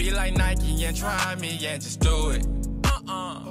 be like Nike and try me and just do it.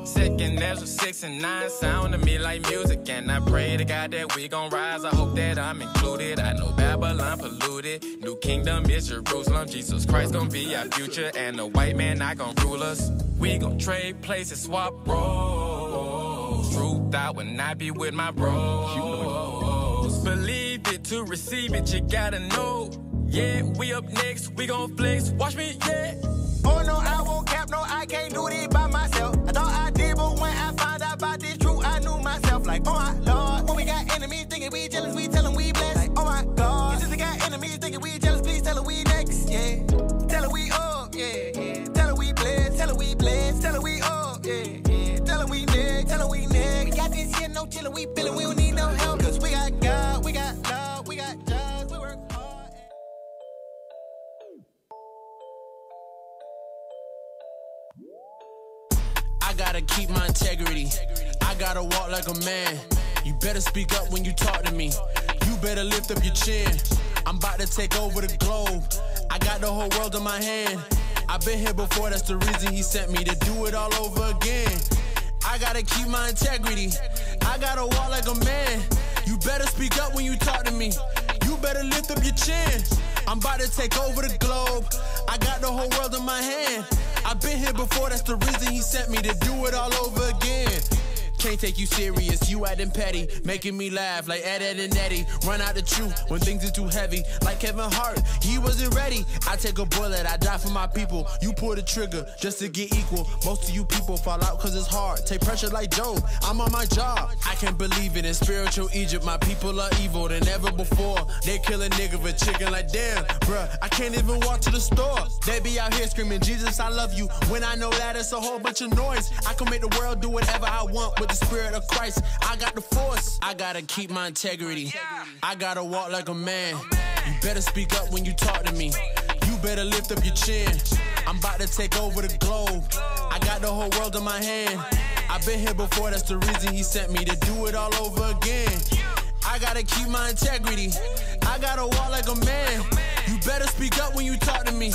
Second Ezra 6 and 9 sound to me like music, and I pray to God that we gon' rise. I hope that I'm included. I know Babylon polluted. New kingdom is Jerusalem. Jesus Christ gon' be our future, and the white man not gon' rule us. We gon' trade places, swap roles. Truth, I would not be with my bros. Believe it to receive it, you gotta know. Yeah, we up next, we gon' flex. Watch me, yeah. Oh no, I won't cap, no, I can't do this by myself. I thought I did, but when I found out about this truth, I knew myself. Like, oh my Lord, when we got enemies thinking we jealous, we tell them we blessed. Like, oh my God, since we got enemies thinking we jealous, please tell her we next, yeah. Tell her we up, yeah, yeah. Tell her we blessed, tell her we blessed, tell her we up, yeah, yeah. Tell her we next, tell her we next. We got this here, no chillin', we feelin', we don't need no help. Cause we got God, we got love, we got jobs, we work hard. I gotta keep my integrity. I gotta walk like a man. You better speak up when you talk to me. You better lift up your chin. I'm about to take over the globe. I got the whole world in my hand. I've been here before, that's the reason he sent me to do it all over again. I gotta keep my integrity. I gotta walk like a man. You better speak up when you talk to me. You better lift up your chin. I'm about to take over the globe. I got the whole world in my hand. I've been here before, that's the reason he sent me to do it all over again. Can't take you serious, you acting petty, making me laugh like Ed and Eddie. Run out the truth when things are too heavy, like Kevin Hart, he wasn't ready. I take a bullet, I die for my people. You pull the trigger just to get equal. Most of you people fall out cause it's hard. Take pressure like Job, I'm on my job. I can't believe it, in spiritual Egypt, my people are evil than ever before. They kill a nigga for chicken like damn, bruh, I can't even walk to the store. They be out here screaming, Jesus, I love you, when I know that it's a whole bunch of noise. I can make the world do whatever I want with the spirit of Christ, I got the force. I gotta keep my integrity. I gotta walk like a man. You better speak up when you talk to me. You better lift up your chin. I'm about to take over the globe. I got the whole world in my hand. I've been here before, that's the reason he sent me to do it all over again. I gotta keep my integrity. I gotta walk like a man. You better speak up when you talk to me.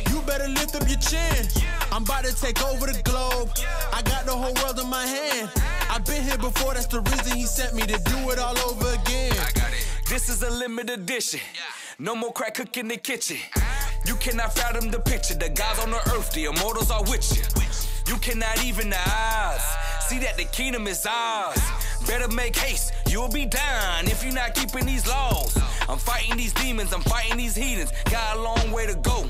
You better lift up your chin. I'm about to take over the globe. I got the whole world in my hand. I've been here before, that's the reason he sent me to do it all over again. I got it. This is a limited edition. No more crack cook in the kitchen. You cannot fathom the picture. The gods on the earth, the immortals are with you. You cannot even the odds. See that the kingdom is ours. Better make haste, you'll be down if you're not keeping these laws. I'm fighting these demons, I'm fighting these heathens. Got a long way to go.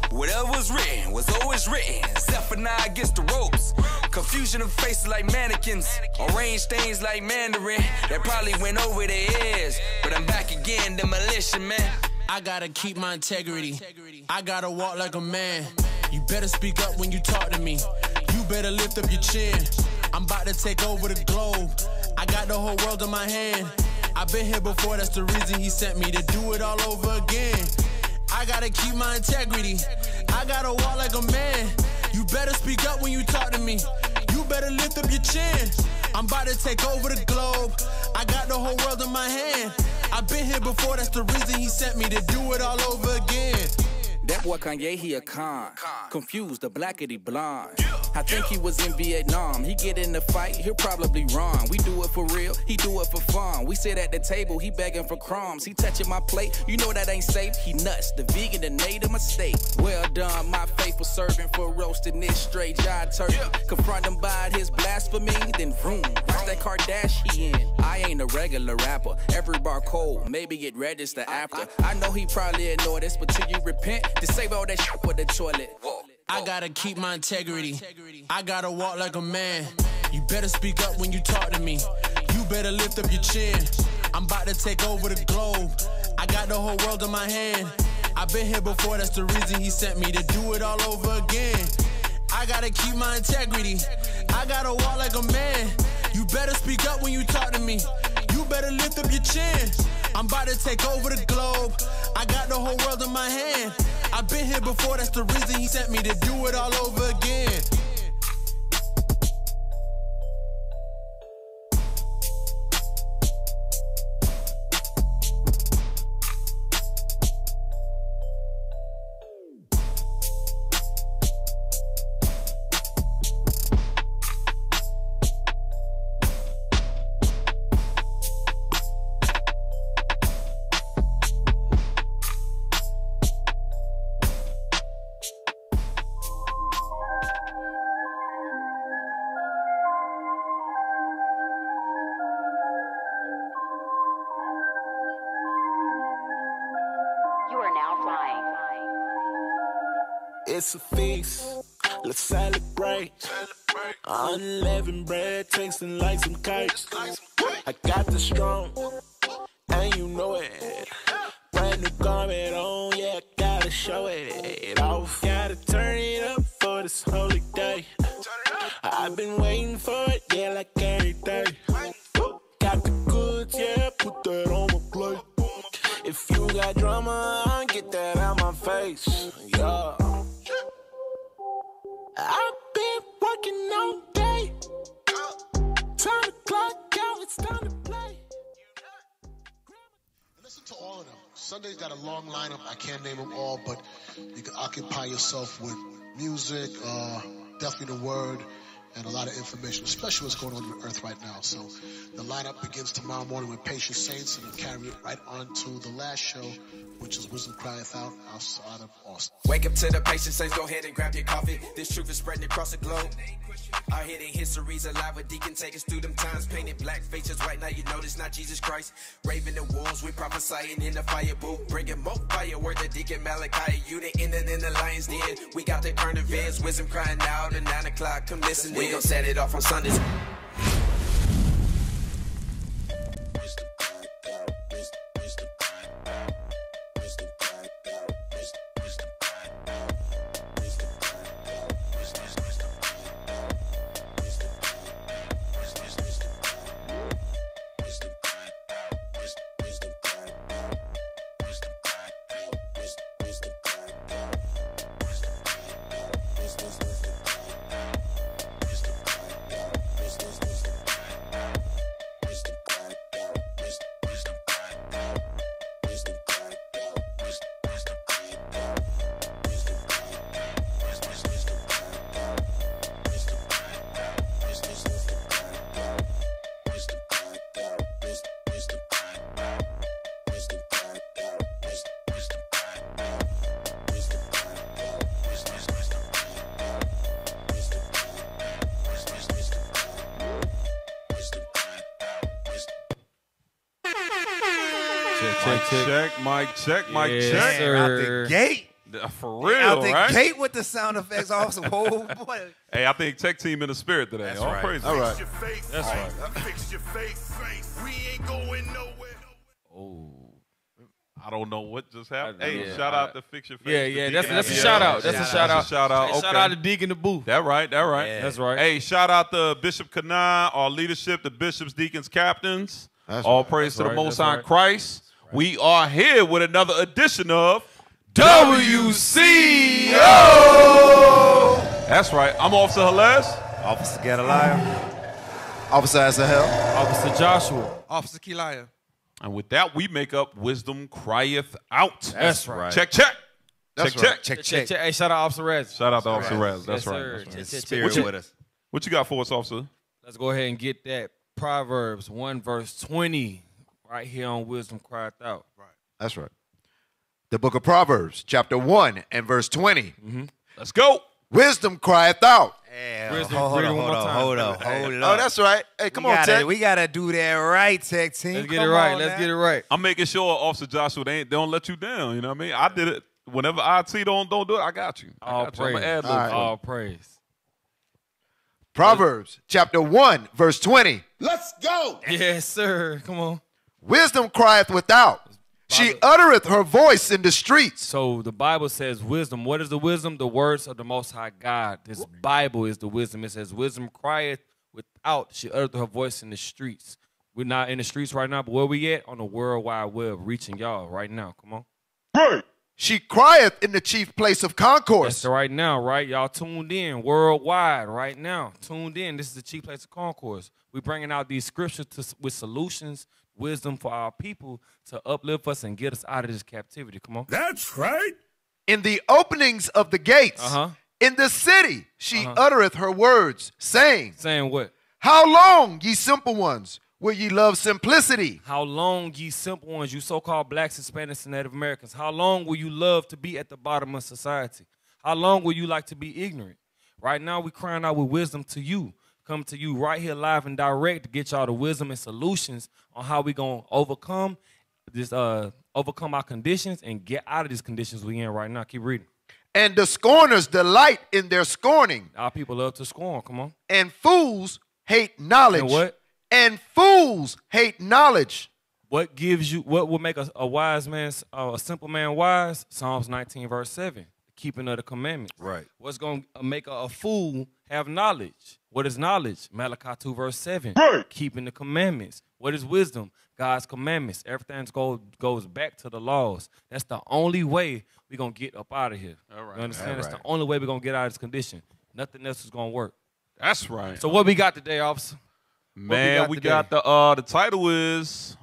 Whatever was written was always written. Zephaniah against the ropes. Confusion of faces like mannequins. Orange stains like Mandarin. That probably went over their ears. But I'm back again, demolition man. I gotta keep my integrity. I gotta walk like a man. You better speak up when you talk to me. You better lift up your chin. I'm about to take over the globe. I got the whole world in my hand. I've been here before, that's the reason he sent me to do it all over again. I gotta keep my integrity. I gotta walk like a man. You better speak up when you talk to me. You better lift up your chin. I'm about to take over the globe. I got the whole world in my hand. I've been here before, that's the reason he sent me to do it all over again. That boy Kanye, he a con. Confused, the blackity blonde. I think he was in Vietnam. He get in the fight, he'll probably run. We do it for real, he do it for fun. We sit at the table, he begging for crumbs. He touching my plate, you know that ain't safe. He nuts, the vegan, the native mistake. Well done, my faithful servant, for roasting this straight jive turkey. Confront him by his blasphemy, then vroom, watch that Kardashian. I ain't a regular rapper, every bar cold, maybe get registered after. I know he probably ignore this, but till you repent, to save all that shit with the toilet. I gotta keep my integrity. I gotta walk like a man. You better speak up when you talk to me. You better lift up your chin. I'm about to take over the globe. I got the whole world in my hand. I've been here before, that's the reason he sent me to do it all over again. I gotta keep my integrity. I gotta walk like a man. You better speak up when you talk to me. You better lift up your chin. I'm about to take over the globe. I got the whole world in my hand. I've been here before, that's the reason he sent me to do it all over again. It's a feast, let's celebrate. Unleavened bread tasting like some cakes. I got the strong, and you know it. Brand new garment on, yeah, gotta show it off. Gotta turn it up for this holy day. I've been waiting for it, yeah, like every day. Got the goods, yeah, put that on my plate. If you got drama, get that out my face, yeah. I've been working all day. Time to clock out, it's time to play. Listen to all of them. Sunday's got a long lineup. I can't name them all, but you can occupy yourself with music, definitely the word, and a lot of information, especially what's going on in the earth right now. So the lineup begins tomorrow morning with Patient Saints, and will carry it right on to the last show, which is Wisdom Crieth Out outside of Austin. Wake up to the Patient Saints, go ahead and grab your coffee. This truth is spreading across the globe. Our hidden histories alive with Deacon, take us through them times. Painted black faces right now, you know this not Jesus Christ. Raving the wolves, we prophesying in the fire booth. Bringing more fire, word to Deacon Malachi. You the ending in the lion's den. We got the current events, wisdom crying out at 9 o'clock. Come listen, we gon' set it off on Sundays. Mic check. Out the gate. For real, out the right? gate with the sound effects. Also, whoa, boy. Hey, I think tech team in the spirit today. That's All right. praise. All right. That's right. Fix your face. We ain't going nowhere. Oh, I don't know what just happened. Hey, yeah, shout out to Fix Your Face. Yeah, that's a shout out. That's a shout out. Shout out. Shout out to Deacon the Booth. That right. Yeah. That's right. Hey, shout out to Bishop Kanai, our leadership, the bishops, deacons, captains. All praise to the Most High Christ. We are here with another edition of WCO. That's right. I'm Officer Halez. Officer Gadaliah. Officer Asahel. Officer Joshua. Officer Kelaya. And with that, we make up Wisdom Crieth Out. That's right. Check. That's right. Check. Hey, shout out Officer Rez. Shout out to Officer Rez. That's Yes, right. sir. That's right. Spirit with us. What you got for us, Officer? Let's go ahead and get that Proverbs 1 verse 20 right here on Wisdom Crieth Out. That's right. The book of Proverbs, chapter 1 and verse 20. Let's go. Wisdom crieth out. Hold on. Oh, that's right. Hey, come on, Tech. We gotta do that right, Tech Team. Let's get it right. Let's get it right. I'm making sure, Officer Joshua, they don't let you down. You know what I mean? I did it. Whenever IT don't do it, I got you. All praise. All praise. Proverbs, chapter 1, verse 20. Let's go. Yes, sir. Come on. Wisdom crieth without. She uttereth her voice in the streets. So the Bible says wisdom. What is the wisdom? The words of the Most High God. This Bible is the wisdom. It says wisdom crieth without. She uttereth her voice in the streets. We're not in the streets right now, but where we at? On the World Wide Web, reaching y'all right now. Come on. Right. She crieth in the chief place of concourse. That's right now, right? Y'all tuned in worldwide right now. Tuned in. This is the chief place of concourse. We're bringing out these scriptures with solutions, wisdom for our people to uplift us and get us out of this captivity. Come on. That's right. In the openings of the gates, in the city, she uttereth her words, saying. Saying what? How long, ye simple ones, will ye love simplicity? How long, ye simple ones, you so-called blacks, Hispanics, and Native Americans, how long will you love to be at the bottom of society? How long will you like to be ignorant? Right now, we're crying out with wisdom to you. Come to you right here live and direct to get y'all the wisdom and solutions on how we going to overcome this, overcome our conditions and get out of these conditions we in right now. Keep reading. And the scorners delight in their scorning. Our people love to scorn. Come on. And fools hate knowledge. And what? And fools hate knowledge. What gives you? What will make a wise man, a simple man wise? Psalms 19 verse 7. Keeping of the commandments. Right. What's going to make a fool have knowledge? What is knowledge? Malachi 2 verse 7. Right. Keeping the commandments. What is wisdom? God's commandments. Everything goes back to the laws. That's the only way we're going to get up out of here. All right. You understand? All That's right. the only way we're going to get out of this condition. Nothing else is going to work. That's right. So what we got today, officer? Man, we got the title is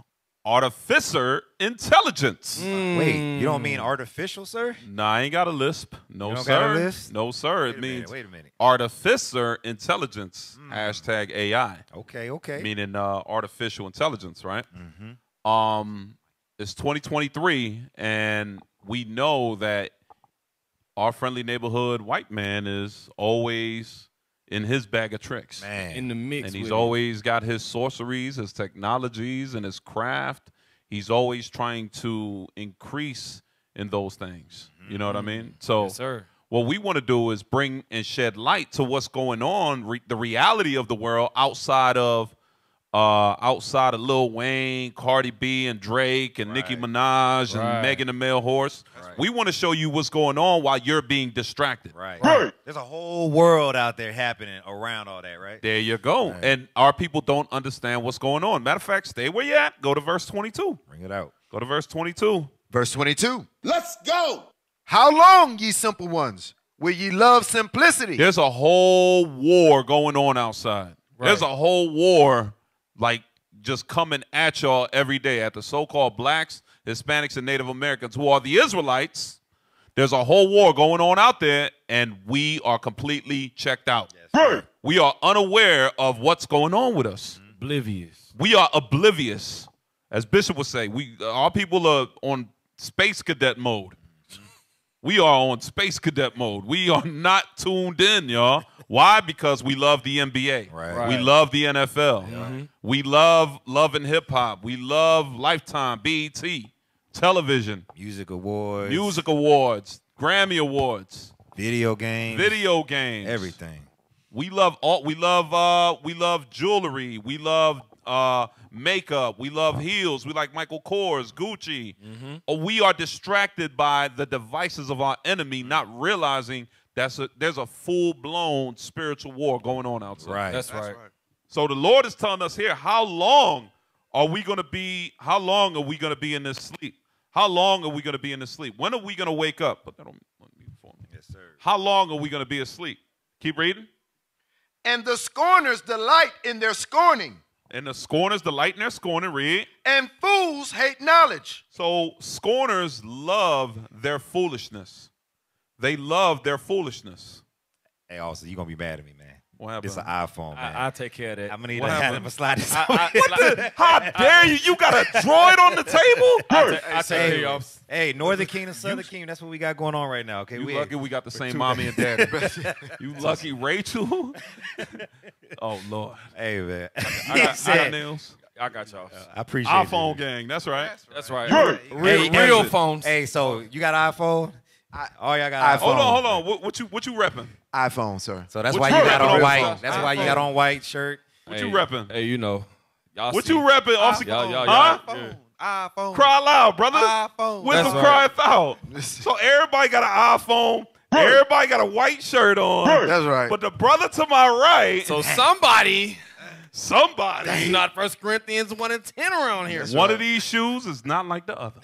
Artificer Intelligence. Wait, you don't mean artificial, sir? Nah, I ain't got a lisp. No, You don't sir. got a lisp? No, sir. Wait It a minute, means wait a minute. Artificer Intelligence. Hashtag AI. Okay, okay. Meaning artificial intelligence, right? Mm-hmm. It's 2023, and we know that our friendly neighborhood white man is always in his bag of tricks. Man. In the mix. And he's with it. always got his sorceries, his technologies, and his craft. He's always trying to increase in those things. You know what I mean? So Yes, sir. what we want to do is bring and shed light to what's going on, the reality of the world outside of Lil Wayne, Cardi B, and Drake, and Nicki Minaj, and Megan the Male Horse. We want to show you what's going on while you're being distracted. Right. There's a whole world out there happening around all that, right? There you go. Right. And our people don't understand what's going on. Matter of fact, stay where you at. Go to verse 22. Bring it out. Go to verse 22. Verse 22. Let's go. How long, ye simple ones, will ye love simplicity? There's a whole war going on outside. There's a whole war like just coming at y'all every day at the so-called blacks, Hispanics, and Native Americans who are the Israelites. There's a whole war going on out there, and we are completely checked out. Yes, We are unaware of what's going on with us. Oblivious. We are oblivious. As Bishop would say, our people are on space cadet mode. We are on space cadet mode. We are not tuned in, y'all. Why? Because we love the NBA. Right. We love the NFL. We love Love and Hip Hop. We love Lifetime, BET, television, Music awards. music awards, Grammy awards, Video games. everything. We love jewelry. We love makeup. We love heels. We like Michael Kors, Gucci. We are distracted by the devices of our enemy, not realizing there's a full-blown spiritual war going on outside. Right. That's right. So the Lord is telling us here, how long are we going to be in this sleep? How long are we going to be in this sleep? When are we going to wake up? Put that on me for me. Yes, sir. How long are we going to be asleep? Keep reading. And the scorners delight in their scorning. And the scorners delight in their scorning. Read. And fools hate knowledge. So scorners love their foolishness. They love their foolishness. Hey, also, you're going to be mad at me, man. What happened? This is an iPhone, man. I'll take care of that. I'm going to need What a hand happened? of a slide this How dare you? You got a droid on the table? I'll take care of y'all. Hey, Northern Kingdom, Southern Kingdom, that's what we got going on right now, okay? You lucky we got the same mommy and daddy. You lucky Rachel? Oh, Lord. Hey, man. I got nails. I got y'all. I appreciate iPhone it. gang. That's right. That's right. Hey, Real phones. Hey, so you got iPhone? Oh, y'all got iPhone. Hold on. What you repping? iPhone, sir. So that's What why you you got repping on on white. iPhone? That's why you got on white shirt. What you repping? Hey, you know. Y'all What see. you repping? Officer? Y'all, Huh? iPhone. Cry loud, brother. iPhone. Wisdom That's right. crieth out. So everybody got an iPhone. Everybody got a white shirt on. That's right. But the brother to my right, So somebody somebody, not 1 Corinthians 1 and 10 around here. one of these shoes is not like the other.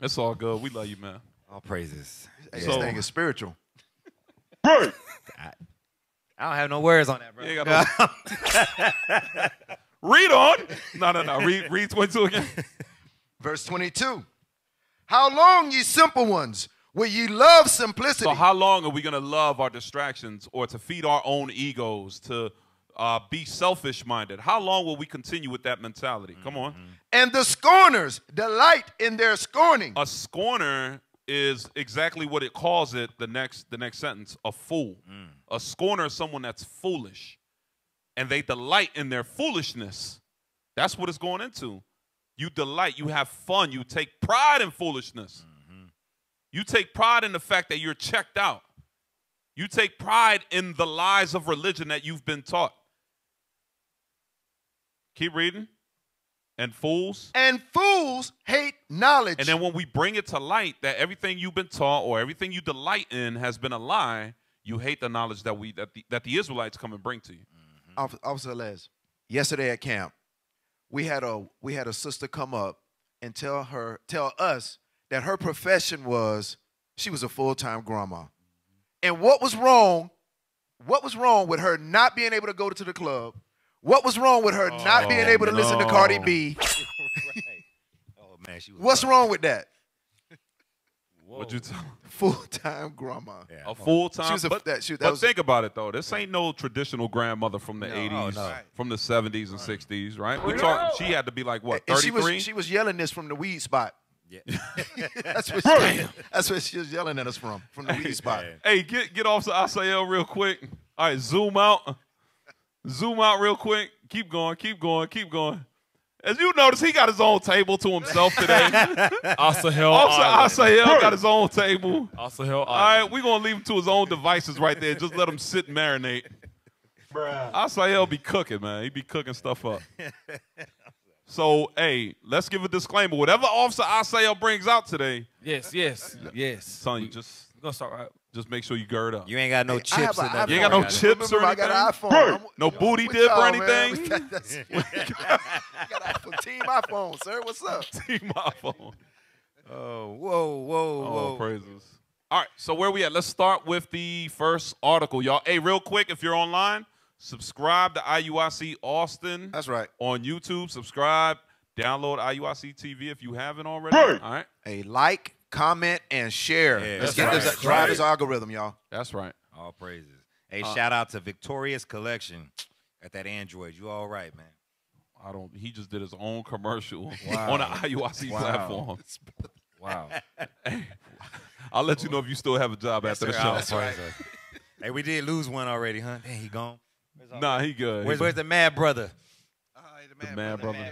It's all good. We love you, man. All praises. Hey, So- this thing is spiritual. I don't have no words on that, bro. You ain't got no- Read on. No. Read 22 again. Verse 22. How long, ye simple ones, will ye love simplicity? So how long are we going to love our distractions or to feed our own egos, to be selfish-minded? How long will we continue with that mentality? Come on. And the scorners delight in their scorning. A scorner is exactly what it calls it, the next sentence, a fool. A scorner is someone that's foolish, and they delight in their foolishness. That's what it's going into. You delight, you have fun, you take pride in foolishness. You take pride in the fact that you're checked out. You take pride in the lies of religion that you've been taught. Keep reading. And fools. And fools hate knowledge. And then when we bring it to light that everything you've been taught or everything you delight in has been a lie, you hate the knowledge that the Israelites come and bring to you. Officer Les, yesterday at camp, we had a sister come up and tell us that her profession was she was a full-time grandma. And what was wrong with her not being able to go to the club? What was wrong with her not being able to listen to Cardi B? Right. Oh man, she was What's wrong with that? What'd you tell? Full-time grandma. Yeah. A full-time. She was a, but that think about it though. This ain't no traditional grandmother from the 80s, no. from the 70s and 60s, right? We talk. She had to be like what, 33? She was yelling this from the weed spot. Yeah. that's where she was yelling at us from the weed spot. Hey, get off to Asael real quick. All right, zoom out. Zoom out real quick. Keep going, keep going, keep going. As you notice, he got his own table to himself today. Asael got his own table. All right, we're going to leave him to his own devices right there. Just let him sit and marinate. Asael be cooking, man. He be cooking stuff up. So, hey, let's give a disclaimer. Whatever Officer Asael brings out today. Yes. Son, you just... We're going to start right. Just make sure you gird up. You ain't got no chips in that. You ain't got no chips or anything? I got an iPhone. No booty dip or anything? You got iPhone. Team iPhone, sir. What's up? Team iPhone. Oh, whoa. Oh, praises. All right, so where we at? Let's start with the first article, y'all. Hey, real quick, if you're online, subscribe to IUIC Austin. That's right. On YouTube, subscribe. Download IUIC TV if you haven't already. All right. Hey, like, comment, and share. Yeah, Let's get this drive this algorithm, y'all. That's right. All praises. Hey, shout out to Victorious Collection at that Android. You all right, man? He just did his own commercial on the IUIC platform. Wow. Hey, I'll let you know if you still have a job after the show. That's right. Hey, we did lose one already, huh? Dang, he gone. Nah, he good. Where's the mad brother? The mad brother.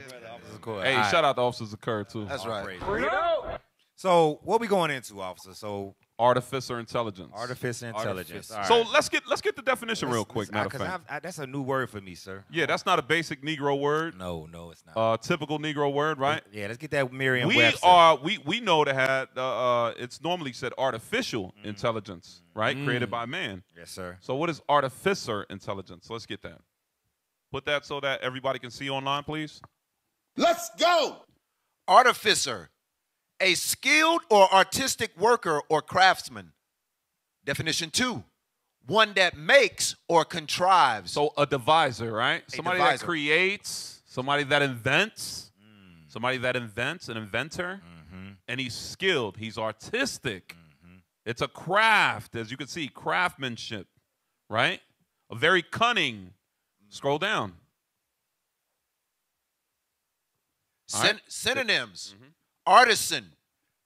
Cool. Hey, shout out to Officer Zakur, too. That's right. So, what we going into, officer? So, Artificer intelligence. Artificer intelligence. Right. So let's get the definition real quick. Matter of fact, that's a new word for me, sir. Yeah, that's not a basic Negro word. No, it's not. Typical Negro word, right? Yeah, let's get that Merriam-Webster. We know that had it's normally said artificial intelligence, right? Created by man. Yes, sir. So what is artificer intelligence? Let's get that. Put that so that everybody can see online, please. Let's go. Artificer, a skilled or artistic worker or craftsman. Definition 2, one that makes or contrives. So a deviser, right? Somebody deviser. that creates, somebody that invents, somebody that invents, an inventor. And he's skilled, he's artistic. It's a craft, as you can see, craftsmanship, right? A very cunning. Scroll down. Synonyms: artisan,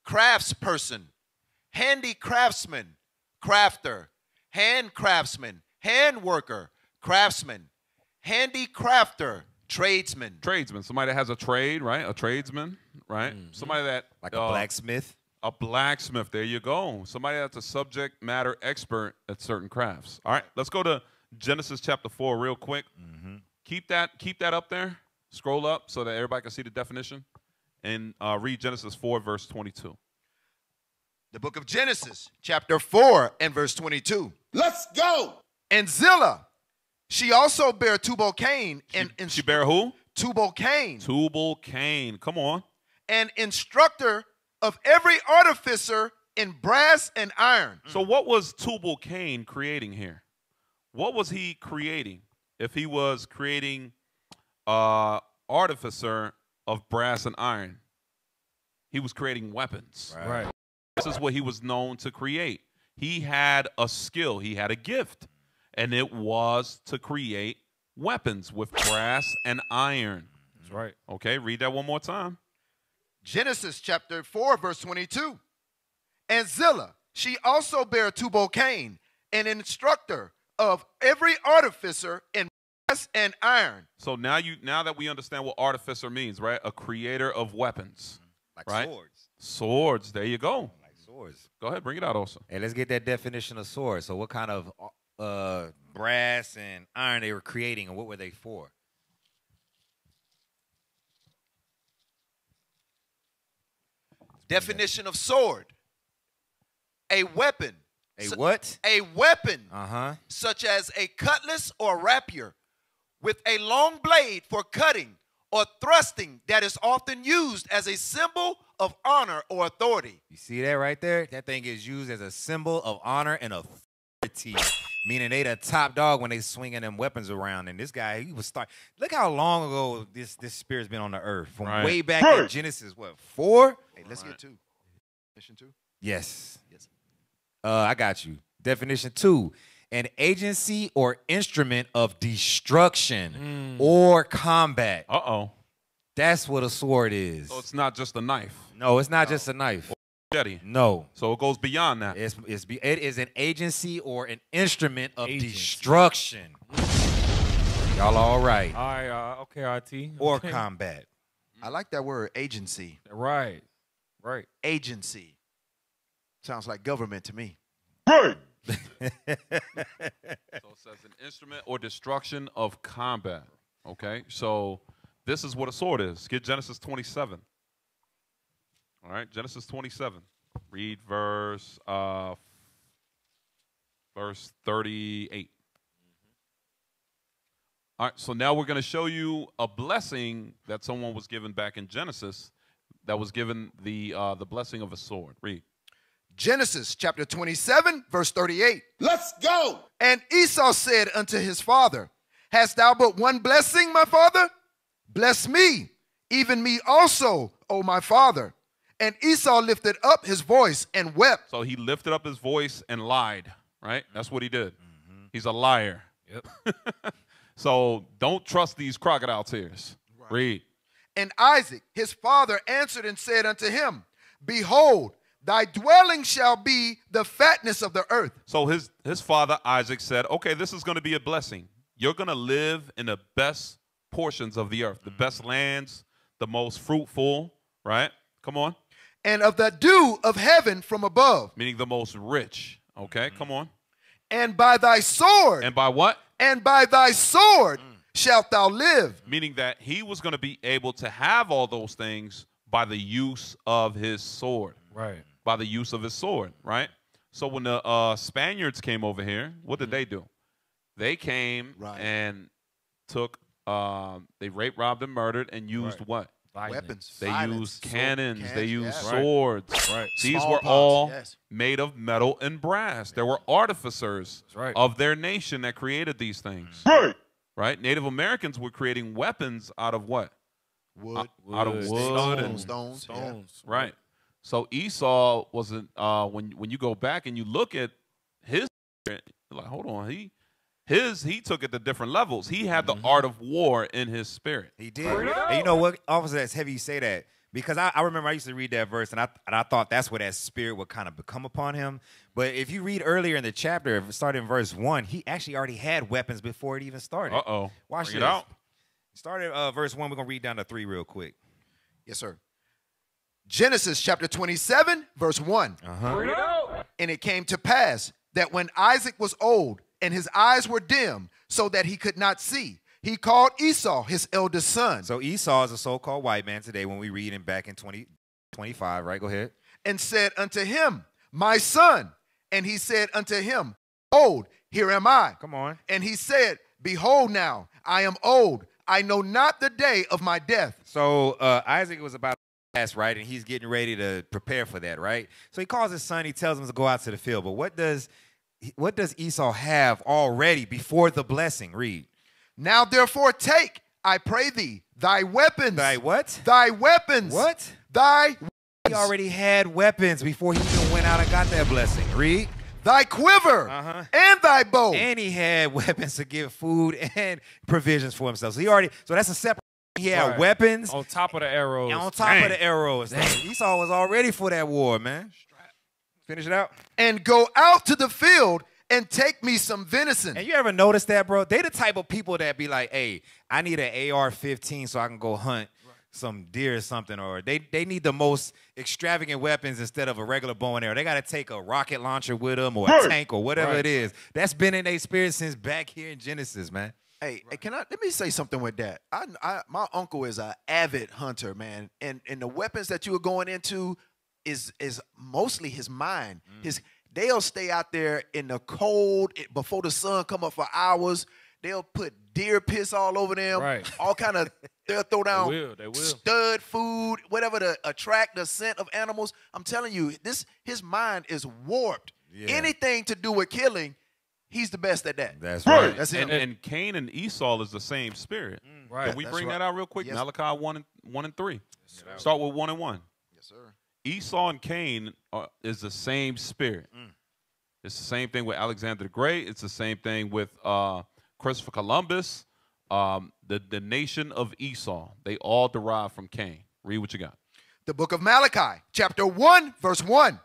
craftsperson, handy craftsman, crafter, hand craftsman, hand worker, craftsman, handy crafter, tradesman. Tradesman, somebody that has a trade, right? A tradesman, right? Somebody that like a blacksmith. A blacksmith, there you go. Somebody that's a subject matter expert at certain crafts. All right, let's go to Genesis chapter 4 real quick. Keep that up there. Scroll up so that everybody can see the definition. And read Genesis 4, verse 22. The book of Genesis, chapter 4 and verse 22. Let's go. And Zillah, she also bare Tubal-Cain. She bare who? Tubal-Cain. Tubal-Cain. Come on. An instructor of every artificer in brass and iron. So what was Tubal-Cain creating here? What was he creating? If he was creating artificer of brass and iron, he was creating weapons. Right. This is what he was known to create. He had a skill. He had a gift. And it was to create weapons with brass and iron. That's right. Okay, read that one more time. Genesis chapter 4, verse 22. And Zillah, she also bare Tubal-Cain, an instructor of every artificer in brass and iron. So now that we understand what artificer means, right? A creator of weapons. Like right? swords. Swords, there you go. Like Swords. Go ahead, bring it out also. Hey, let's get that definition of sword. So what kind of brass and iron they were creating, and what were they for? Definition of sword. A weapon. A what? A weapon. Uh-huh. Such as a cutlass or rapier with a long blade for cutting or thrusting that is often used as a symbol of honor or authority. You see that right there? That thing is used as a symbol of honor and authority. Meaning they the top dog when they swinging them weapons around. And this guy, he was start. Look how long ago this spirit's been on the earth. From way back in Genesis, what, 4? Hey, let's get 2. Definition 2? Yes. I got you. Definition 2. An agency or instrument of destruction or combat. Uh-oh. That's what a sword is. So it's not just a knife. No, it's not just a knife. Machete. No. So it goes beyond that. It is an agency or an instrument of destruction. Y'all all right. All right, okay, RT. Or Okay. combat. I like that word, agency. Right. Agency. Sounds like government to me. So it says an instrument or destruction of combat. Okay, so this is what a sword is. Get Genesis 27. All right, Genesis 27. Read verse 38. All right, so now we're going to show you a blessing that someone was given back in Genesis that was given the blessing of a sword. Read. Genesis chapter 27, verse 38. Let's go. And Esau said unto his father, Hast thou but one blessing, my father? Bless me, even me also, O my father. And Esau lifted up his voice and wept. So he lifted up his voice and lied, right? That's what he did. He's a liar. Yep. So don't trust these crocodile tears. Right. Read. And Isaac, his father, answered and said unto him, Behold, thy dwelling shall be the fatness of the earth. So his father, Isaac, said, okay, this is going to be a blessing. You're going to live in the best portions of the earth, the best lands, the most fruitful, right? Come on. And of the dew of heaven from above. Meaning the most rich. Okay, come on. And by thy sword. And by what? And by thy sword shalt thou live. Meaning that he was going to be able to have all those things by the use of his sword. Right. By the use of his sword, right? So when the Spaniards came over here, what did they do? They came and took, they raped, robbed, and murdered and used what? Weapons. They used cannons. They used yes. swords. Right. These Smallpox, were all yes. made of metal and brass. There were artificers of their nation that created these things. Right? Native Americans were creating weapons out of what? Wood. Out of wood and stones. Right. So Esau wasn't. When you go back and you look at his, like, hold on, he took it to different levels. He had the art of war in his spirit. He did. And you know what? Officer, that's heavy you say that. Because I remember I used to read that verse, and I thought that's where that spirit would kind of become upon him. But if you read earlier in the chapter, starting in verse 1, he actually already had weapons before it even started. Uh-oh. Watch Bring this. it out. Started verse 1. We're going to read down to 3 real quick. Yes, sir. Genesis chapter 27, verse 1. And it came to pass that when Isaac was old and his eyes were dim so that he could not see, he called Esau his eldest son. So Esau is a so-called white man today when we read him back in 2025, right? Go ahead. And said unto him, My son. And he said unto him, Behold, here am I. Come on. And he said, Behold now, I am old. I know not the day of my death. So Isaac was about to pass, right? And he's getting ready to prepare for that, right? So he calls his son. He tells him to go out to the field. But what does Esau have already before the blessing? Read. Now therefore take, I pray thee, thy weapons. Thy what? Thy weapons. What? Thy He already had weapons before he even went out and got that blessing. Read. Thy quiver and thy bow. And he had weapons to give food and provisions for himself. So so that's a separate. He had weapons. On top of the arrows. And on top of the arrows. Esau was already for that war, man. Finish it out. And go out to the field and take me some venison. And you ever notice that, bro? They the type of people that be like, hey, I need an AR-15 so I can go hunt some deer or something, or they need the most extravagant weapons instead of a regular bow and arrow. They got to take a rocket launcher with them or a tank or whatever it is. That's been in their spirit since back here in Genesis, man. Hey, let me say something with that. My uncle is an avid hunter, man, and the weapons that you are going into is mostly his mind. They'll stay out there in the cold before the sun come up for hours. They'll put deer piss all over them. All kind of, they'll throw down They will. stud food, whatever to attract the scent of animals. I'm telling you, his mind is warped. Anything to do with killing, he's the best at that. That's right. That's him. And Cain and Esau is the same spirit. Can we bring that out real quick? Yes. Malachi 1 and 3. Start with 1 and 1. Yes, sir. Esau and Cain is the same spirit. It's the same thing with Alexander the Great. It's the same thing with Christopher Columbus. The nation of Esau, they all derive from Cain. Read what you got. The book of Malachi, chapter 1, verse 1.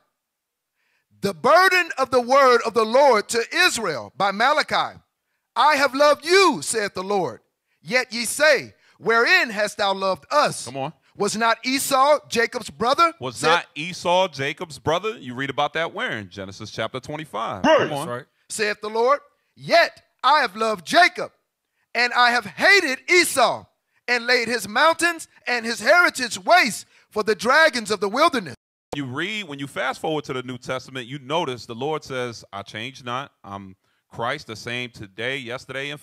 The burden of the word of the Lord to Israel by Malachi. I have loved you, saith the Lord. Yet ye say, wherein hast thou loved us? Come on. Was not Esau Jacob's brother? Was not Esau Jacob's brother? You read about that where? In Genesis chapter 25. Come on. Saith the Lord. Yet I have loved Jacob, and I have hated Esau, and laid his mountains and his heritage waste for the dragons of the wilderness. You read, when you fast forward to the New Testament, you notice the Lord says, I change not. I'm Christ the same today, yesterday, and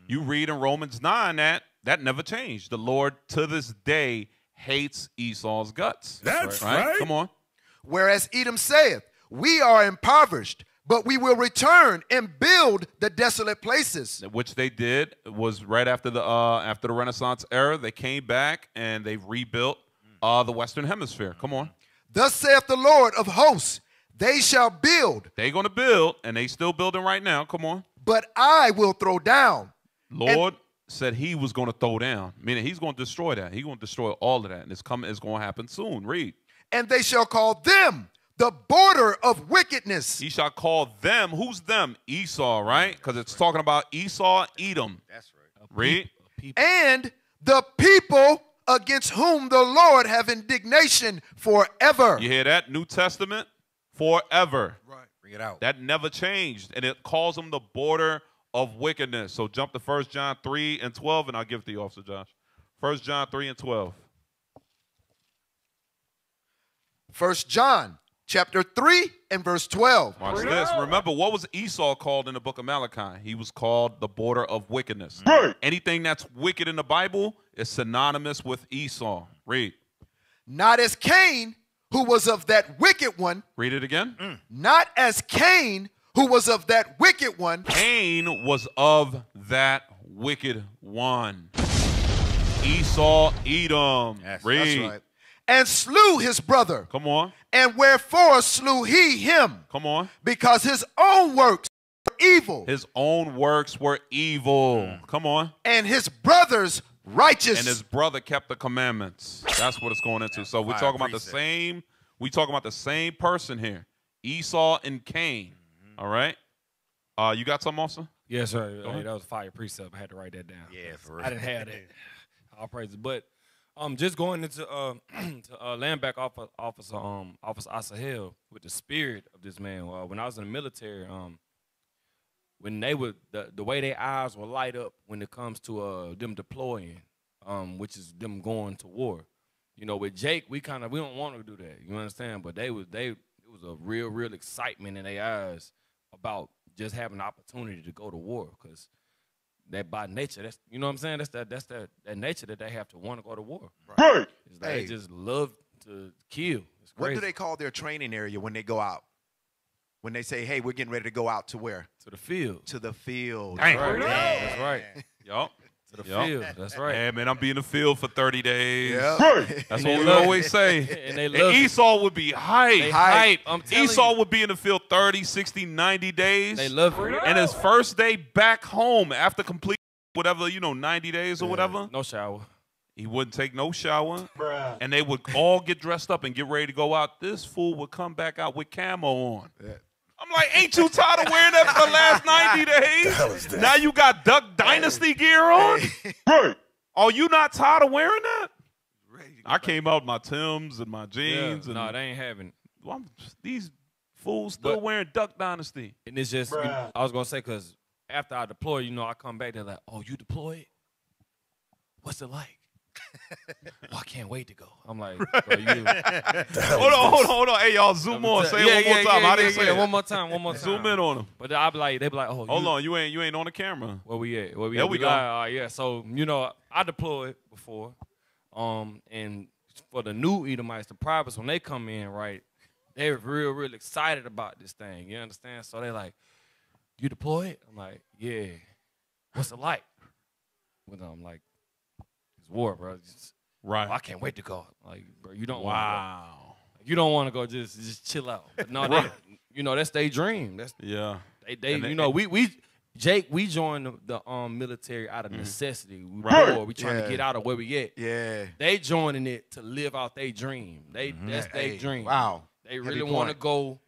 you read in Romans 9 that never changed. The Lord to this day hates Esau's guts. That's right. Come on. Whereas Edom saith, we are impoverished, but we will return and build the desolate places. Which they did. It was right after the Renaissance era. They came back and they rebuilt the Western Hemisphere. Come on. Thus saith the Lord of hosts, they shall build. They're going to build, and they still building right now. Come on. But I will throw down. Lord said he was going to throw down, meaning he's going to destroy that. He's going to destroy all of that, and it's going to happen soon. Read. And they shall call them the border of wickedness. He shall call them. Who's them? Esau, right? Because it's talking about Esau, Edom. That's right. Read. And the people against whom the Lord have indignation forever. You hear that? New Testament, forever. Right. Bring it out. That never changed, and it calls them the border of wickedness. So jump to 1 John 3 and 12, and I'll give it to you, Officer Josh. 1 John 3 and 12. 1 John chapter 3 and verse 12. Watch this. Remember, what was Esau called in the book of Malachi? He was called the border of wickedness. Anything that's wicked in the Bible is synonymous with Esau. Read. Not as Cain, who was of that wicked one. Read it again. Not as Cain, who was of that wicked one. Cain was of that wicked one. Esau, Edom. Read. That's right. And slew his brother. Come on. And wherefore slew he him? Come on. Because his own works were evil. His own works were evil. Come on. And his brother's righteous. And his brother kept the commandments. That's what it's going into. So we're talking about the same. We talking about the same person here. Esau and Cain. All right. You got something, also? Yes, sir. Hey, that was a fire precept. I had to write that down. Yeah, for real. I didn't have that. All praises. But just going into to land back off Officer Asahel with the spirit of this man. When I was in the military, when they would the way their eyes will light up when it comes to them deploying, which is them going to war. You know, with Jake, we don't want to do that. You understand? But it was a real excitement in their eyes about just having the opportunity to go to war, because that by nature, that's, you know what I'm saying? That's that nature that they have to want to go to war. Right. It's like they just love to kill. It's What crazy. do they call their training area when they go out? When they say, hey, we're getting ready to go out to where? To the field. To the field. That's right. That's right. Yup. To the field. That's right. Hey, man, I'm be in the field for 30 days. Yep. That's what we always say. And they love it. Esau would be hype. They hype. I'm telling Esau you. would be in the field 30, 60, 90 days. They love it. And his first day back home after complete whatever, 90 days or whatever, No shower. he wouldn't take no shower. And they would all get dressed up and get ready to go out. This fool would come back out with camo on. I'm like, ain't you tired of wearing that for the last 90 days? Now you got Duck Dynasty gear on? Are you not tired of wearing that? I came out in my Timbs and my jeans. Yeah, no, they ain't having it. These fools still wearing Duck Dynasty. And it's just, I was going to say, because after I deploy, I come back, they're like, oh, you deployed? What's it like? Oh, I can't wait to go. I'm like, bro, you. Hold on. Hey, y'all, zoom on. Say it one more time. How they say it? One more time. Zoom in on them. But they be like, oh, hold on. You ain't on the camera. Where we at? There we go. Like, yeah. So, I deployed before. And for the new Edomites, the privates, when they come in, right, they're real excited about this thing. You understand? So they're like, you deployed? I'm like, yeah. What's it like? I'm like, it's war, bro. Right. I can't wait to go. Like, bro, you don't want to go. You don't want to go, just chill out. But no, that's their dream. That's we joined the military out of necessity. We trying to get out of where we at. Yeah. They joining it to live out their dream. That's their dream. Wow. They really want to go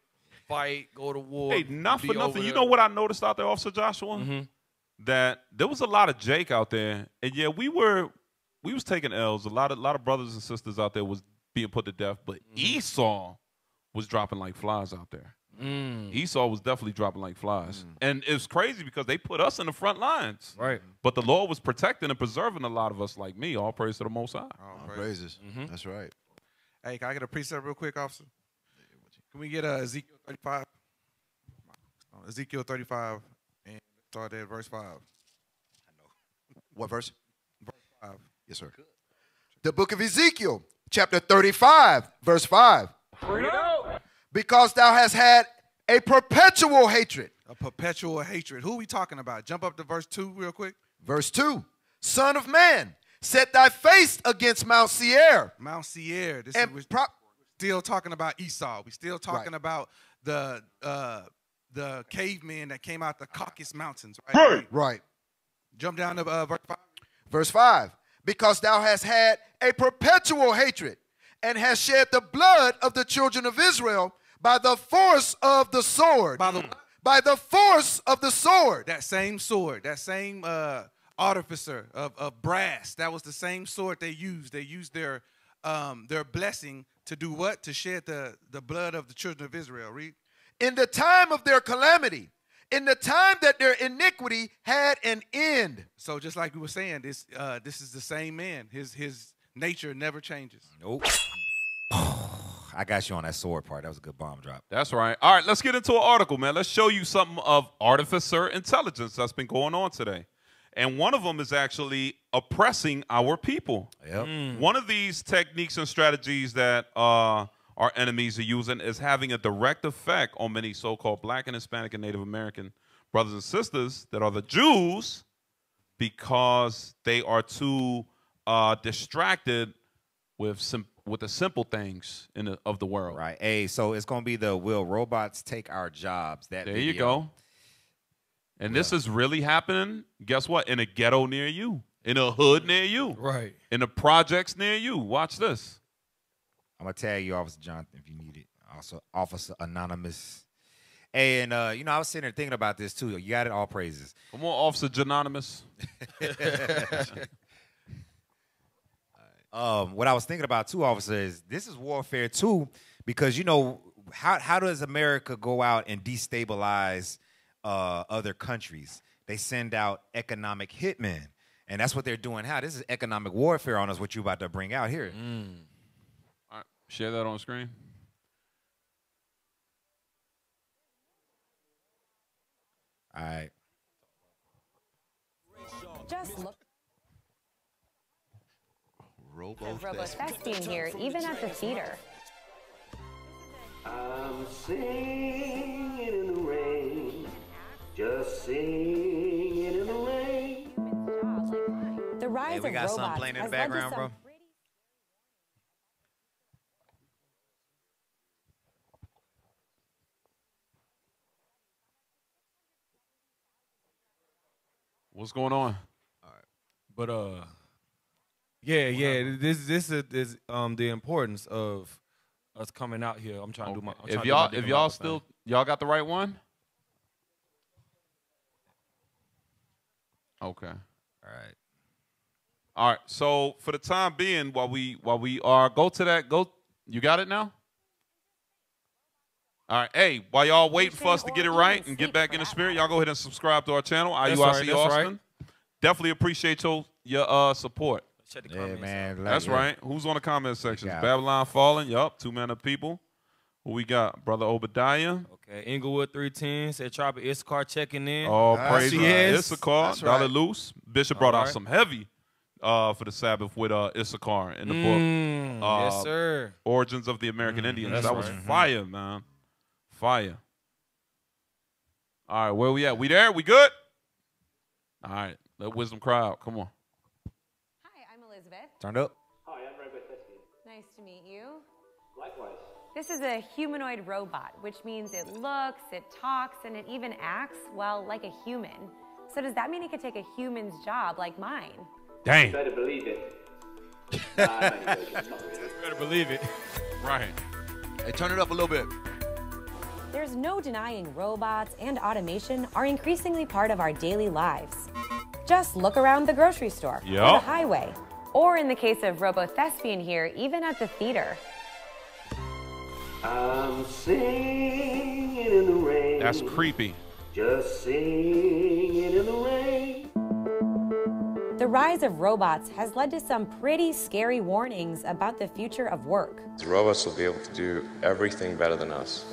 fight, go to war. Hey, not for nothing. You know what I noticed out there, Officer Joshua? Mm-hmm. That there was a lot of Jake out there, and yeah, we was taking L's. A lot of brothers and sisters out there was being put to death, but Esau was dropping like flies out there. Esau was definitely dropping like flies. And it's crazy because they put us in the front lines. Right. But the Lord was protecting and preserving a lot of us like me. All praise to the Most High. All praises. That's right. Hey, can I get a precept real quick, officer? Can we get Ezekiel 35? Ezekiel 35 and start at verse 5. I know. What verse? Verse 5. Yes, sir. The book of Ezekiel, chapter 35, verse 5. Because thou hast had a perpetual hatred. A perpetual hatred. Who are we talking about? Jump up to verse 2 real quick. Verse 2. Son of man, set thy face against Mount Seir. Mount Seir. We're still talking about Esau. We're still talking about the cavemen that came out the Caucasus Mountains. Right. Jump down to verse 5. Verse 5. Because thou hast had a perpetual hatred and hast shed the blood of the children of Israel by the force of the sword. By the force of the sword. That same sword, that same artificer of brass, that was the same sword they used. They used their blessing to do what? To shed the blood of the children of Israel. Read. In the time of their calamity, in the time that their iniquity had an end. So just like we were saying, this is the same man. His nature never changes. Nope. I got you on that sword part. That was a good bomb drop. That's right. All right, let's get into an article, man. Let's show you something of Artificer intelligence that's been going on today. And one of them is actually oppressing our people. Yep. One of these techniques and strategies that our enemies are using is having a direct effect on many so-called Black and Hispanic and Native American brothers and sisters that are the Jews because they are too distracted with the simple things of the world. Right. Hey, so it's going to be the Will Robots Take Our Jobs? That there video. You go. And this is really happening, guess what? In a ghetto near you. In a hood near you. Right. In the projects near you. Watch this. I'm going to tag you, Officer Jonathan, if you need it. Also, Officer Anonymous. Hey, and, I was sitting there thinking about this, too. You got it, all praises. Come on, Officer Janonymous. What I was thinking about, too, Officer, is this is warfare, too, because, how does America go out and destabilize other countries? They send out economic hitmen, and that's what they're doing. This is economic warfare on us, what you're about to bring out here. All right, share that on the screen. All right. Just look. Robo-thespian here, even at the theater. I'm singing in the rain, just singing in the rain. The rise we got of something robots playing in the has led to background, some bro. What's going on? But this is the importance of us coming out here. I'm trying to do my. If y'all got the right one. Okay. All right. All right. So for the time being, while we are you got it now? All right. Hey, while y'all waiting for us to get it right and get back in the spirit, y'all go ahead and subscribe to our channel, IUIC Austin. Right. Definitely appreciate your support. Check the Yeah, comments man. out. That's right. Who's on the comment section? Babylon Fallen. Yup. 2 men of people. Who we got? Brother Obadiah. Okay. Inglewood 310 said Tribe of Issachar checking in. Oh, praise yes. Issachar. That's Dollar right. Loose. Bishop brought out some heavy for the Sabbath with Issachar in the book. Yes, sir. Origins of the American Indians. That was fire, man. Fire. All right, where we at? We there? We good? All right. Let wisdom cry out. Come on. Hi, I'm Elizabeth. Turned up. Hi, I'm Robert Thespian. Nice to meet you. Likewise. This is a humanoid robot, which means it looks, it talks, and it even acts, well, like a human. So does that mean it could take a human's job like mine? Dang. You better believe it. I'm only joking, not really. Better believe it. Right. Hey, turn it up a little bit. There's no denying robots and automation are increasingly part of our daily lives. Just look around the grocery store, or the Yup. highway, or in the case of Robo Thespian here, even at the theater. I'm singing in the rain. That's creepy. Just singing in the rain. The rise of robots has led to some pretty scary warnings about the future of work. The robots will be able to do everything better than us.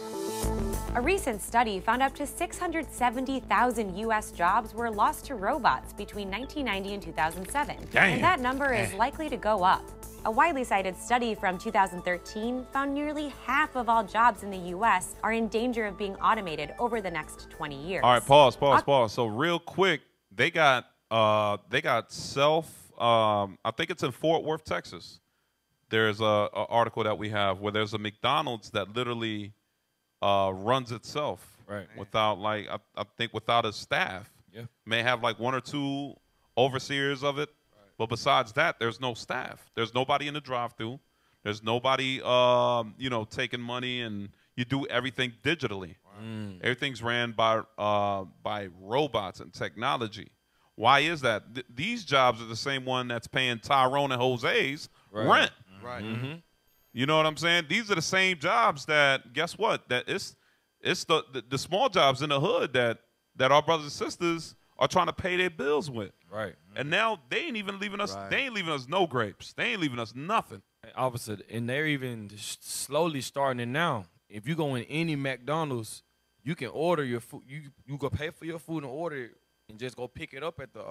A recent study found up to 670,000 U.S. jobs were lost to robots between 1990 and 2007. Dang. And that number is likely to go up. A widely cited study from 2013 found nearly half of all jobs in the U.S. are in danger of being automated over the next 20 years. All right, pause. So real quick, they got I think it's in Fort Worth, Texas. There's a article that we have where there's a McDonald's that literally runs itself, Right. without I think without a staff. Yeah. May have like 1 or 2 overseers of it, but besides that, there's no staff. There's nobody in the drive-through. There's nobody taking money, and you do everything digitally. Everything's ran by robots and technology. Why is that? These jobs are the same one that's paying Tyrone and Jose's rent. Right. You know what I'm saying? These are the same jobs that, guess what? That it's the small jobs in the hood that our brothers and sisters are trying to pay their bills with. Right. And now they ain't even leaving us. Right. They ain't leaving us no grapes. They ain't leaving us nothing. Opposite, and they're even slowly starting it now. If you go in any McDonald's, you can order your food. You go pay for your food and order it, and just go pick it up at the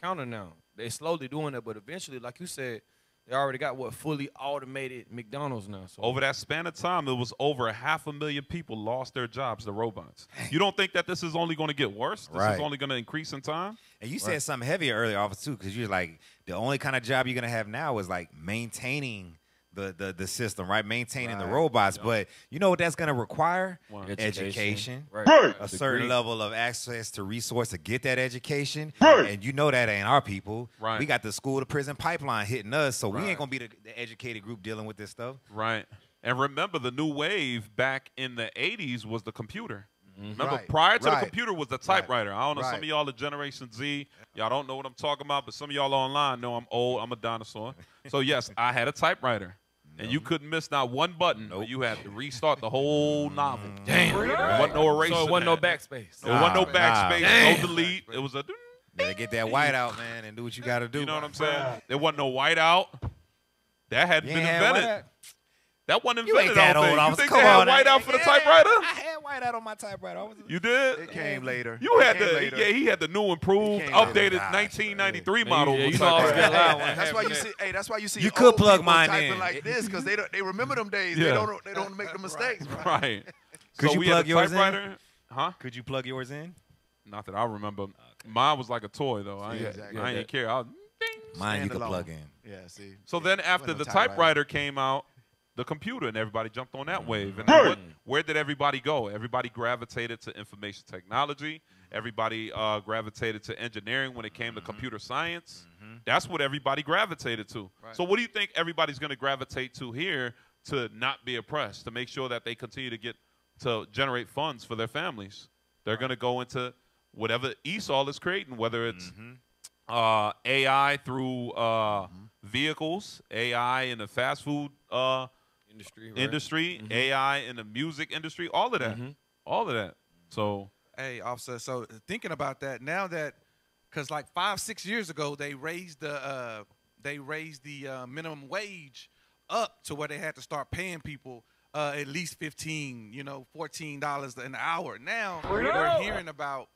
counter now. They're slowly doing it, but eventually, like you said, they already got fully automated McDonald's now. So Over that span of time, it was over 500,000 people lost their jobs to robots. You don't think that this is only going to get worse? This is only going to increase in time? And you said something heavier earlier, officer, too, because you're like, the only kind of job you're gonna have now is like maintaining the system, right? Maintaining the robots. But you know what that's gonna require? Education. Right. A certain level of access to resource to get that education. And you know that ain't our people. Right. We got the school to prison pipeline hitting us, so we ain't gonna be the educated group dealing with this stuff. Right. And remember, the new wave back in the 80s was the computer. Remember, Right. prior to the Right. computer was the typewriter. I don't know, some Right. of y'all are Generation Z. Y'all don't know what I'm talking about, but some of y'all online know I'm old. I'm a dinosaur. So, yes, I had a typewriter. And you couldn't miss not one button. You had to restart the whole novel. Damn. There wasn't no erasing. So it wasn't no backspace. There wasn't no backspace, Damn. no delete. It was a... Better get that white out, man, and do what you got to do. You know what I'm saying? There wasn't no whiteout. That hadn't been had invented. whiteout? That wasn't You ain't invented, I that don't old, think. You officer. think Come they had on, whiteout for the typewriter? I had whiteout on my typewriter. You did? It came later. You had It came the later. he had the new improved, came updated later. 1993 model. Yeah, of you the know I was typewriter. getting loud. That's why you see. Hey, that's why you see. You could old plug people mine typing in. like this because they remember them days. Yeah. They don't make the mistakes. Right. Right. Could So you we had plug a yours in? typewriter. Huh? Could you plug yours in? Not that I remember. Mine was like a toy though. I ain't, exactly. I ain't care. I was, Mine you could Standalone. plug in. Yeah. See. So then after Wasn't the a typewriter. typewriter came out, the computer, and everybody jumped on that wave. And then where did everybody go? Everybody gravitated to information technology. Everybody gravitated to engineering when it came to computer science. That's what everybody gravitated to. So what do you think everybody's going to gravitate to here to not be oppressed, to make sure that they continue to generate funds for their families? They're going to go into whatever Esau is creating, whether it's AI through vehicles, AI in the fast food industry, AI in the music industry, all of that, all of that. So, hey, officer. So thinking about that now that, because like 5-6 years ago they raised the minimum wage up to where they had to start paying people at least $15, $14 an hour. Now we're hearing about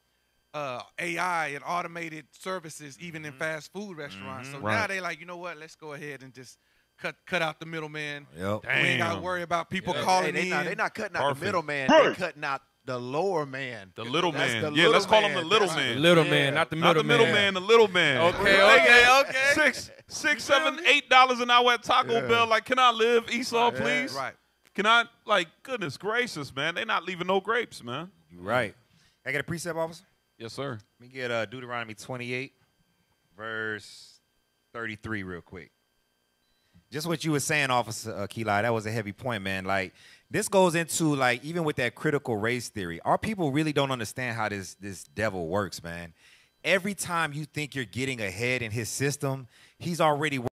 AI and automated services even in fast food restaurants. So now they like, you know what? Let's go ahead and just cut out the middleman. Yep. We ain't got to worry about people calling in. They're not cutting out the middleman. They're cutting out the lower man. The little man. Yeah, let's call him the little man. Little man, not the middle man. Not the middle man, the little man. Okay. $6, $7, $8 an hour at Taco Bell. Like, can I live, Esau, please? Right. Can I, like, goodness gracious, man. They're not leaving no grapes, man. You're right. I get a precept, officer? Yes, sir. Let me get Deuteronomy 28, verse 33 real quick. Just what you were saying, Officer Keli, that was a heavy point, man. Like, this goes into, like, even with that critical race theory, our people really don't understand how this devil works, man. Every time you think you're getting ahead in his system, he's already working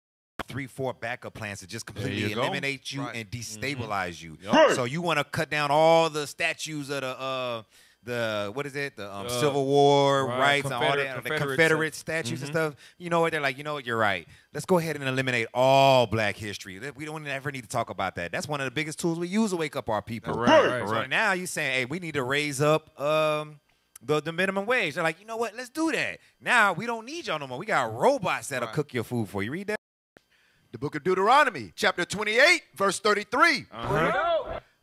3-4 backup plans to just completely eliminate you and destabilize you. Yep. So you want to cut down all the statues of the what is it? The Civil War rights and all that, the Confederate statues and stuff. You know what? They're like, you know what? You're right. Let's go ahead and eliminate all Black history. We don't ever need to talk about that. That's one of the biggest tools we use to wake up our people. Right. So now you're saying, hey, we need to raise up the minimum wage. They're like, you know what? Let's do that. Now we don't need y'all no more. We got robots that'll cook your food for you. Read that. The book of Deuteronomy, chapter 28, verse 33.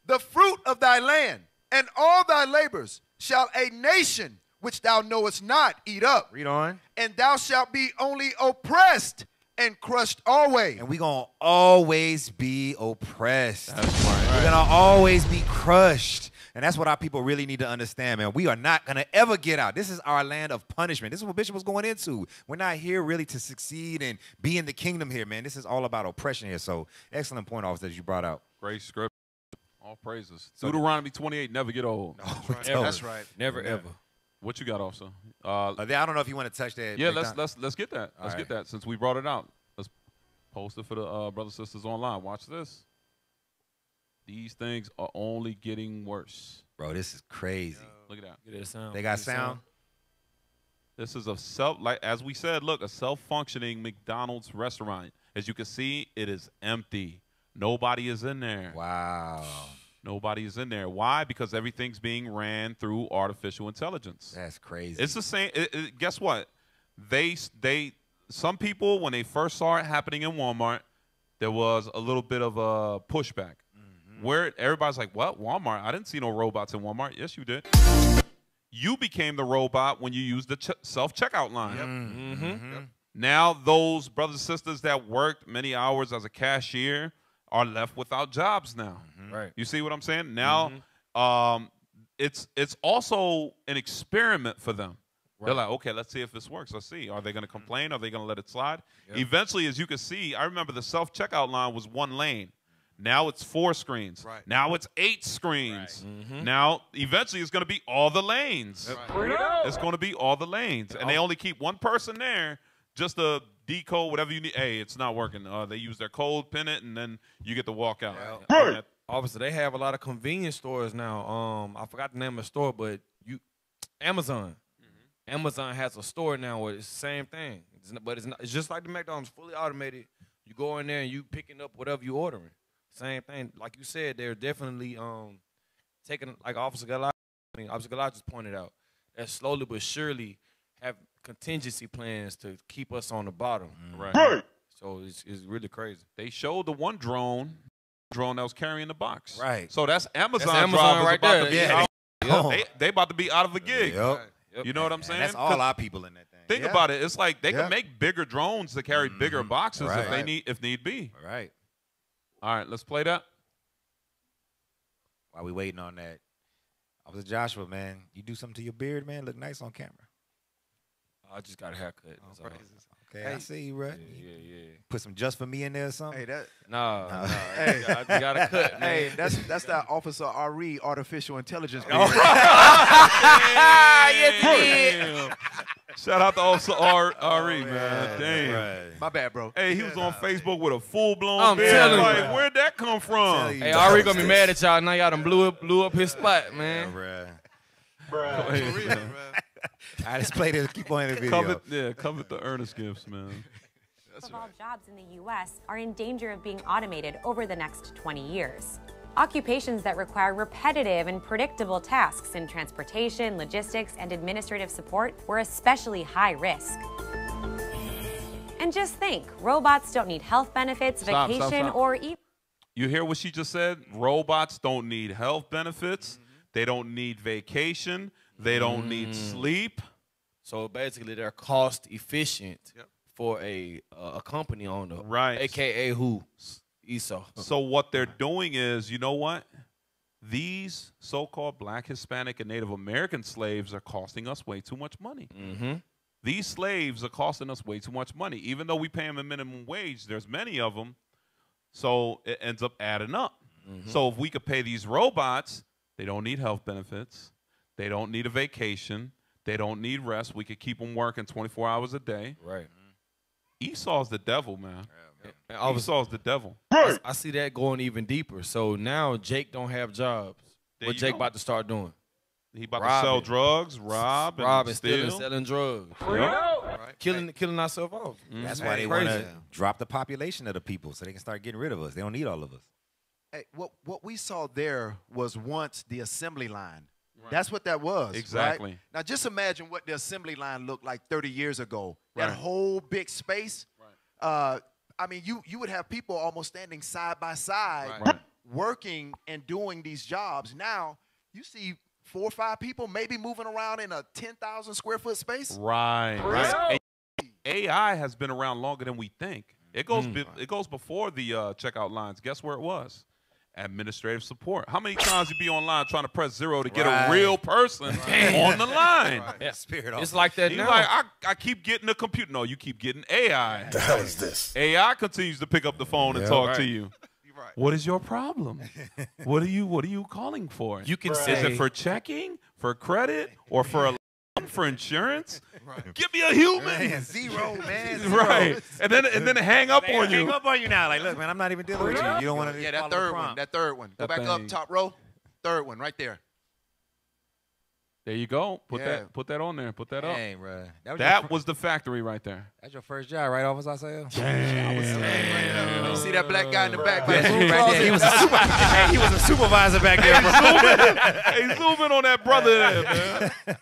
The fruit of thy land and all thy labors shall a nation which thou knowest not eat up. Read on. And thou shalt be only oppressed and crushed always. And we're going to always be oppressed. That's right. We're going to always be crushed. And that's what our people really need to understand, man. We are not going to ever get out. This is our land of punishment. This is what Bishop was going into. We're not here really to succeed and be in the kingdom here, man. This is all about oppression here. So excellent point, officer, that you brought out. Great script. All praises. Deuteronomy 28, never get old. No, That's right. Never ever. What you got, officer? I don't know if you want to touch that. Yeah, let's get that. Let's right. get that since we brought it out. Let's post it for the brothers and sisters online. Watch this. These things are only getting worse. Bro, this is crazy. Look at that. Get that sound. They got sound? This is as we said, look, a self-functioning McDonald's restaurant. As you can see, it is empty. Nobody is in there. Wow. Nobody is in there. Why? Because everything's being ran through artificial intelligence. That's crazy. It's the same. Guess what? Some people, when they first saw it happening in Walmart, there was a little bit of a pushback. Where everybody's like, what? Walmart? I didn't see no robots in Walmart. Yes, you did. You became the robot when you used the self-checkout line. Yep. Now those brothers and sisters that worked many hours as a cashier are left without jobs now. Right. You see what I'm saying? Now it's also an experiment for them. Right. They're like, okay, let's see if this works. Let's see. Are they going to complain? Are they going to let it slide? Yep. Eventually, as you can see, I remember the self-checkout line was 1 lane. Now it's 4 screens. Right. Now it's 8 screens. Right. Now, eventually, it's going to be all the lanes. Right. It's going to be all the lanes. And they only keep 1 person there just to decode whatever you need. Hey, it's not working. They use their code, pin it, and then you get to walk out. Obviously, they have a lot of convenience stores now. I forgot the name of the store, but Amazon. Amazon has a store now where it's the same thing. It's just like the McDonald's, fully automated. You go in there and you picking up whatever you ordering. Same thing. Like you said, they're definitely taking, like Officer Galaj just pointed out, that slowly but surely have contingency plans to keep us on the bottom. Right. So it's really crazy. They showed the one drone that was carrying the box. Right. So that's Amazon, That's Amazon drivers right about there. to be Yeah. out. They about to be out of the gig. Yep. You know what I'm saying? And that's all our people in that thing. Think about it. It's like they can make bigger drones to carry bigger boxes if need be. All right. All right, let's play that. While we waiting on that, Officer Joshua, man, you do something to your beard, man. Look nice on camera. I just got a haircut. Okay, I see you, bro. Yeah. Put some just for me in there or something. Hey, that. No. Hey, I just got a cut, man. Hey, that's that Officer RE artificial intelligence. Yes, Shout out to also Ari, man. Damn. Right. My bad, bro. Hey, he was on Facebook with a full-blown I'm beard. telling you. Like, where'd that come from? Hey, Ari gonna be mad at y'all now. Y'all done blew up his spot, man. Go ahead, man. I just played it. Keep playing the video. Covet the earnest gifts, man. Of all jobs in the U.S. are in danger of being automated over the next 20 years. Occupations that require repetitive and predictable tasks in transportation, logistics, and administrative support were especially high risk. And just think, robots don't need health benefits, vacation, or even... You hear what she just said? Robots don't need health benefits. They don't need vacation. They don't need sleep. So basically, they're cost efficient for a company owner, right? AKA who? Esau. So what they're doing is, you know what? These so-called Black, Hispanic, and Native American slaves are costing us way too much money. These slaves are costing us way too much money. Even though we pay them a minimum wage, there's many of them, so it ends up adding up. So if we could pay these robots, they don't need health benefits. They don't need a vacation. They don't need rest. We could keep them working 24 hours a day. Right. Esau's the devil, man. Esau's the devil. I see that going even deeper. So now Jake don't have jobs. What Jake about to start doing? He about to sell drugs, rob and stealing, steal. selling drugs. Right. Killing ourselves off. That's why they want to drop the population of the people so they can start getting rid of us. They don't need all of us. Hey, what we saw there was once the assembly line. Right. That's what that was. Exactly. Right? Now just imagine what the assembly line looked like 30 years ago. That whole big space. Right. I mean, you would have people almost standing side by side, working and doing these jobs. Now you see 4 or 5 people maybe moving around in a 10,000 square foot space. Right. AI has been around longer than we think. It goes it goes before the checkout lines. Guess where it was? Administrative support. How many times you be online trying to press 0 to get a real person on the line? It's like that now. Like, I keep getting the computer. No, you keep getting AI. The hell is this? AI continues to pick up the phone and talk to you. What is your problem? What are you calling for? You can say, is it for checking, for credit, or for a loan, for insurance? Give me a human. Man, zero, man. Zero. Right. And then hang up on you. Hang up on you now. Like, look, man, I'm not even dealing with you. You don't want to. Yeah, that third one. That third one. Go back up, top row. Third one, right there. There you go. Put that on there. Put that up. Dang, bro. That was the factory right there. That's your first job, right, Officer Isaiah? Damn. You see that black guy in the back? Right there. He was a supervisor back there. Hey, zoom in on that brother there, man.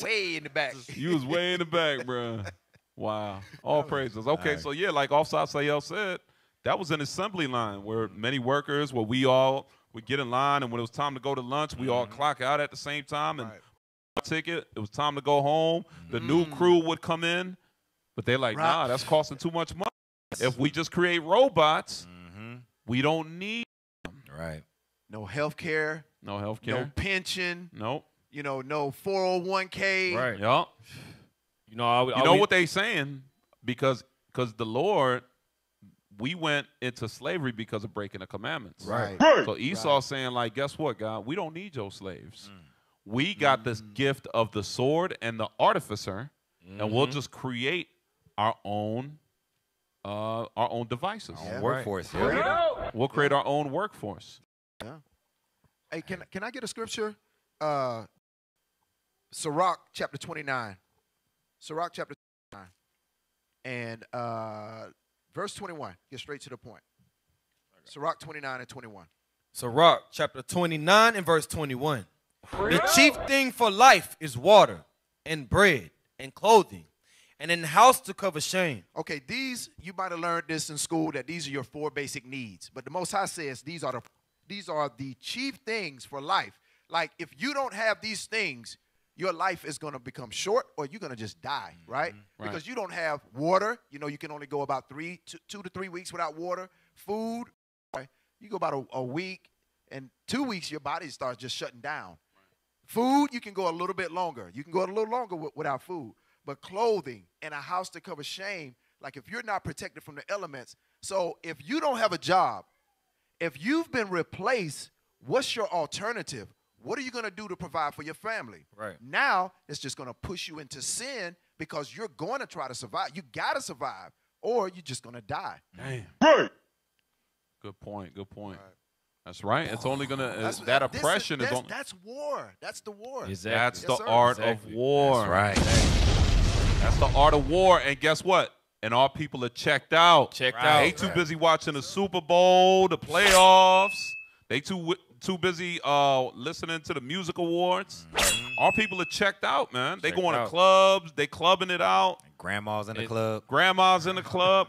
Way in the back. You was way in the back, bro. Wow. All praises. Okay, so yeah, like Officer Isaiah said, that was an assembly line where many workers, where we all would get in line, and when it was time to go to lunch, we all clock out at the same time and ticket. It was time to go home. The new crew would come in, but they're like, nah, that's costing too much money. If we just create robots, we don't need them. Right. No health care. No health care. No pension. Nope. You know, no 401k. Right. Yup. You know, what they saying? Because the Lord, we went into slavery because of breaking the commandments. Right. So Esau's saying, like, guess what, God? We don't need your slaves. We got this gift of the sword and the artificer, and we'll just create our own devices. Workforce. We'll create our own workforce. Yeah. Hey, can I get a scripture? Sirach chapter 29. Sirach chapter 29. And verse 21. Get straight to the point. Sirach 29 and 21. Sirach chapter 29 and verse 21. The chief thing for life is water and bread and clothing and in the house to cover shame. Okay, you might have learned this in school, that these are your 4 basic needs. But the Most High says these are the chief things for life. Like, if you don't have these things, your life is going to become short, or you're going to just die, right? Because you don't have water. You know, you can only go about 2 to 3 weeks without water. Food, right? You go about a week, and 2 weeks, your body starts just shutting down. Food, you can go a little bit longer. You can go a little longer without food. But clothing and a house to cover shame, like if you're not protected from the elements. So if you don't have a job, if you've been replaced, what's your alternative? What are you going to do to provide for your family? Right. Now, it's just going to push you into sin because you're going to try to survive. You got to survive, or you're just going to die. Damn. Right. Good point. Good point. Right. That's right. It's only going to, that oppression is on. That's war. That's the war. Exactly. That's the art of war. That's right. That's the art of war. And guess what? And our people are checked out. Checked out. They too busy watching the Super Bowl, the playoffs. They too busy listening to the music awards. Our people are checked out, man. They going to clubs. They clubbing it out. Grandma's in the club. Grandma's in the club.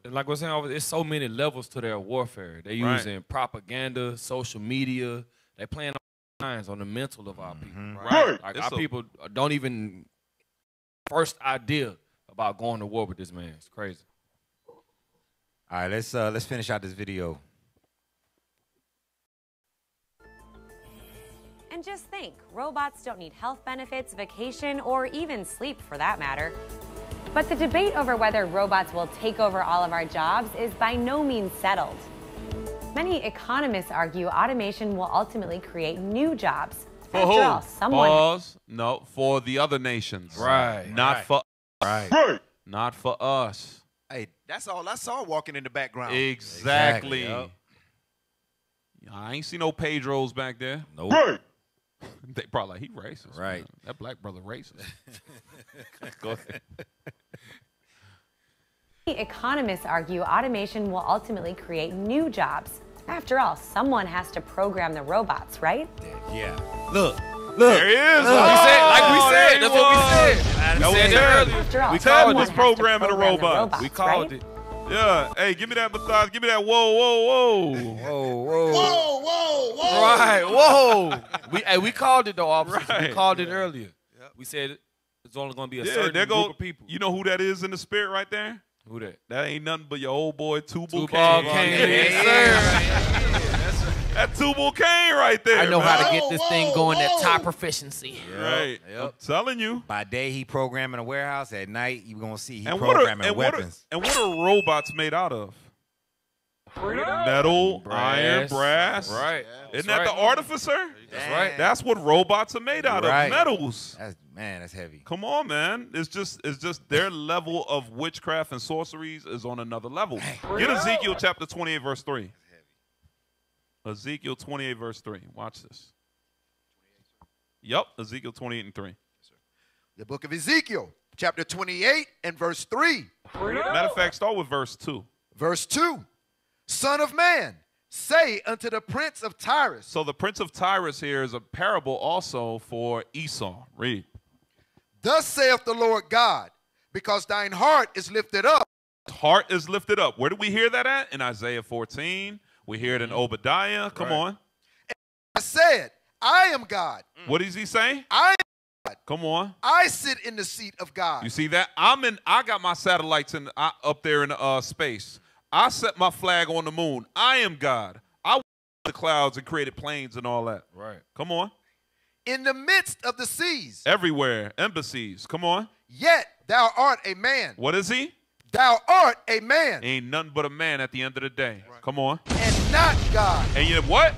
Like we're saying, there's so many levels to their warfare. They're using propaganda, social media. They're playing all lines on the mental of our people. Right? Like our people don't even first idea about going to war with this man. It's crazy. All right, let's finish out this video. And just think, robots don't need health benefits, vacation, or even sleep for that matter. But the debate over whether robots will take over all of our jobs is by no means settled. Many economists argue automation will ultimately create new jobs. For After who? all, someone... Pause. No, for the other nations. Right. Not for us. Right. Not for us. Hey, that's all I saw walking in the background. Exactly. Yep. I ain't see no Pedros back there. Nope. Right. They probably like, he racist. Right. Man. That black brother racist. Go ahead. Economists argue automation will ultimately create new jobs. After all, someone has to program the robots, right? Yeah. Look. There he is. Like we said. That's what we said. That was earlier. After all, Ted was programming the robots. We called it. Yeah. Hey, give me that massage. Give me that whoa, whoa, whoa. Whoa, whoa. Whoa, whoa, whoa. Right. Whoa. We called it, though, officer. Right. We called it earlier. Yep. We said it's only going to be a certain group of people. You know who that is in the spirit right there? Who that? That ain't nothing but your old boy Tubal Tubal Cain. Cain. Yes, sir. That Tubal Cain right there. I know man. how to get this thing going at top proficiency. Right. Yep. I'm telling you. By day, he programming a warehouse. At night, you're going to see he programming weapons. And what are robots made out of? Metal, iron, brass. Right. Isn't that the Artificer? That's right. That's what robots are made out of. Metals. That's heavy. Come on, man. It's just their level of witchcraft and sorceries is on another level. Get Ezekiel chapter 28, verse 3. Ezekiel 28, verse 3. Watch this. Yep, Ezekiel 28 and 3. The book of Ezekiel, chapter 28 and verse 3. Matter of fact, start with verse 2. Verse 2. Son of man, say unto the prince of Tyrus. So the prince of Tyrus here is a parable also for Esau. Read. Thus saith the Lord God, because thine heart is lifted up. Heart is lifted up. Where do we hear that at? In Isaiah 14. We hear it in Obadiah. Come on. And I said, I am God. What does he say? I am God. Come on. I sit in the seat of God. You see that? I got my satellites up there in space. I set my flag on the moon. I am God. I the clouds and created planes and all that. Right. Come on. In the midst of the seas. Everywhere. Embassies. Come on. Yet thou art a man. What is he? Thou art a man. Ain't nothing but a man at the end of the day. Right. Come on. And not God. And you know what?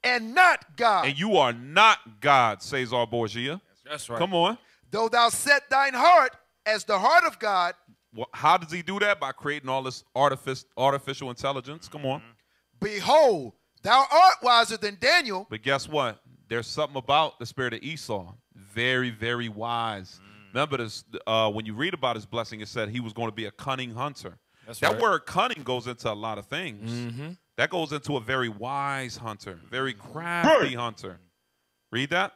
And not God. And you are not God, says our Borgia. That's right. Come on. Though thou set thine heart as the heart of God. Well, how does he do that? By creating all this artificial intelligence. Come on. Behold, thou art wiser than Daniel. But guess what? There's something about the spirit of Esau. Very, very wise. Remember this, when you read about his blessing, it said he was going to be a cunning hunter. That word cunning goes into a lot of things. That goes into a very wise hunter, very crafty hunter. Read that.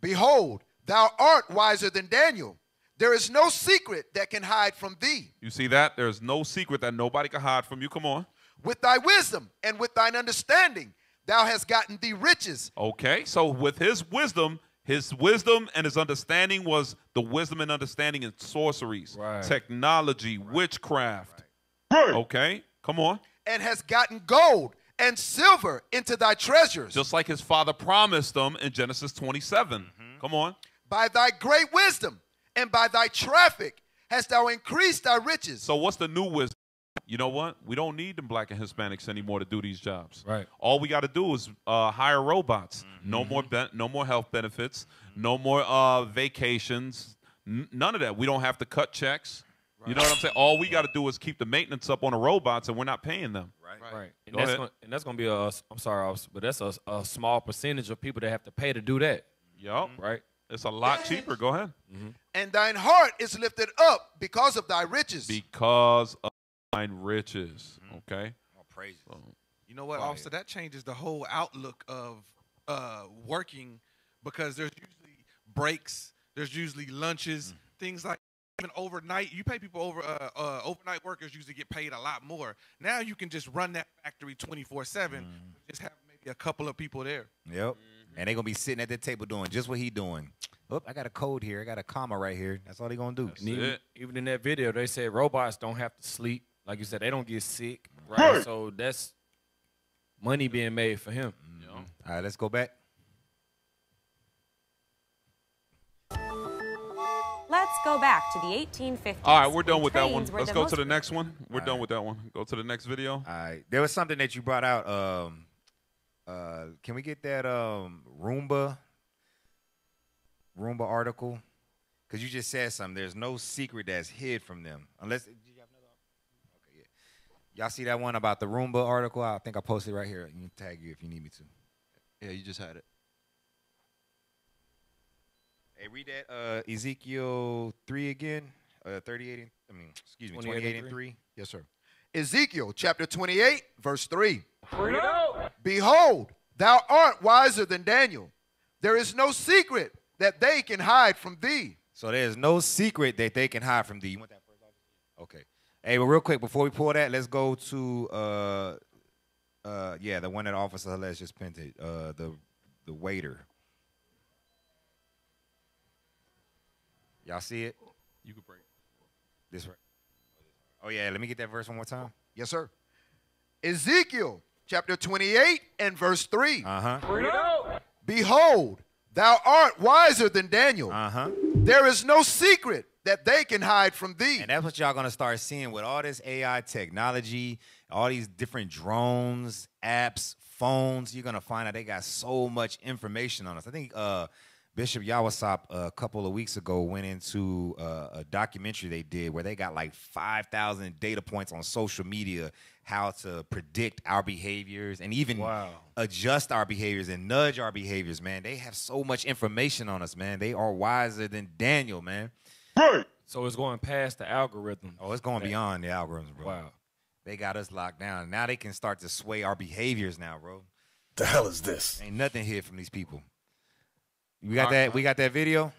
Behold, thou art wiser than Daniel. There is no secret that can hide from thee. You see that? There's no secret that nobody can hide from you. Come on. With thy wisdom and with thine understanding, thou hast gotten thee riches. Okay, so with his wisdom and his understanding was the wisdom and understanding in sorceries, technology, witchcraft. Okay, come on. And has gotten gold and silver into thy treasures. Just like his father promised them in Genesis 27. Come on. By thy great wisdom and by thy traffic hast thou increased thy riches. So what's the new wisdom? you know what? We don't need them black and Hispanics anymore to do these jobs. Right. All we got to do is hire robots. No more health benefits. No more vacations. None of that. We don't have to cut checks. Right. You know what I'm saying? All we got to do is keep the maintenance up on the robots, and we're not paying them. Right. And that's gonna be I'm sorry, but that's a small percentage of people that have to pay to do that. Yup. Right. It's a lot cheaper. Go ahead. And thine heart is lifted up because of thy riches. Because of thine riches. Okay. Oh, praise. You know what, officer? That changes the whole outlook of working, because there's usually breaks, there's usually lunches, things like. Even overnight, you pay people overnight workers usually get paid a lot more. Now you can just run that factory 24/7, just have maybe a couple of people there. Yep. And they're going to be sitting at the table doing just what he doing. Oh, I got a code here. I got a comma right here. That's all they're going to do. Even in that video, they said robots don't have to sleep. Like you said, they don't get sick. Right? So that's money being made for him. All right, let's go back. Let's go back to the 1850s. All right, we're done with that one. Trains were Let's the go most to the next one. We're done with that one. Go to the next video. All right. There was something that you brought out. Can we get that Roomba article? Because you just said something. There's no secret that's hid from them. Unless, did you have another? Okay, yeah. Y'all see that one about the Roomba article? I think I posted it right here. You can tag you if you need me to. Yeah, you just had it. Hey, read that Ezekiel 3 again. 28 and 3. Yes, sir. Ezekiel chapter 28, verse 3. Behold, thou art wiser than Daniel. There is no secret that they can hide from thee. So there's no secret that they can hide from thee. You want that first? Okay. Hey, but real quick, before we pull that, let's go to the one that Officer Hales just painted, the waiter. Y'all see it? You can break this right. Oh yeah, let me get that verse one more time. Yes, sir. Ezekiel chapter 28 and verse 3. Behold, thou art wiser than Daniel. There is no secret that they can hide from thee. And that's what y'all gonna start seeing with all this AI technology, all these different drones, apps, phones. You're gonna find out they got so much information on us. I think Bishop Yawasop a couple of weeks ago went into a documentary they did where they got like 5,000 data points on social media, how to predict our behaviors and even adjust our behaviors and nudge our behaviors, man. They have so much information on us, man. They are wiser than Daniel, man. So it's going past the algorithm. Oh, it's going beyond the algorithms, bro. Wow. They got us locked down. Now they can start to sway our behaviors now, bro. The hell is this? Ain't nothing hid from these people. We got that. We got that video.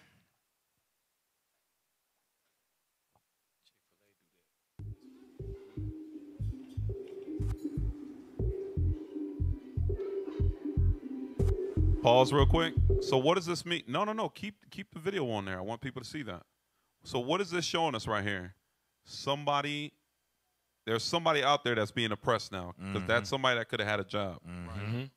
Pause real quick. So what does this mean? No. Keep the video on there. I want people to see that. So what is this showing us right here? There's somebody out there that's being oppressed now, because that's somebody that could have had a job. Right?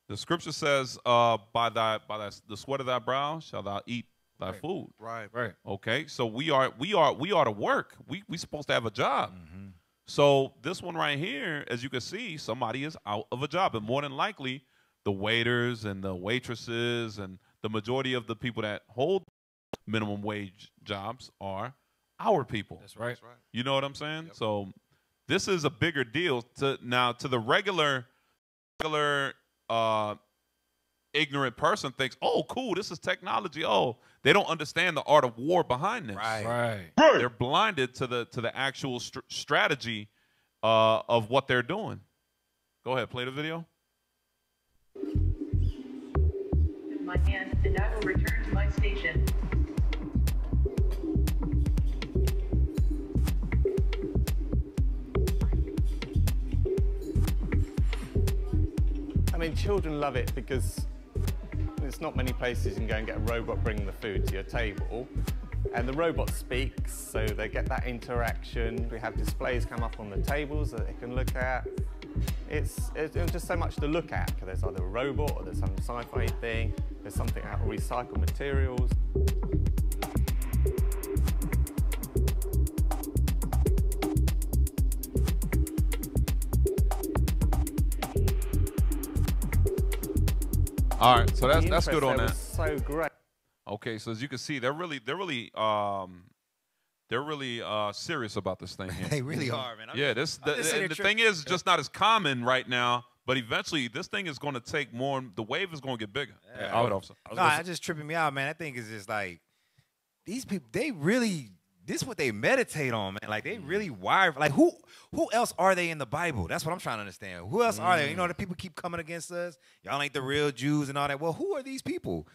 The scripture says, by the sweat of thy brow shall thou eat thy food. Right. Okay, so we are to work. We supposed to have a job. So this one right here, as you can see, somebody is out of a job, and more than likely, the waiters and the waitresses and the majority of the people that hold minimum wage jobs are our people. That's right. You know what I'm saying? Yep. So this is a bigger deal to the regular ignorant person thinks, oh, cool, this is technology. Oh, they don't understand the art of war behind this. Right. They're blinded to the actual strategy of what they're doing. Go ahead, play the video. In my hand, and I will return to my station. I mean, children love it because there's not many places you can go and get a robot bringing the food to your table. And the robot speaks, so they get that interaction. We have displays come up on the tables that they can look at. It's just so much to look at, because there's either a robot or there's some sci-fi thing, there's something out of recycled materials. All right, so that's interest good on there that. was so great. Okay, so as you can see, they're really serious about this thing here. They really are, man. Yeah, the thing is it's just not as common right now, but eventually this thing is going to take more. The wave is going to get bigger. Yeah, it's just tripping me out, man. That thing is just like these people. They really. This is what they meditate on, man. Like they really wire. Like who else are they in the Bible? That's what I'm trying to understand. Who else are they? You know, the people keep coming against us. Y'all ain't the real Jews and all that. Well, who are these people?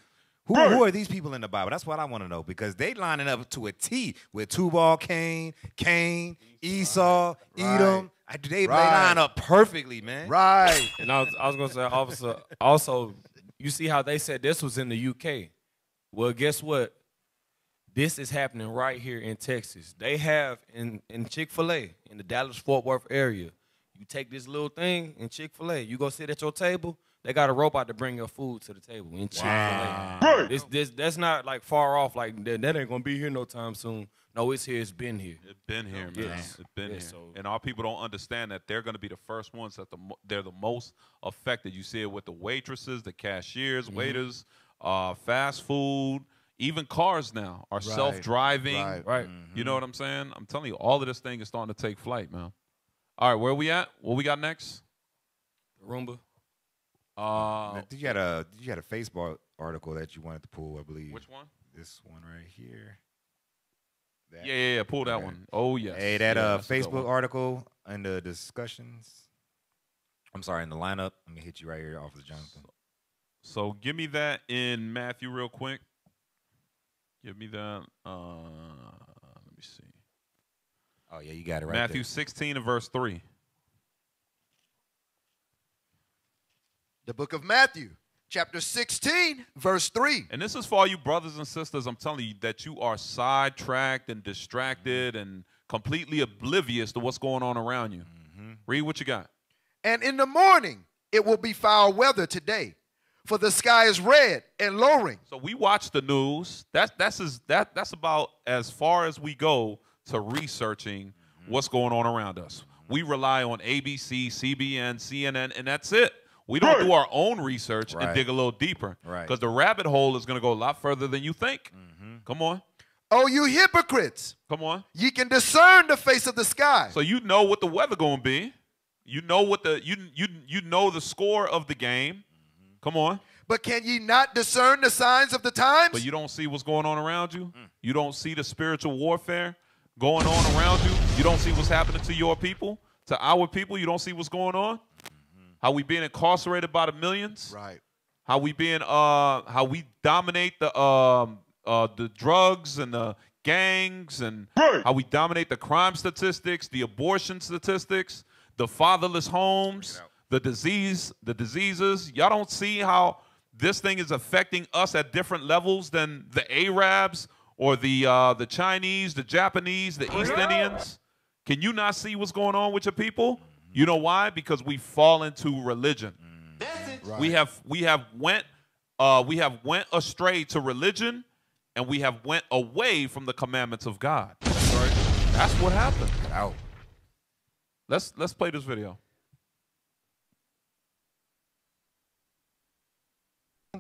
Who are these people in the Bible? That's what I want to know, because they lining up to a T with Tubal, Cain, Esau, Edom. They line up perfectly, man. Right. And I was gonna say, officer. Also, you see how they said this was in the UK. Well, guess what? This is happening right here in Texas. They have in Chick-fil-A in the Dallas-Fort Worth area. You take this little thing in Chick-fil-A. You go sit at your table. They got a robot to bring your food to the table in Chick-fil-A. Wow. That's not like far off. Like that ain't gonna be here no time soon. No, it's here. It's been here. It's been here, man. Yes. It's been here. So, and our people don't understand that they're going to be the first ones that they're the most affected. You see it with the waitresses, the cashiers, waiters, fast food. Even cars now are self-driving. Right. You know what I'm saying? I'm telling you, all of this thing is starting to take flight, man. All right, where we at? What we got next? Roomba. Did you had a Facebook article that you wanted to pull? I believe. Which one? This one right here. Yeah. Pull that one. Oh yes. Hey, that Facebook article and the discussions. I'm sorry, in the lineup. Let me hit you right here, Officer Jonathan. So give me that in Matthew real quick. Give me that. Let me see. Oh, yeah, you got it right Matthew there. 16 and verse 3. The book of Matthew, chapter 16, verse 3. And this is for all you brothers and sisters. I'm telling you that you are sidetracked and distracted and completely oblivious to what's going on around you. Read what you got. And in the morning, it will be foul weather today, for the sky is red and lowering. So we watch the news. That's about as far as we go to researching what's going on around us. We rely on ABC, CBN, CNN, and that's it. We don't do our own research and dig a little deeper. Because the rabbit hole is going to go a lot further than you think. Come on. Oh, you hypocrites. Come on. Ye can discern the face of the sky. So you know what the weather going to be. You know what you know the score of the game. Come on. But can ye not discern the signs of the times? But you don't see what's going on around you. You don't see the spiritual warfare going on around you. You don't see what's happening to your people, to our people. You don't see what's going on. How we being incarcerated by the millions. Right. How we being how we dominate the drugs and the gangs, and how we dominate the crime statistics, the abortion statistics, the fatherless homes, the diseases. Y'all don't see how this thing is affecting us at different levels than the Arabs or the Chinese, the Japanese, the East Indians? Can you not see what's going on with your people? You know why? Because we fall into religion. Right. We have went astray to religion, and we have went away from the commandments of God. That's right. That's what happened. Ow. Let's play this video.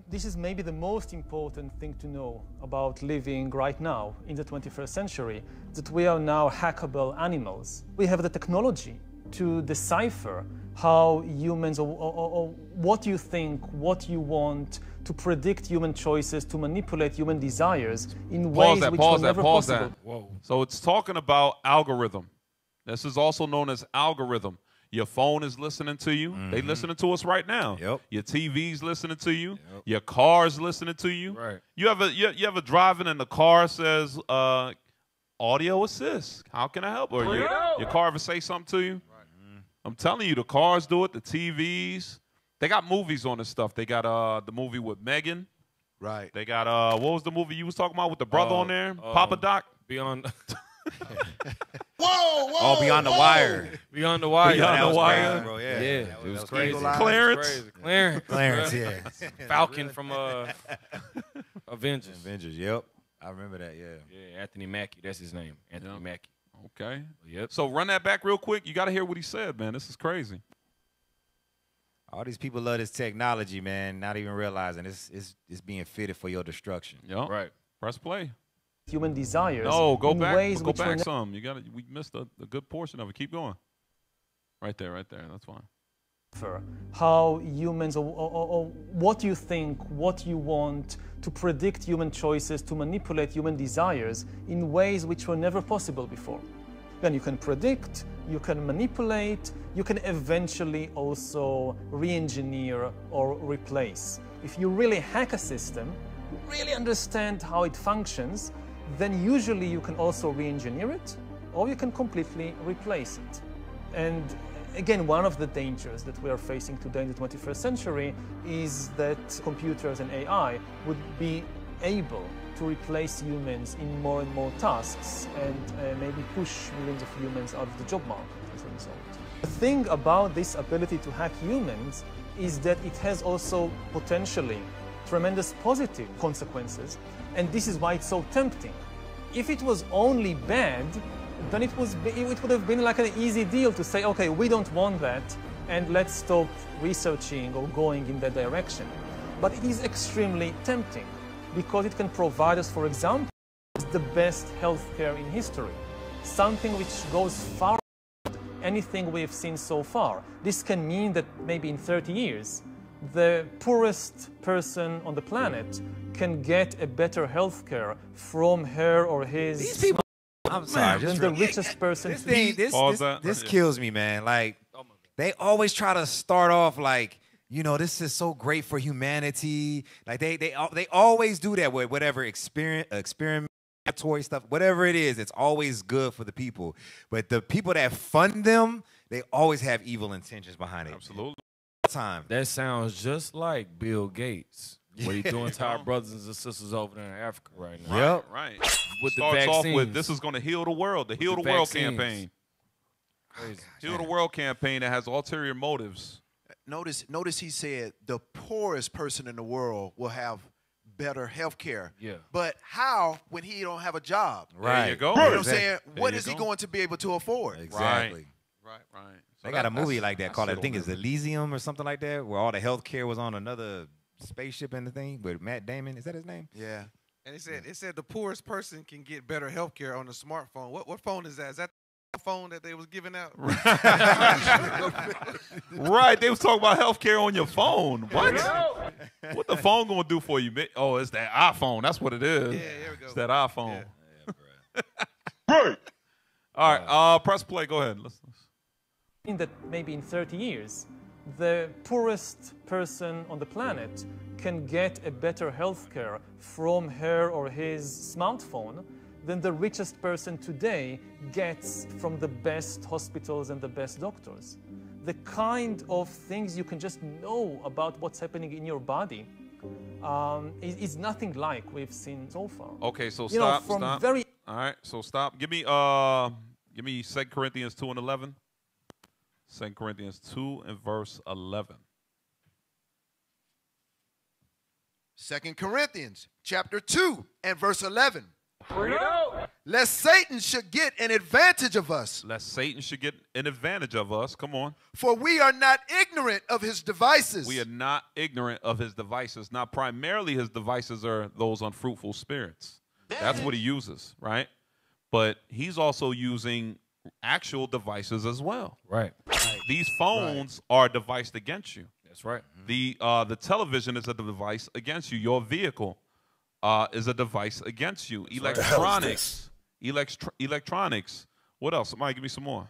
This is maybe the most important thing to know about living right now in the 21st century, that we are now hackable animals. We have the technology to decipher how humans, or what you think, what you want, to predict human choices, to manipulate human desires in ways which were never possible. Whoa. So it's talking about algorithm. This is also known as algorithm. Your phone is listening to you. They listening to us right now. Your TV's listening to you. Your car's listening to you. Right. You ever driving and the car says audio assist. How can I help? Or your car ever say something to you? I'm telling you, the cars do it, the TVs. They got movies on this stuff. They got the movie with Megan. Right. They got what was the movie you was talking about with the brother on there? Papa Doc? Beyond Whoa! Oh, Beyond the Wire. Beyond the Wire. Beyond the Wire. Crazy, bro. Yeah. It was crazy. Clarence. Clarence, yeah. Falcon from Avengers. Avengers, yep. I remember that, yeah. Yeah, Anthony Mackie. That's his name. Anthony Mackie. Okay. Yep. So run that back real quick. You got to hear what he said, man. This is crazy. All these people love this technology, man, not even realizing it's being fitted for your destruction. Yep. Right. Press play. Human desires. No, go in back. ways Go which back were some. You got to. We missed a good portion of it. Keep going. Right there. Right there. That's fine. How humans, or what you think, what you want, to predict human choices, to manipulate human desires in ways which were never possible before. Then you can predict, you can manipulate, you can eventually also re-engineer or replace. If you really hack a system, really understand how it functions, then usually you can also re-engineer it, or you can completely replace it. And again, one of the dangers that we are facing today in the 21st century is that computers and AI would be able to replace humans in more and more tasks and maybe push millions of humans out of the job market as a result. The thing about this ability to hack humans is that it has also potentially tremendous positive consequences, and this is why it's so tempting. If it was only bad, then it would have been like an easy deal to say, okay, we don't want that, and let's stop researching or going in that direction. But it is extremely tempting because it can provide us, for example, the best healthcare in history, something which goes far beyond anything we have seen so far. This can mean that maybe in 30 years, the poorest person on the planet can get a better healthcare from her or his. These people. I'm sorry. Than the richest person. This kills me, man. Like, they always try to start off like, you know, this is so great for humanity. Like they always do that with whatever experimentatory stuff, whatever it is. It's always good for the people. But the people that fund them, they always have evil intentions behind it. Absolutely. Time. That sounds just like Bill Gates. What he's doing to our brothers and sisters over there in Africa right now. Yep. Right. With the Starts vaccines. off with, this is going to heal the world. The Heal the World campaign. Heal the World campaign that has ulterior motives. Notice he said the poorest person in the world will have better health care. Yeah. But how when he don't have a job? Right. There you go. You know what I'm saying? What is he going to be able to afford? Exactly. Right. So they got a movie like that called, I think it's Elysium or something like that, where all the health care was on another spaceship and the thing with Matt Damon. Is that his name? Yeah. And it said the poorest person can get better health care on a smartphone. What phone is that? Is that the phone that they was giving out? Right. They was talking about healthcare on your phone. What? What the phone gonna do for you? Oh, it's that iPhone. That's what it is. Yeah, here we go. It's that iPhone. Right. All right. Press play. Go ahead. Let's. In that maybe in 30 years, the poorest person on the planet can get a better healthcare from her or his smartphone than the richest person today gets from the best hospitals and the best doctors. The kind of things you can just know about what's happening in your body is nothing like we've seen so far. Okay, so You know, stop. from Stop. very- All right. So stop. Give me 2 Corinthians 2:11. 2 Corinthians 2 and verse 11. 2 Corinthians chapter 2 and verse 11. Lest Satan should get an advantage of us. Lest Satan should get an advantage of us. Come on. For we are not ignorant of his devices. We are not ignorant of his devices. Now, primarily his devices are those unfruitful spirits. That's what he uses, right? But he's also using actual devices as well. Right. These phones are devised against you. That's right. The television is a device against you. Your vehicle is a device against you. Electronics. Electronics. What else? Somebody give me some more.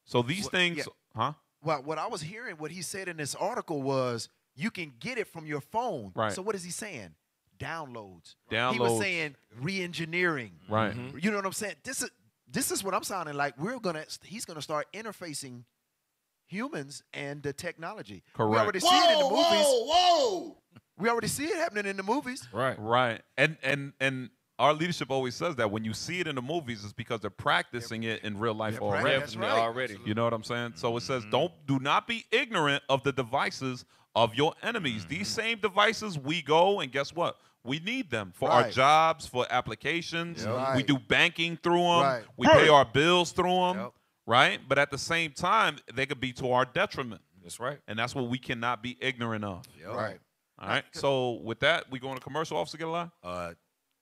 So these things, huh? Well, what I was hearing, what he said in this article was you can get it from your phone. Right. So what is he saying? Downloads. Downloads. He was saying re-engineering. Right. You know what I'm saying? This is what I'm sounding like. He's gonna start interfacing humans and the technology. Correct. We already see it in the movies. Whoa! We already see it happening in the movies. Right. And our leadership always says that when you see it in the movies, it's because they're practicing it in real life already. That's right. Already. You know what I'm saying? So it says, do not be ignorant of the devices of your enemies. These same devices, we go and guess what? We need them for our jobs, for applications. We do banking through them. We pay our bills through them. Right? But at the same time, they could be to our detriment. That's right. And that's what we cannot be ignorant of. Yep. Right. All right. So with that, we going to commercial, Officer Get Alive?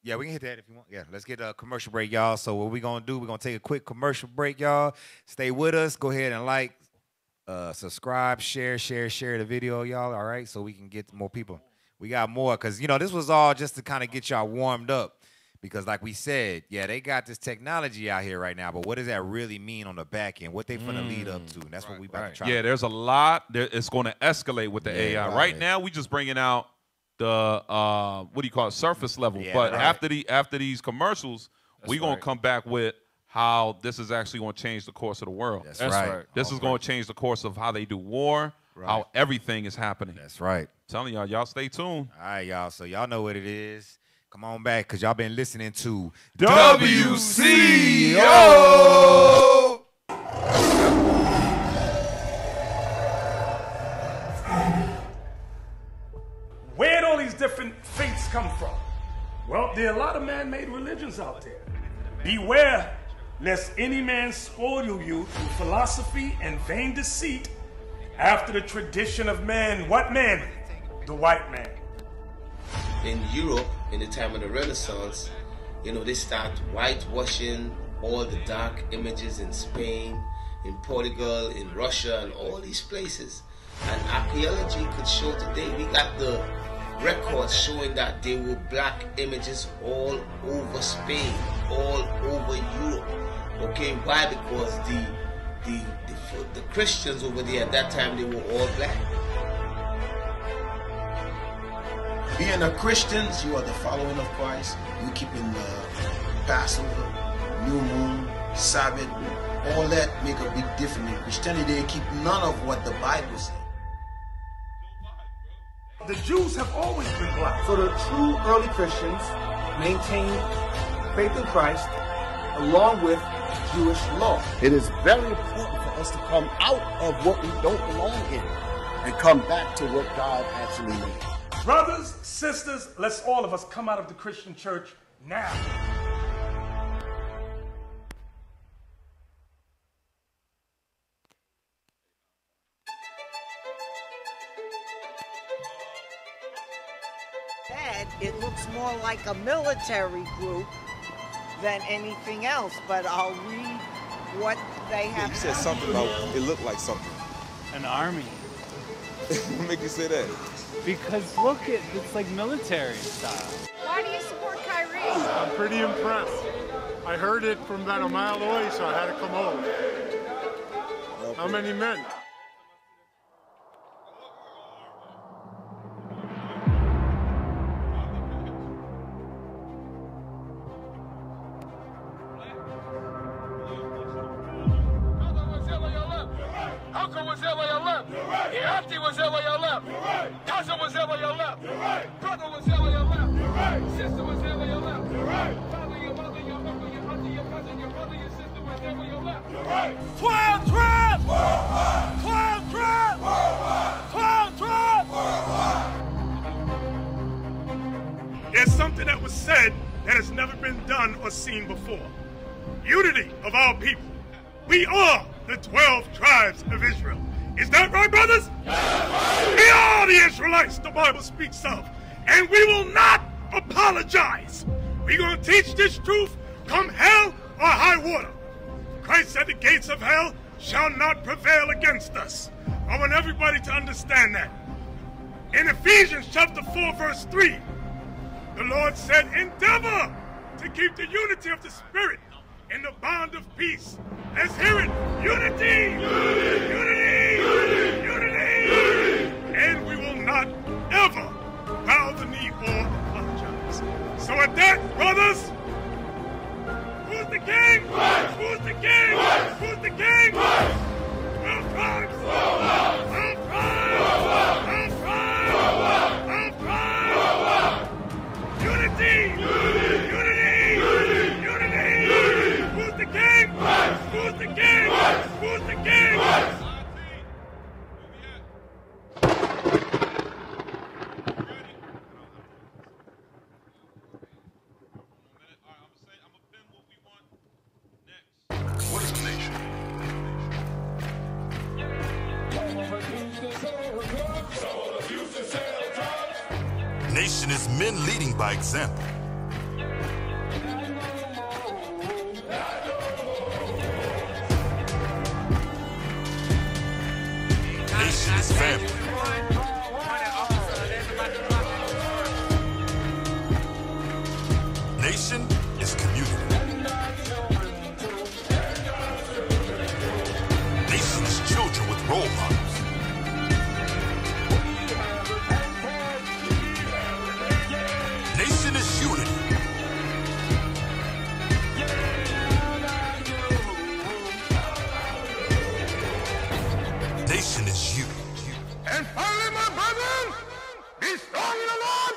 Yeah, we can hit that if you want. Yeah, let's get a commercial break, y'all. So what we're going to do, we're going to take a quick commercial break, y'all. Stay with us. Go ahead and like, subscribe, share the video, y'all, all right? So we can get more people. We got more because, you know, this was all just to kind of get y'all warmed up. Because like we said, yeah, they got this technology out here right now, but what does that really mean on the back end? What they finna lead up to? And that's what we about to try. Yeah, there's a lot. It's going to escalate with the AI. Right now, we just bringing out the, what do you call it, surface level. Yeah, but after these commercials, we're going to come back with how this is actually going to change the course of the world. That's right. This is going to change the course of how they do war, how everything is happening. That's right. I'm telling y'all stay tuned. All right, y'all. So y'all know what it is. Come on back, because y'all been listening to WCO. Where'd all these different faiths come from? Well, there are a lot of man-made religions out there. Beware lest any man spoil you through philosophy and vain deceit after the tradition of man. What man? The white man. In Europe, in the time of the Renaissance, you know, they start whitewashing all the dark images in Spain, in Portugal, in Russia, and all these places. And archaeology could show today, we got the records showing that there were black images all over Spain, all over Europe. Okay, why? Because the Christians over there at that time, they were all black. Being a Christian, you are the following of Christ. You keeping the Passover, New Moon, Sabbath, all that make a big difference. In Christianity, they keep none of what the Bible says. The Jews have always been black. So the true early Christians maintained faith in Christ along with Jewish law. It is very important for us to come out of what we don't belong in and come back to what God actually made. Brothers, sisters, let's all of us come out of the Christian church now. Dad, it looks more like a military group than anything else, but I'll read what they have. You said something about it looked like something. An army. What make you say that? Because look, it's like military style. Why do you support Kyrie? I'm pretty impressed. I heard it from about a mile away, so I had to come over. Okay. How many men? Uncle was there where you left. Your auntie was there where you left. Cousin was there where you left. Brother was there where you left. Sister was there where you left. Father, your mother, your uncle, your auntie, your cousin, your brother, your sister was there where you left. 12 tribes! 12 tribes! 12 tribes! There's something that was said that has never been done or seen before. Unity of our people. We are the 12 tribes of Israel. Is that right, brothers? We are the Israelites the Bible speaks of, and we will not apologize. We're going to teach this truth come hell or high water. Christ said the gates of hell shall not prevail against us. I want everybody to understand that. In Ephesians chapter 4, verse 3, the Lord said, endeavor to keep the unity of the Spirit in the bond of peace. Let's hear it. Unity! Unity! Unity! Unity! Unity! And we will not ever bow the knee or apologize. So at that, brothers, who's the king? Who's the king? Who's the king? 12 tribes! 12 tribes! 12 tribes! 12 tribes! Unity! Unity! Unity! Unity! Who's the king? Who's the king? Who's the king? What is a nation? nation is men leading by example. Nation is family. Nation is community. Nation is children with role models. Nation is unity. Nation is you. And finally, my brethren, be strong in the Lord.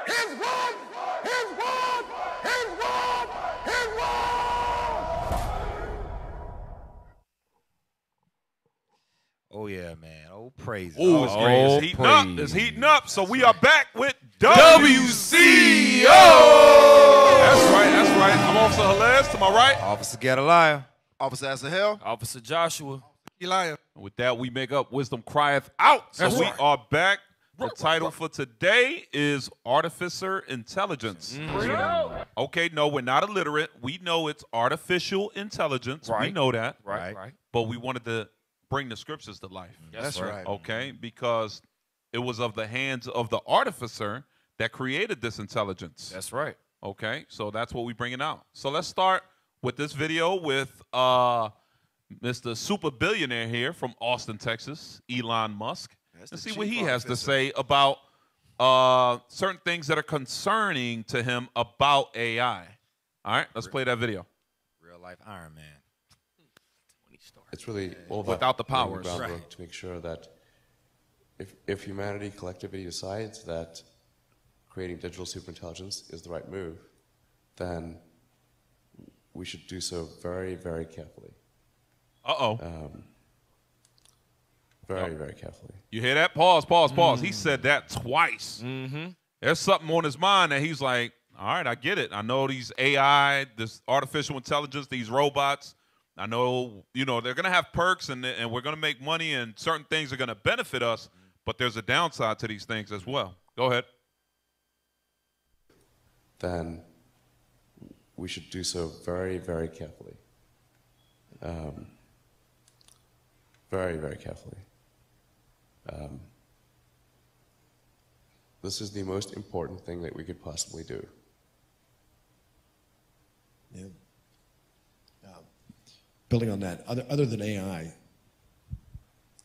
His word, His word, His word, His word. Oh yeah, man. Oh praise. Ooh, it's great. It's heating up. praise. It's heating up. So we are back with WCO. That's right. That's right. I'm Officer Halez to my right. Officer Gadaliah. Officer Asahel. Officer Joshua. Elijah. And with that, we make up Wisdom Crieth out. So That's we right. are back. The title for today is Artificer Intelligence. Okay, no, we're not illiterate. We know it's artificial intelligence. We Right. know that. Right. Right. But we wanted to bring the scriptures to life. That's right. Okay, because it was of the hands of the artificer that created this intelligence. That's right. Okay, so that's what we're bringing out. So let's start with this video with Mr. Super Billionaire here from Austin, Texas, Elon Musk. Let's see what he has to say about certain things that are concerning to him about AI. All right, let's play that video. Real life Iron Man. It's really all about Without the laying powers. groundwork Right. to make sure that if humanity collectively decides that creating digital superintelligence is the right move, then we should do so very, very carefully. Uh-oh. Very, very carefully. You hear that? Pause, pause, pause. He said that twice. There's something on his mind that he's like, all right, I get it. I know these AI, this artificial intelligence, these robots, I know, you know, they're going to have perks and we're going to make money and certain things are going to benefit us, but there's a downside to these things as well. Go ahead. Then we should do so very, very carefully. Very, very carefully. This is the most important thing that we could possibly do. Yeah. Building on that, other than AI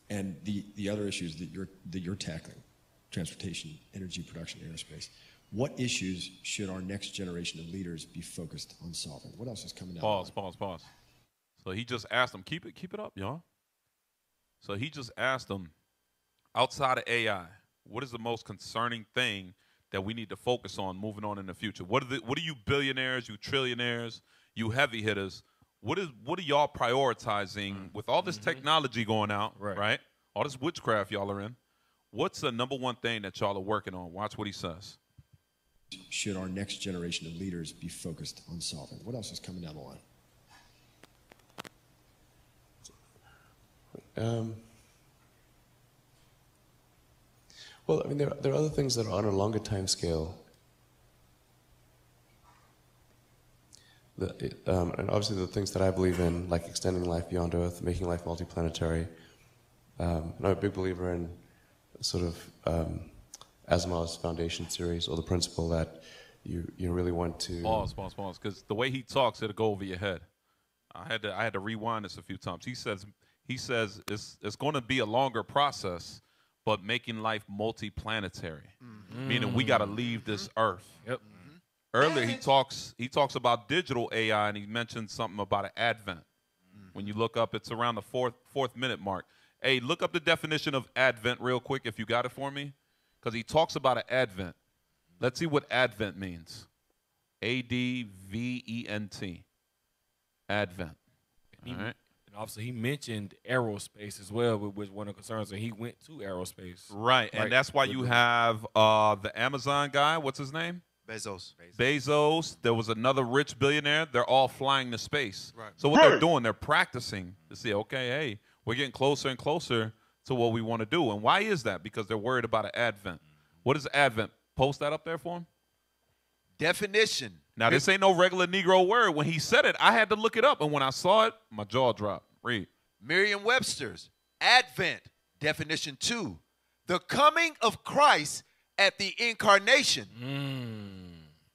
and the other issues that you're tackling, transportation, energy production, aerospace, what issues should our next generation of leaders be focused on solving? What else is coming down? Pause. So he just asked him, keep it up, y'all. So he just asked him, outside of AI, what is the most concerning thing that we need to focus on moving on in the future? What are you billionaires, you trillionaires, you heavy hitters? What are y'all prioritizing with all this technology going out, right? All this witchcraft y'all are in. What's the number one thing that y'all are working on? Watch what he says. Should our next generation of leaders be focused on solving? What else is coming down the line? Well, I mean, there are other things that are on a longer time scale. And obviously the things that I believe in, like extending life beyond Earth, making life multiplanetary. I'm a big believer in sort of Asimov's Foundation series, or the principle that you really want to... Pause, because the way he talks, it'll go over your head. I had to rewind this a few times. He says it's going to be a longer process, but making life multiplanetary, meaning we got to leave this Earth. Yep. Earlier, he talks about digital AI, and he mentioned something about an advent. When you look up, it's around the fourth minute mark. Hey, look up the definition of advent real quick if you got it for me, because he talks about an advent. Let's see what advent means. A-D-V-E-N-T. Advent. All right. And also, he mentioned aerospace as well, which one of the concerns, and he went to aerospace. Right, and that's why you have the Amazon guy. What's his name? Bezos. There was another rich billionaire. They're all flying to space. Right. So what they're doing, they're practicing to see, okay, hey, we're getting closer and closer to what we want to do. And why is that? Because they're worried about an advent. What does advent post that up there for him? Definition. Now, this ain't no regular Negro word. When he said it, I had to look it up. And when I saw it, my jaw dropped. Read. Merriam-Webster's Advent, definition 2. The coming of Christ at the incarnation.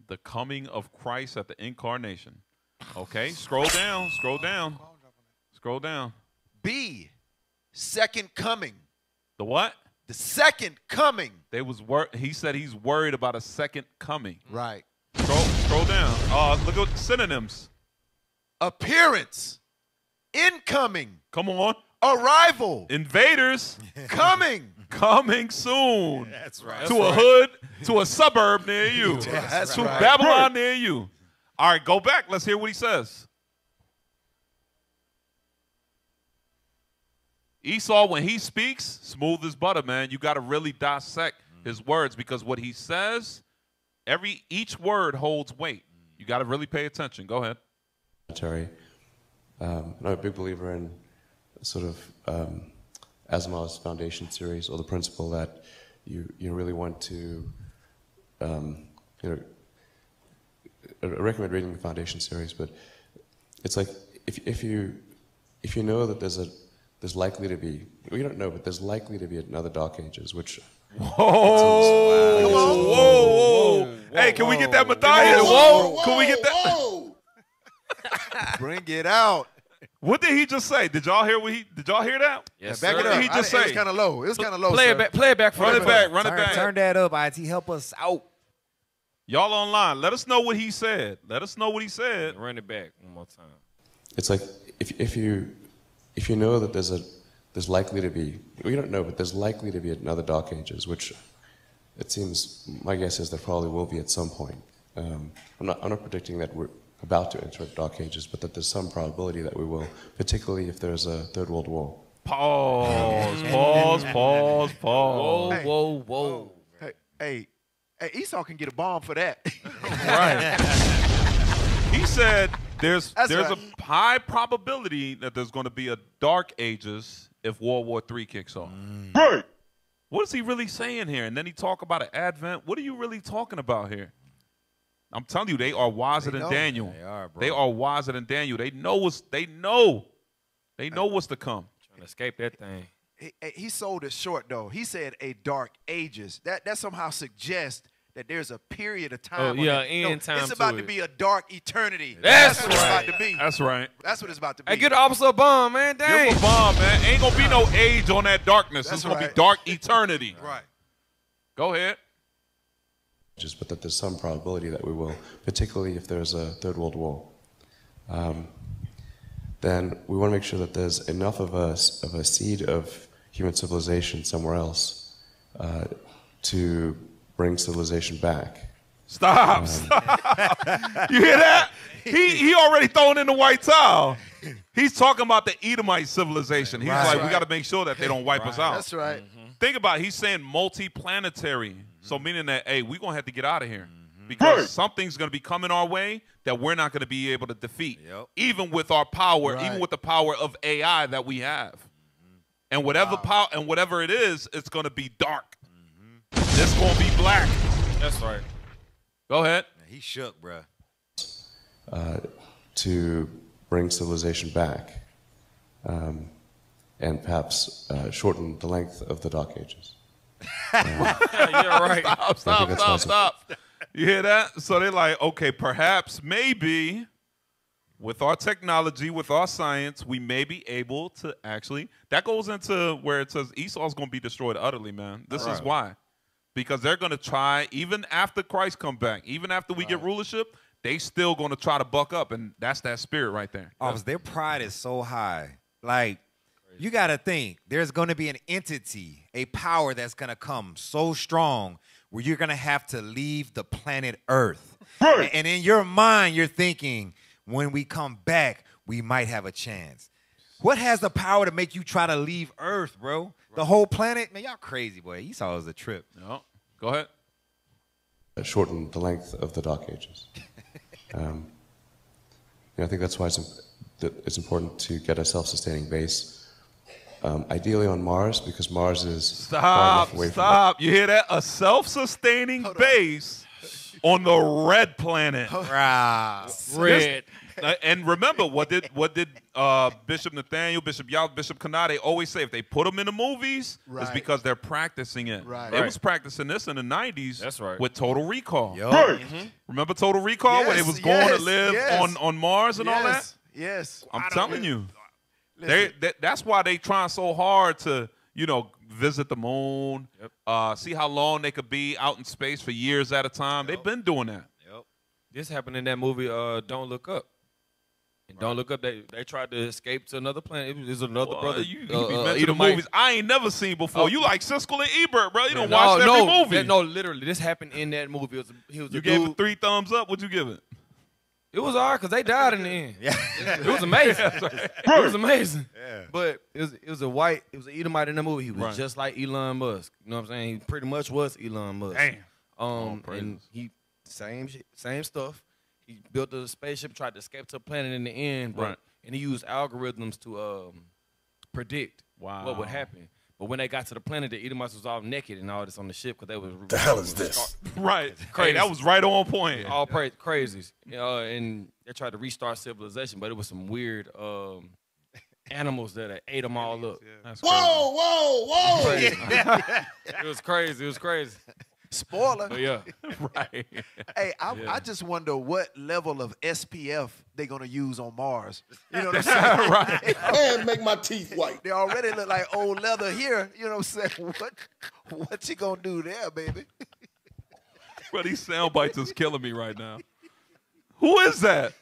The coming of Christ at the incarnation. Okay, scroll down, scroll down. Scroll down. B, second coming. The what? The second coming. He said he's worried about a second coming. Right. Scroll down. Look at synonyms. Appearance. Incoming. Come on. Arrival. Invaders. Coming. Coming soon. That's right. To a hood, to a suburb near you. That's to right. Babylon near you. All right, go back. Let's hear what he says. Esau, when he speaks, smooth as butter, man. You got to really dissect his words because what he says, each word holds weight. You got to really pay attention. Go ahead. I'm a big believer in sort of Asimov's Foundation series, or the principle that you really want to, I recommend reading the Foundation series, but it's like if you know that there's likely to be, we don't know, but there's likely to be another Dark Ages, which. Whoa! Come on! Whoa! Hey, can we get that Matthias? Whoa! Can we get that? Bring it out. What did he just say? Did y'all hear that? Yes, back sir. it up. What did he just say? It was kind of low. It was kind of low. Play it back. Play it back. Run it back. Run it back. Turn that up, IT. Help us out. Y'all online. Let us know what he said. Let us know what he said. Run it back one more time. It's like if you know that there's likely to be, we don't know, but there's likely to be another Dark Ages, which it seems, my guess is there probably will be at some point. I'm not predicting that we're about to enter Dark Ages, but that there's some probability that we will, particularly if there's a Third World War. Pause. Whoa. Hey, Esau can get a bomb for that. Right. He said there's That's a right. high probability that there's going to be a Dark Ages if World War III kicks off. Right. What is he really saying here? And then he talk about an Advent. What are you really talking about here? I'm telling you, they are wiser than Daniel. They are, bro. They are wiser than Daniel. They know what's to come. Trying to escape that thing. He sold it short though. He said a Dark Ages. That somehow suggests that there's a period of time. End time. It's about to be a dark eternity. That's what it's about to be. That's right. That's what it's about to be. Hey, get the officer a bomb, man. Dang. Give him a bomb, man. Ain't gonna be no age on that darkness. That's It's gonna right. be dark eternity. Right. Go ahead. But that there's some probability that we will, particularly if there's a Third World War. Then we want to make sure that there's enough of a seed of human civilization somewhere else to bring civilization back. Stop. You hear that? He already thrown in the white towel. He's talking about the Edomite civilization. He's like, we got to make sure that they don't wipe us out. That's right. Think about it. He's saying multi-planetary. So meaning that, hey, we're going to have to get out of here. Because something's going to be coming our way that we're not going to be able to defeat. Even with our power, even with the power of AI that we have. And whatever power and whatever it is, it's going to be dark. It's going to be black. That's right. Go ahead. He shook, bro. To bring civilization back and perhaps shorten the length of the Dark Ages. Yeah, right. Stop. You hear that? So they're like, okay, perhaps, maybe, with our technology, with our science, we may be able to actually, that goes into where it says Esau's going to be destroyed utterly, man. This is why. Because they're going to try, even after Christ come back, even after we get rulership, they still going to try to buck up, and that's that spirit right there. Their pride is so high. Like, you got to think, there's going to be an entity, a power that's going to come so strong where you're going to have to leave the planet Earth. Right. And in your mind, you're thinking, when we come back, we might have a chance. What has the power to make you try to leave Earth, bro? Right. The whole planet? Man, y'all crazy, boy. Esau was a trip. No. Go ahead. Shorten the length of the Dark Ages. I think that's why it's important to get a self-sustaining base Ideally on Mars, because Mars is far enough away from Stop. You hear that? A self-sustaining base on the red planet. Red. And remember, what did Bishop Nathaniel, Bishop Yao, Bishop Kana, they always say if they put them in the movies, it's because they're practicing it. Right. They was practicing this in the 90s. That's right. With Total Recall. Mm-hmm. Remember Total Recall when they was going to live on Mars and all that? Yes. I'm telling you. That's why they trying so hard to, visit the moon, see how long they could be out in space for years at a time. They've been doing that. This happened in that movie, Don't Look Up. And Don't Look Up, they tried to escape to another planet. It was another brother. You be mentioning the movies I ain't never seen before. You like Siskel and Ebert, bro. You don't watch no, every movie. No, literally. This happened in that movie. You gave it 3 thumbs up? What'd you give it? It was all right because they died in the end. It was amazing. It was amazing. Yeah. But it was an Edomite in the movie. He was just like Elon Musk. You know what I'm saying? He pretty much was Elon Musk. Damn. And he same stuff. He built a spaceship, tried to escape to a planet in the end, and he used algorithms to predict what would happen. But when they got to the planet, the Edomites was all naked and all this on the ship because they was the hell is this? Right, crazy. Hey, that was right on point. All crazies, and they tried to restart civilization, but it was some weird animals that ate them all up. Yeah. Whoa! It was crazy. It was crazy. Spoiler. But yeah. Right. Hey, I just wonder what level of SPF they're going to use on Mars. You know what I'm saying? Right. Man, make my teeth white. They already look like old leather here. You know what I'm saying? What you going to do there, baby? Bro, these sound bites is killing me right now. Who is that?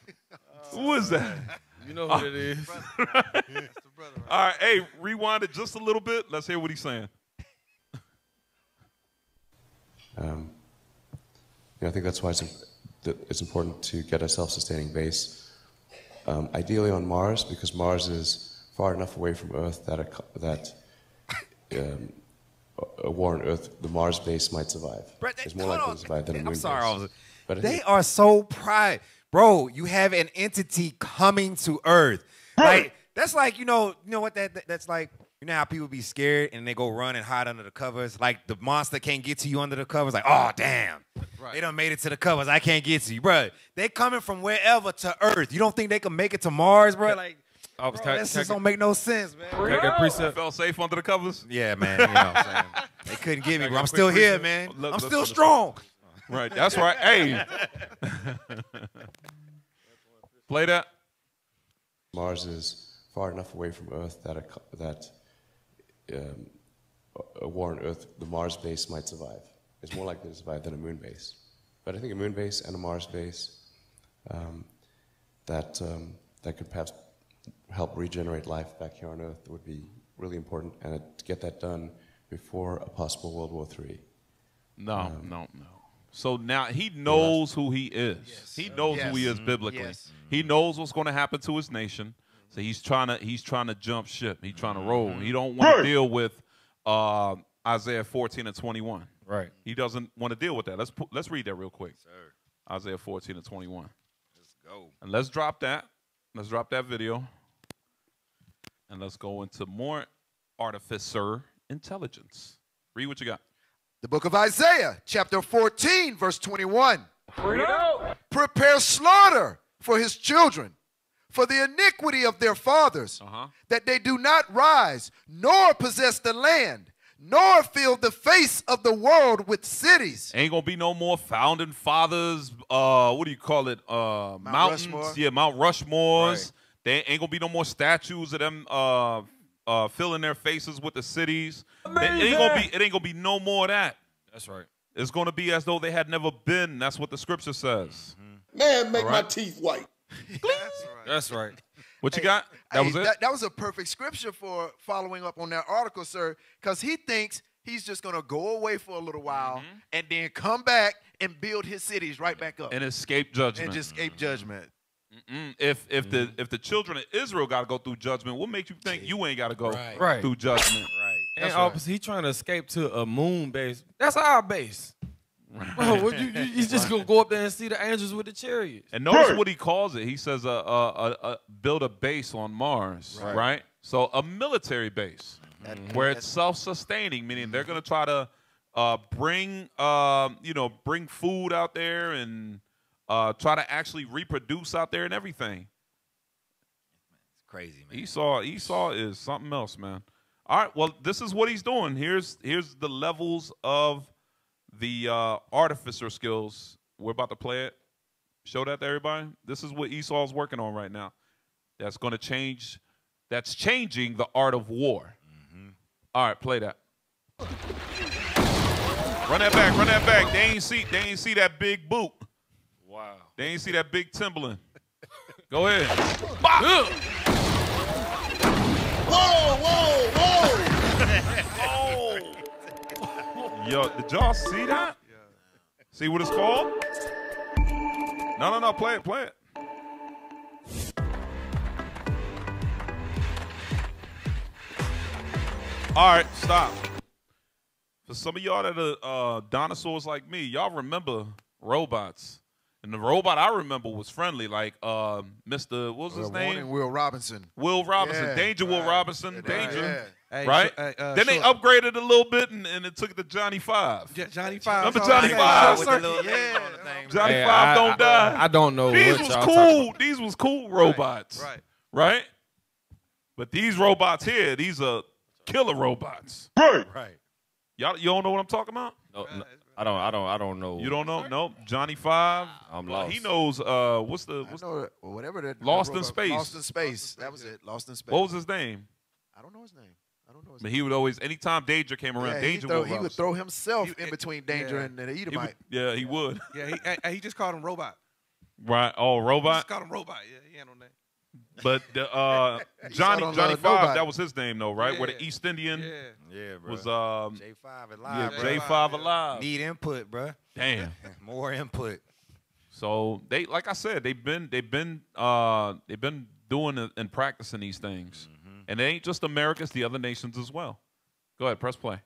Who is that? You know who it is. All right, hey, rewind it just a little bit. Let's hear what he's saying. I think that's why it's important to get a self-sustaining base. Ideally on Mars, because Mars is far enough away from Earth that a war on Earth, the Mars base might survive. It's more likely to survive than a moon base. But They are so pride. Bro, you have an entity coming to Earth. Like, that's like, you know what that's like? You know how people be scared and they go run and hide under the covers? Like the monster can't get to you under the covers. Like, oh, damn. Right. They done made it to the covers. I can't get to you. Bro, they coming from wherever to Earth. You don't think they can make it to Mars, bro? Like, this just don't make no sense, man. I felt safe under the covers? Yeah, man. You know what I'm saying? They couldn't get me, bro. I'm still here, man. I'm still strong. Right, that's right. Hey. Play that. Mars is far enough away from Earth that a war on Earth, the Mars base might survive. It's more likely to survive than a moon base. But I think a moon base and a Mars base that could perhaps help regenerate life back here on Earth would be really important, and to get that done before a possible World War III. No. So now he knows who he is. Yes. He knows who he is biblically. Yes. He knows what's going to happen to his nation. So he's trying to jump ship. He's trying to roll. He don't want to deal with Isaiah 14 and 21. Right. He doesn't want to deal with that. Let's read that real quick. Sir. Isaiah 14 and 21. Let's go. And let's drop that. Let's drop that video. And let's go into more Artificer intelligence. Read what you got. The book of Isaiah, chapter 14, verse 21. Prepare slaughter for his children, for the iniquity of their fathers, that they do not rise, nor possess the land, nor fill the face of the world with cities. Ain't gonna be no more founding fathers, what do you call it? Mountains. Rushmore. Yeah, Mount Rushmores. Right. There ain't gonna be no more statues of them filling their faces with the cities. It ain't gonna be no more of that. That's right. It's gonna be as though they had never been. That's what the scripture says. Man, make my teeth white. That's right. What you got? That was it? That was a perfect scripture for following up on that article, sir, because he thinks he's just going to go away for a little while and then come back and build his cities right back up. And escape judgment. And just escape judgment. If the children of Israel got to go through judgment, what makes you think you ain't got to go through judgment? Right. And opposite, he trying to escape to a moon base. That's our base. Bro, you just gonna go up there and see the angels with the chariots. And notice what he calls it. He says, build a base on Mars, right? So a military base where it's self-sustaining, meaning they're going to try to bring food out there and try to actually reproduce out there and everything. It's crazy, man. Esau is something else, man. All right, well, this is what he's doing. Here's the levels of the Artificer skills. We're about to play it. Show that to everybody. This is what Esau's working on right now. That's going to change. That's changing the art of war. All right, play that. Run that back. Run that back. They ain't see that big boot. Wow. They ain't see that big Timberland. Go ahead. Whoa, whoa, whoa. Yo, did y'all see that? See what it's called? No. Play it. All right, stop. For some of y'all that are dinosaurs like me, y'all remember robots. And the robot I remember was friendly, like Mr. What was his name? Will Robinson. Will Robinson. Yeah, Danger Will Robinson. Danger. Yeah. Hey, Right? Then they upgraded a little bit, and it took it to Johnny Five. Johnny Five. Remember Johnny Five? Yeah. Johnny Five don't die. I don't know. These what was y'all cool. talking about. These was cool robots. Right? But these robots here, these are killer robots. Right. You don't know what I'm talking about? No, I don't know. You don't know? No. Johnny Five. I'm lost. He knows. What's whatever that. Lost in robot- Space. Lost in Space. That was it. Lost in Space. What was his name? I don't know his name. But he would always, anytime Danger came around, Yeah, Danger he would throw himself in between Danger and the Edomite. He would. Yeah, he just called him Robot. Right. Oh, He robot. just called him Robot. Yeah, he had no name. But the, Johnny Five, that was his name though, right? Where the East Indian bro. was J5 alive. Yeah, J5 alive. Need input, bro. Damn. More input. So they, like I said, they've been doing and practicing these things, and it ain't just America; it's the other nations as well. Go ahead, press play.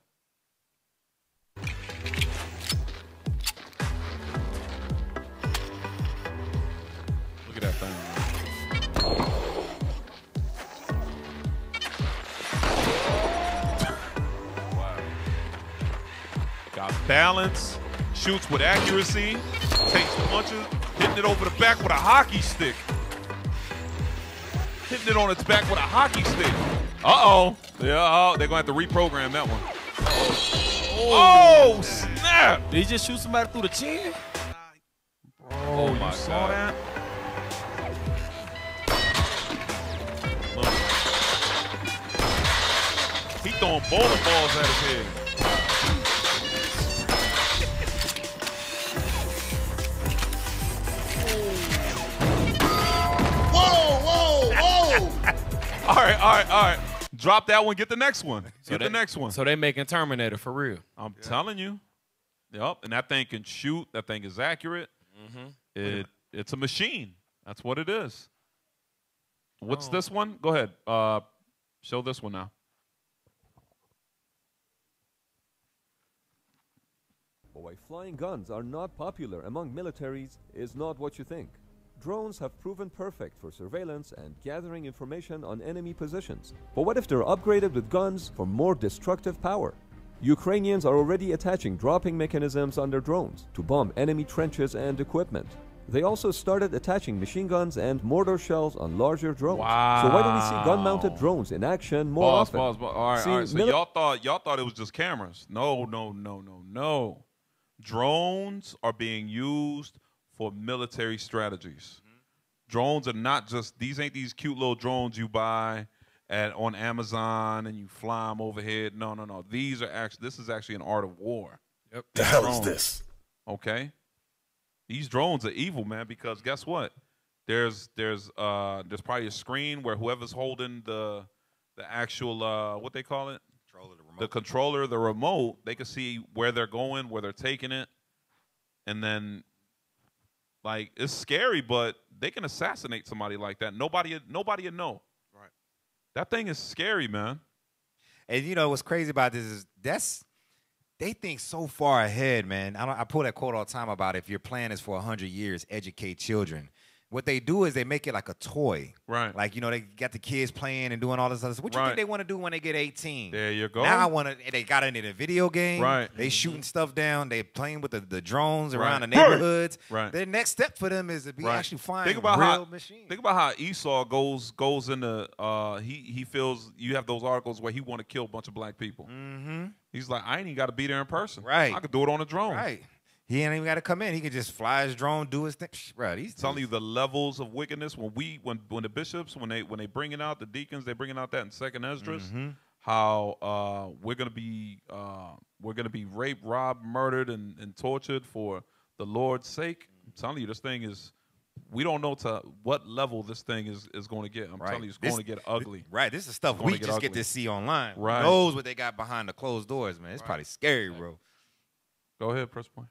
Look at that thing. Got balance, shoots with accuracy, takes punches, hitting it over the back with a hockey stick. Hitting it on its back with a hockey stick. Uh-oh. Yeah, they're going to have to reprogram that one. Oh, snap. Did he just shoot somebody through the chin? Oh, my saw that? Look. He throwing bowling balls at his head. All right. Drop that one. Get the next one. Get the next one. So they making Terminator for real. I'm telling you. Yep. And that thing can shoot. That thing is accurate. It's a machine. That's what it is. What's this one? Go ahead. Show this one now. Why flying guns are not popular among militaries is not what you think. Drones have proven perfect for surveillance and gathering information on enemy positions. But what if they're upgraded with guns for more destructive power? Ukrainians are already attaching dropping mechanisms on their drones to bomb enemy trenches and equipment. They also started attaching machine guns and mortar shells on larger drones. Wow. So why don't we see gun-mounted drones in action more often? All right. So y'all thought it was just cameras. No. Drones are being used for military strategies. Drones are not just, these ain't these cute little drones you buy on Amazon and you fly them overhead. No. This is actually an art of war. Yep. The hell is this? Okay. These drones are evil, man, because guess what? There's probably a screen where whoever's holding the actual what they call it? The controller, the remote, they can see where they're going, where they're taking it. And then like it's scary, but they can assassinate somebody like that. Nobody would know. Right. That thing is scary, man. And you know what's crazy about this is they think so far ahead, man. I pull that quote all the time about if your plan is for 100 years, educate children. what they do is they make it like a toy. Right. Like, you know, they got the kids playing and doing all this other stuff. What you think they want to do when they get 18? There you go. Now I want to, they got into the video game. Right. They shooting stuff down. They playing with the drones around the Right. neighborhoods. Right. Their next step for them is to be actually flying Think about real how machines. Think about how Esau goes into he feels you have those articles where he want to kill a bunch of black people. Mm-hmm. He's like, I ain't even got to be there in person. Right. I could do it on a drone. Right. He ain't even got to come in. He can just fly his drone, do his thing. Right. He's telling you the levels of wickedness when the bishops when they bring it out, the deacons, they bringing out that in Second Esdras, how we're gonna be raped, robbed, murdered, and tortured for the Lord's sake. I'm telling you, this thing is. We don't know to what level this thing is going to get. I'm telling you, it's going to get ugly. Right. This is stuff we just get to see online. Right. Who knows what they got behind the closed doors, man. It's probably scary, bro. Go ahead, press point.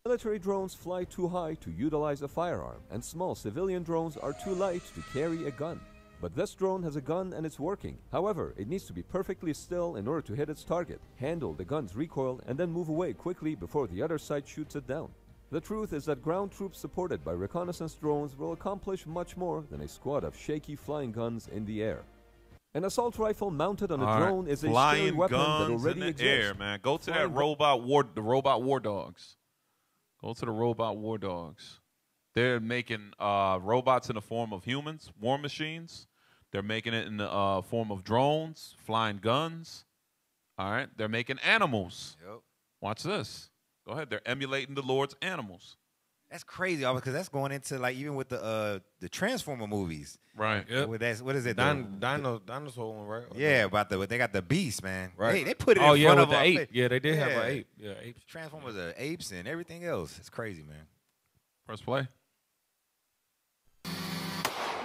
Military drones fly too high to utilize a firearm, and small civilian drones are too light to carry a gun. But this drone has a gun and it's working. However, it needs to be perfectly still in order to hit its target, handle the gun's recoil, and then move away quickly before the other side shoots it down. The truth is that ground troops supported by reconnaissance drones will accomplish much more than a squad of shaky flying guns in the air. An assault rifle mounted on a drone is a scary weapon that already in the exists. air, man. Go to that robot war dogs. Go to the robot war dogs. They're making robots in the form of humans, war machines. They're making it in the form of drones, flying guns. All right, they're making animals. Yep. Watch this. Go ahead. They're emulating the Lord's animals. That's crazy, because that's going into like even with the Transformer movies. Right. Yep. What is it? Dinosaur one, right? Yeah, they got the beast, man. Right. They put it Oh, in yeah, front with of the our ape. face. Yeah, they did have an ape. Yeah, apes. Transformers are apes and everything else. It's crazy, man. Press play.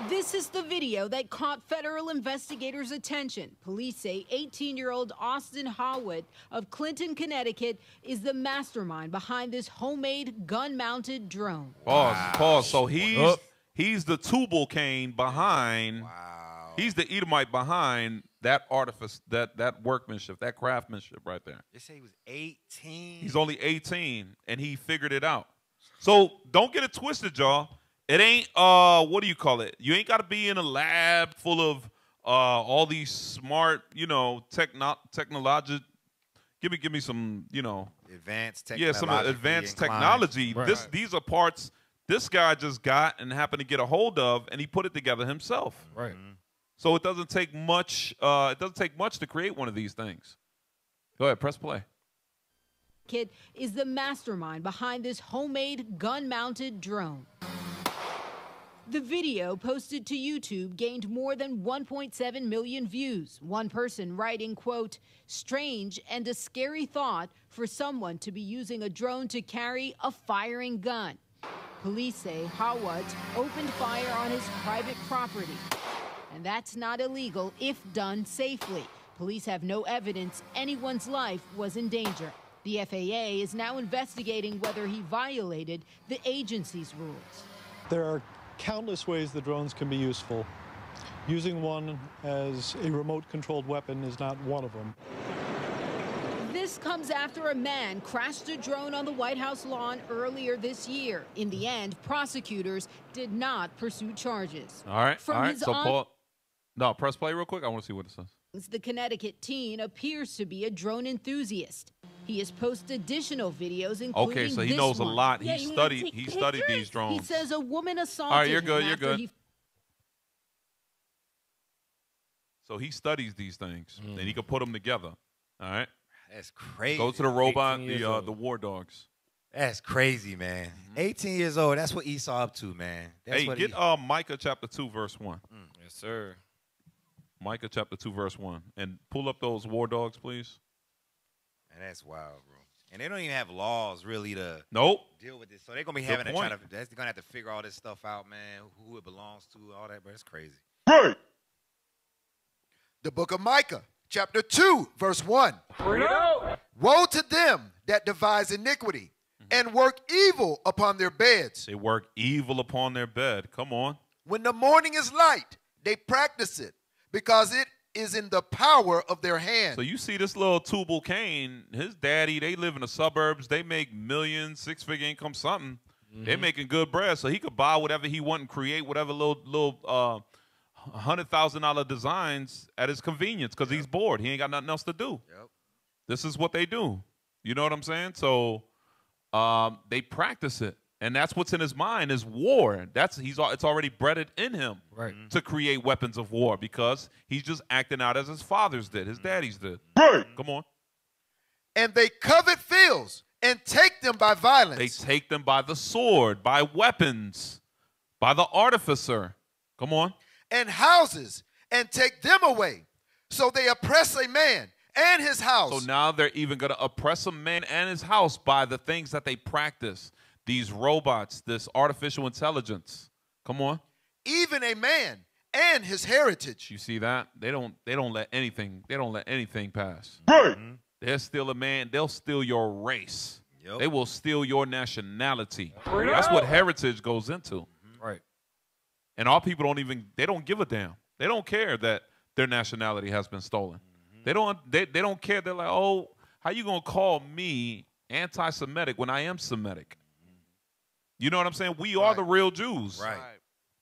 This is the video that caught federal investigators' attention. Police say 18-year-old Austin Howitt of Clinton, Connecticut is the mastermind behind this homemade gun-mounted drone. Pause. So he's the Tubal Cain behind. Wow. He's the Edomite behind that artifice, that workmanship, that craftsmanship right there. They say he was 18. He's only 18, and he figured it out. So don't get it twisted, y'all. It ain't what do you call it? You ain't got to be in a lab full of all these smart, technology. Give me some, advanced technology. Yeah, some advanced technology. Right. These are parts this guy just got and happened to get a hold of, and he put it together himself. Right. So it doesn't take much. It doesn't take much to create one of these things. Go ahead, press play. Kid is the mastermind behind this homemade gun-mounted drone. The video posted to YouTube gained more than 1.7 million views. One person writing, quote, "Strange and a scary thought for someone to be using a drone to carry a firing gun." Police say Hawat opened fire on his private property. And that's not illegal if done safely. Police have no evidence anyone's life was in danger. The FAA is now investigating whether he violated the agency's rules. There are countless ways the drones can be useful. Using one as a remote-controlled weapon is not one of them. This comes after a man crashed a drone on the White House lawn earlier this year. In the end, prosecutors did not pursue charges. All right. From all right. his So own- Paul, no, press play real quick. I want to see what it says. The Connecticut teen appears to be a drone enthusiast. He has posted additional videos, including Okay, so he this knows a one. lot. Yeah, He you studied. wanna He take studied pictures? these drones. He says a woman assaulted All right, you're good. him You're after good. he So he studies these things, and he can put them together. All right. That's crazy. Go to the robot, 18 years old. the war dogs. That's crazy, man. 18 years old. That's what Esau up to, man. That's Hey, what get Micah chapter 2, verse 1. Yes, sir. Micah chapter 2, verse 1. And pull up those war dogs, please. And that's wild, bro. And they don't even have laws really to deal with this. So they're gonna be Good having to try point. to. They're gonna have to figure all this stuff out, man. Who it belongs to, all that. But it's crazy. The book of Micah, chapter 2, verse 1. Woe to them that devise iniquity and work evil upon their beds. They work evil upon their bed. Come on. When the morning is light, they practice it, because it is in the power of their hand. So you see this little Tubal Cain, his daddy, they live in the suburbs. They make millions, six-figure income, something. They're making good bread, so he could buy whatever he want and create whatever little $100,000 designs at his convenience because he's bored. He ain't got nothing else to do. Yep. This is what they do. You know what I'm saying? So they practice it, and that's what's in his mind is war. It's already bred in him to create weapons of war because he's just acting out as his fathers did, his daddies did. Right. Come on. And they covet fields and take them by violence. They take them by the sword, by weapons, by the artificer. Come on. And houses and take them away. So they oppress a man and his house. So now they're even going to oppress a man and his house by the things that they practice. These robots, this artificial intelligence. Come on. Even a man and his heritage. You see that? They don't let anything pass. Right. They'll steal a man. They'll steal your race. Yep. They will steal your nationality. That's what heritage goes into. Right. And our people they don't give a damn. They don't care that their nationality has been stolen. They don't care. They're like, oh, how you gonna call me anti-Semitic when I am Semitic? You know what I'm saying? We are the real Jews. Right.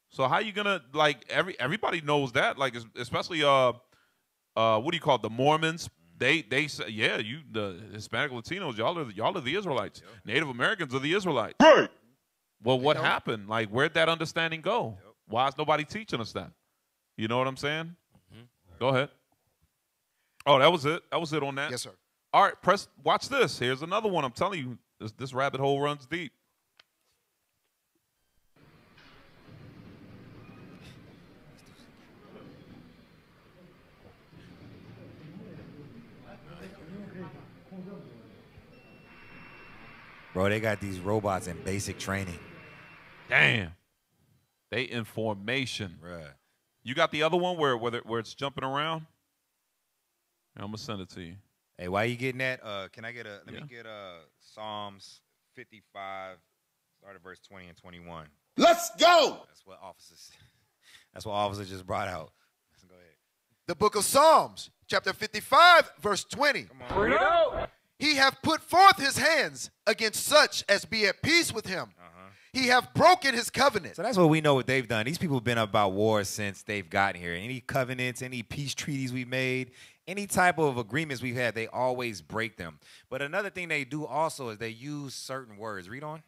So how you gonna everybody knows that, like especially what do you call it, the Mormons? They say, yeah, the Hispanic Latinos, y'all are the Israelites. Yep. Native Americans are the Israelites. Right. Well, what happened? Like, where'd that understanding go? Yep. Why is nobody teaching us that? You know what I'm saying? Go ahead. Oh, that was it. That was it on that. Yes, sir. All right, watch this. Here's another one. I'm telling you, this rabbit hole runs deep. Bro, they got these robots in basic training. Damn. They in formation. Right. You got the other one where it's jumping around? I'm going to send it to you. Hey, why you getting that? Can I get let me get Psalms 55, start at verse 20 and 21. Let's go. That's what officer just brought out. Go ahead. The book of Psalms, chapter 55, verse 20. Come on. He hath put forth his hands against such as be at peace with him. He hath broken his covenant. So that's what we know what they've done. These people have been about war since they've gotten here. Any covenants, any peace treaties we've made, any type of agreements we've had, they always break them. But another thing they do also is they use certain words. Read on.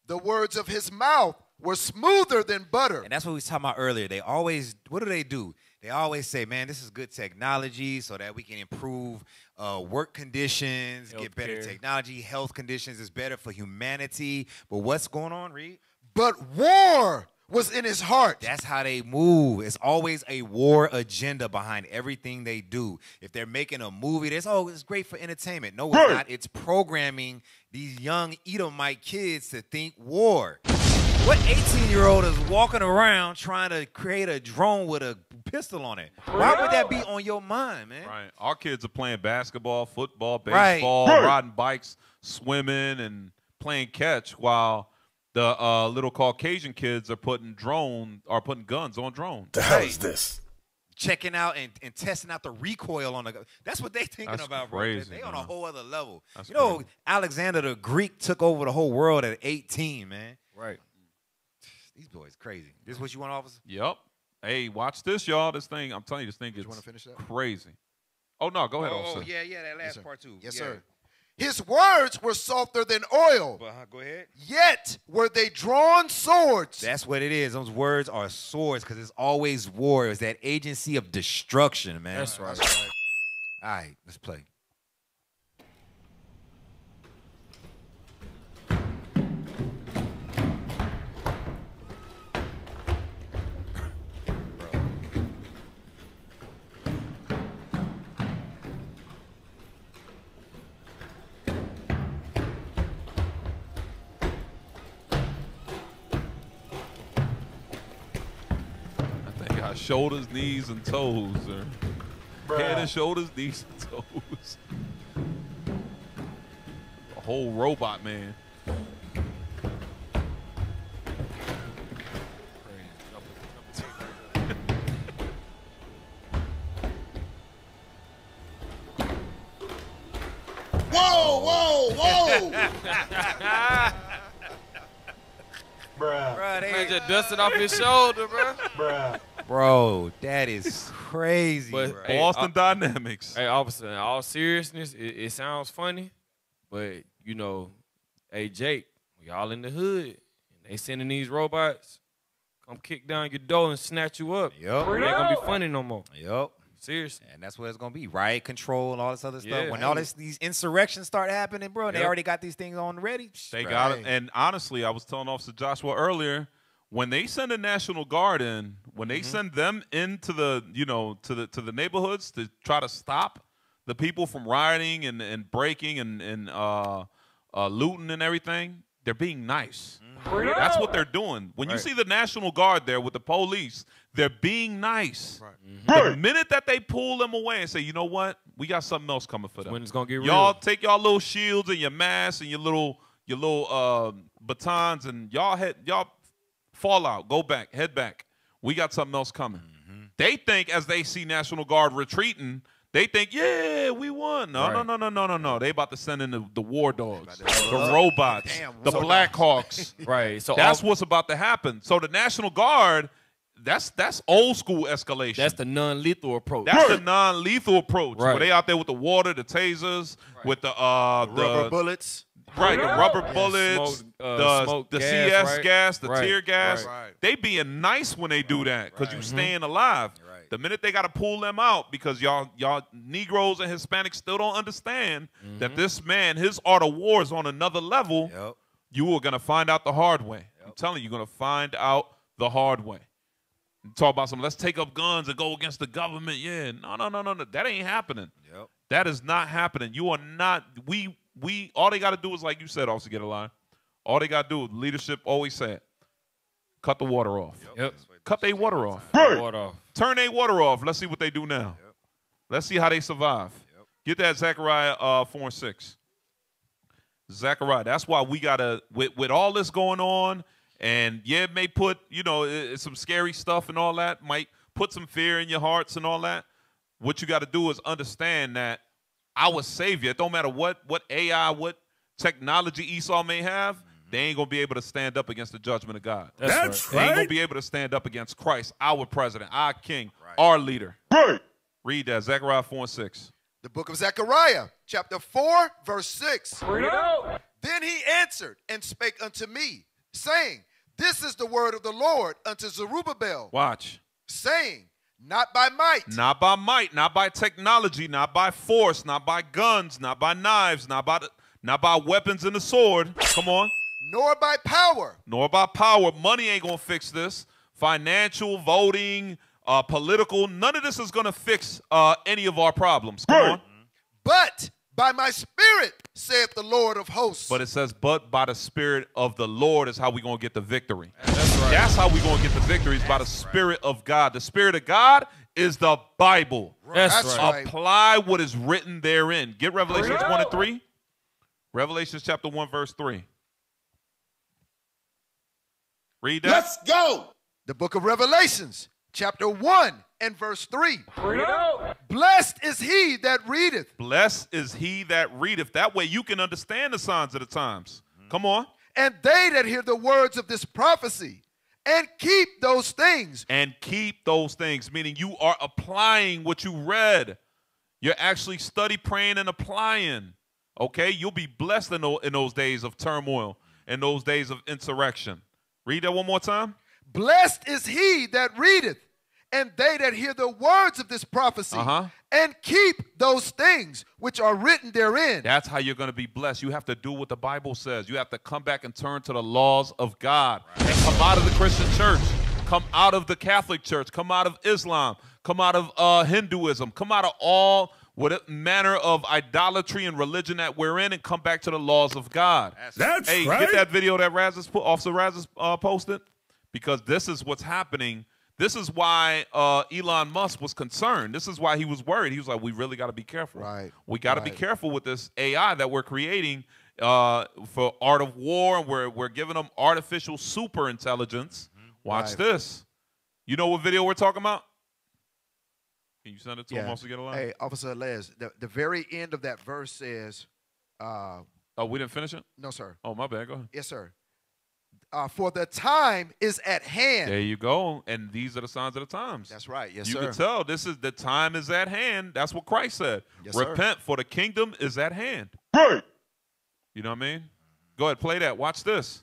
The words of his mouth were smoother than butter. And that's what we was talking about earlier. They always, what do? They always say, man, this is good technology so that we can improve work conditions, get better technology, health conditions is better for humanity. But what's going on, Reed? But war was in his heart. That's how they move. It's always a war agenda behind everything they do. If they're making a movie, it's great for entertainment. No, it's not. It's programming these young Edomite kids to think war. What 18-year-old is walking around trying to create a drone with a pistol on it? Why would that be on your mind, man? Right. Our kids are playing basketball, football, baseball, riding bikes, swimming, and playing catch while the little Caucasian kids are putting guns on drones. The hell is this? Checking out and testing out the recoil on the gun. That's what they thinking about, bro. Crazy, they on a whole other level. That's crazy. Alexander the Greek took over the whole world at 18, man. Right. These boys crazy. This is what you want, officer? Yep. Hey, watch this, y'all. This thing, I'm telling you, this thing is crazy. Oh, no, go ahead, officer. Oh, yeah, that last part, too. Yes, sir. His words were softer than oil. Go ahead. Yet were they drawn swords. That's what it is. Those words are swords because it's always war. It's that agency of destruction, man. That's right. All right, let's play. Shoulders, knees, and toes, or head and shoulders, knees, and toes. A whole robot, man. Whoa, whoa, whoa! Man just dusted off his shoulder, bro. Bro, that is crazy. But bro. Boston Dynamics. Hey, officer, in all seriousness, it sounds funny, but you know, hey Jake, we all in the hood, and they sending these robots come kick down your door and snatch you up. Yep. It ain't gonna be funny no more. Yep. Seriously. And that's what it's gonna be. Riot control and all this other stuff. Yeah. When all these insurrections start happening, bro, they already got these things on ready. They got it. And honestly, I was telling Officer Joshua earlier, when they send the National Guard in, when they send them into the, to the neighborhoods to try to stop the people from rioting and breaking and looting and everything, they're being nice. That's what they're doing. When you see the National Guard there with the police, they're being nice. The minute that they pull them away and say, you know what, we got something else coming for them. When it's gonna get y'all real. take y'all little shields and your masks and your little batons and y'all fall out, go back, head back. We got something else coming. They think as they see National Guard retreating, they think, yeah, we won. No. They about to send in the war dogs, the robots, the Blackhawks. Right. So that's what's about to happen. So the National Guard, that's old school escalation. That's the non-lethal approach. That's the non-lethal approach. Right. Where they out there with the water, the tasers, with the rubber bullets. Right, the rubber bullets, smoke the gas, CS right? gas, the Right, tear gas. right. They being nice when they do that because you staying alive. The minute they got to pull them out because y'all Negroes and Hispanics still don't understand that this man, his art of war is on another level, you are going to find out the hard way. I'm telling you, you're going to find out the hard way. You talk about let's take up guns and go against the government. Yeah, no. That ain't happening. That is not happening. You are not, all they got to do is, like you said, Officer Get a Line. All they got to do, leadership always said, cut the water off. Cut their water off. Turn their water off. Let's see what they do now. Let's see how they survive. Get that Zechariah 4 and 6. Zechariah. That's why we got to, with all this going on, and yeah, it may put, it's some scary stuff and all that, might put some fear in your hearts and all that. What you got to do is understand that our Savior, it don't matter what AI, what technology Esau may have, they ain't going to be able to stand up against the judgment of God. That's They ain't going to be able to stand up against Christ, our president, our king, our leader. Read that, Zechariah 4 and 6. The book of Zechariah, chapter 4, verse 6. Then he answered and spake unto me, saying, this is the word of the Lord unto Zerubbabel. Watch. Saying, not by might. Not by might, not by technology, not by force, not by guns, not by knives, not by weapons and the sword. Come on. Nor by power. Nor by power. Money ain't going to fix this. Financial, voting, political, none of this is going to fix any of our problems. Come on. But by my spirit, saith the Lord of hosts. But it says, but by the spirit of the Lord is how we're going to get the victory. That's how we're going to get the victory, is by the spirit of God. The spirit of God is the Bible. That's right. Apply what is written therein. Get Revelations 1 and 3. Revelations chapter 1, verse 3. Read that. Let's go. The book of Revelations, chapter 1 and verse 3. Blessed is he that readeth. Blessed is he that readeth. That way you can understand the signs of the times. Come on. And they that hear the words of this prophecy and keep those things. And keep those things, meaning you are applying what you read. You're actually study, praying, and applying. Okay? You'll be blessed in those days of turmoil, in those days of insurrection. Read that one more time. Blessed is he that readeth, and they that hear the words of this prophecy, and keep those things which are written therein. That's how you're going to be blessed. You have to do what the Bible says. You have to come back and turn to the laws of God. And come out of the Christian church. Come out of the Catholic Church. Come out of Islam. Come out of Hinduism. Come out of all what manner of idolatry and religion that we're in, and come back to the laws of God. That's hey, right. Get that video that Officer Raz posted, because this is what's happening. This is why Elon Musk was concerned. This is why he was worried. He was like, we really got to be careful. We got to be careful with this AI that we're creating for art of war, and we're giving them artificial super intelligence. Watch this. You know what video we're talking about? Can you send it to him, Officer Get a Line? Hey, Officer Les, the very end of that verse says... oh, we didn't finish it? No, sir. Oh, my bad. Go ahead. Yes, sir. For the time is at hand. There you go. And these are the signs of the times. That's right. Yes, you sir. can tell this is the time is at hand. That's what Christ said. Yes, sir. Repent, for the kingdom is at hand. Right. You know what I mean? Go ahead, play that. Watch this.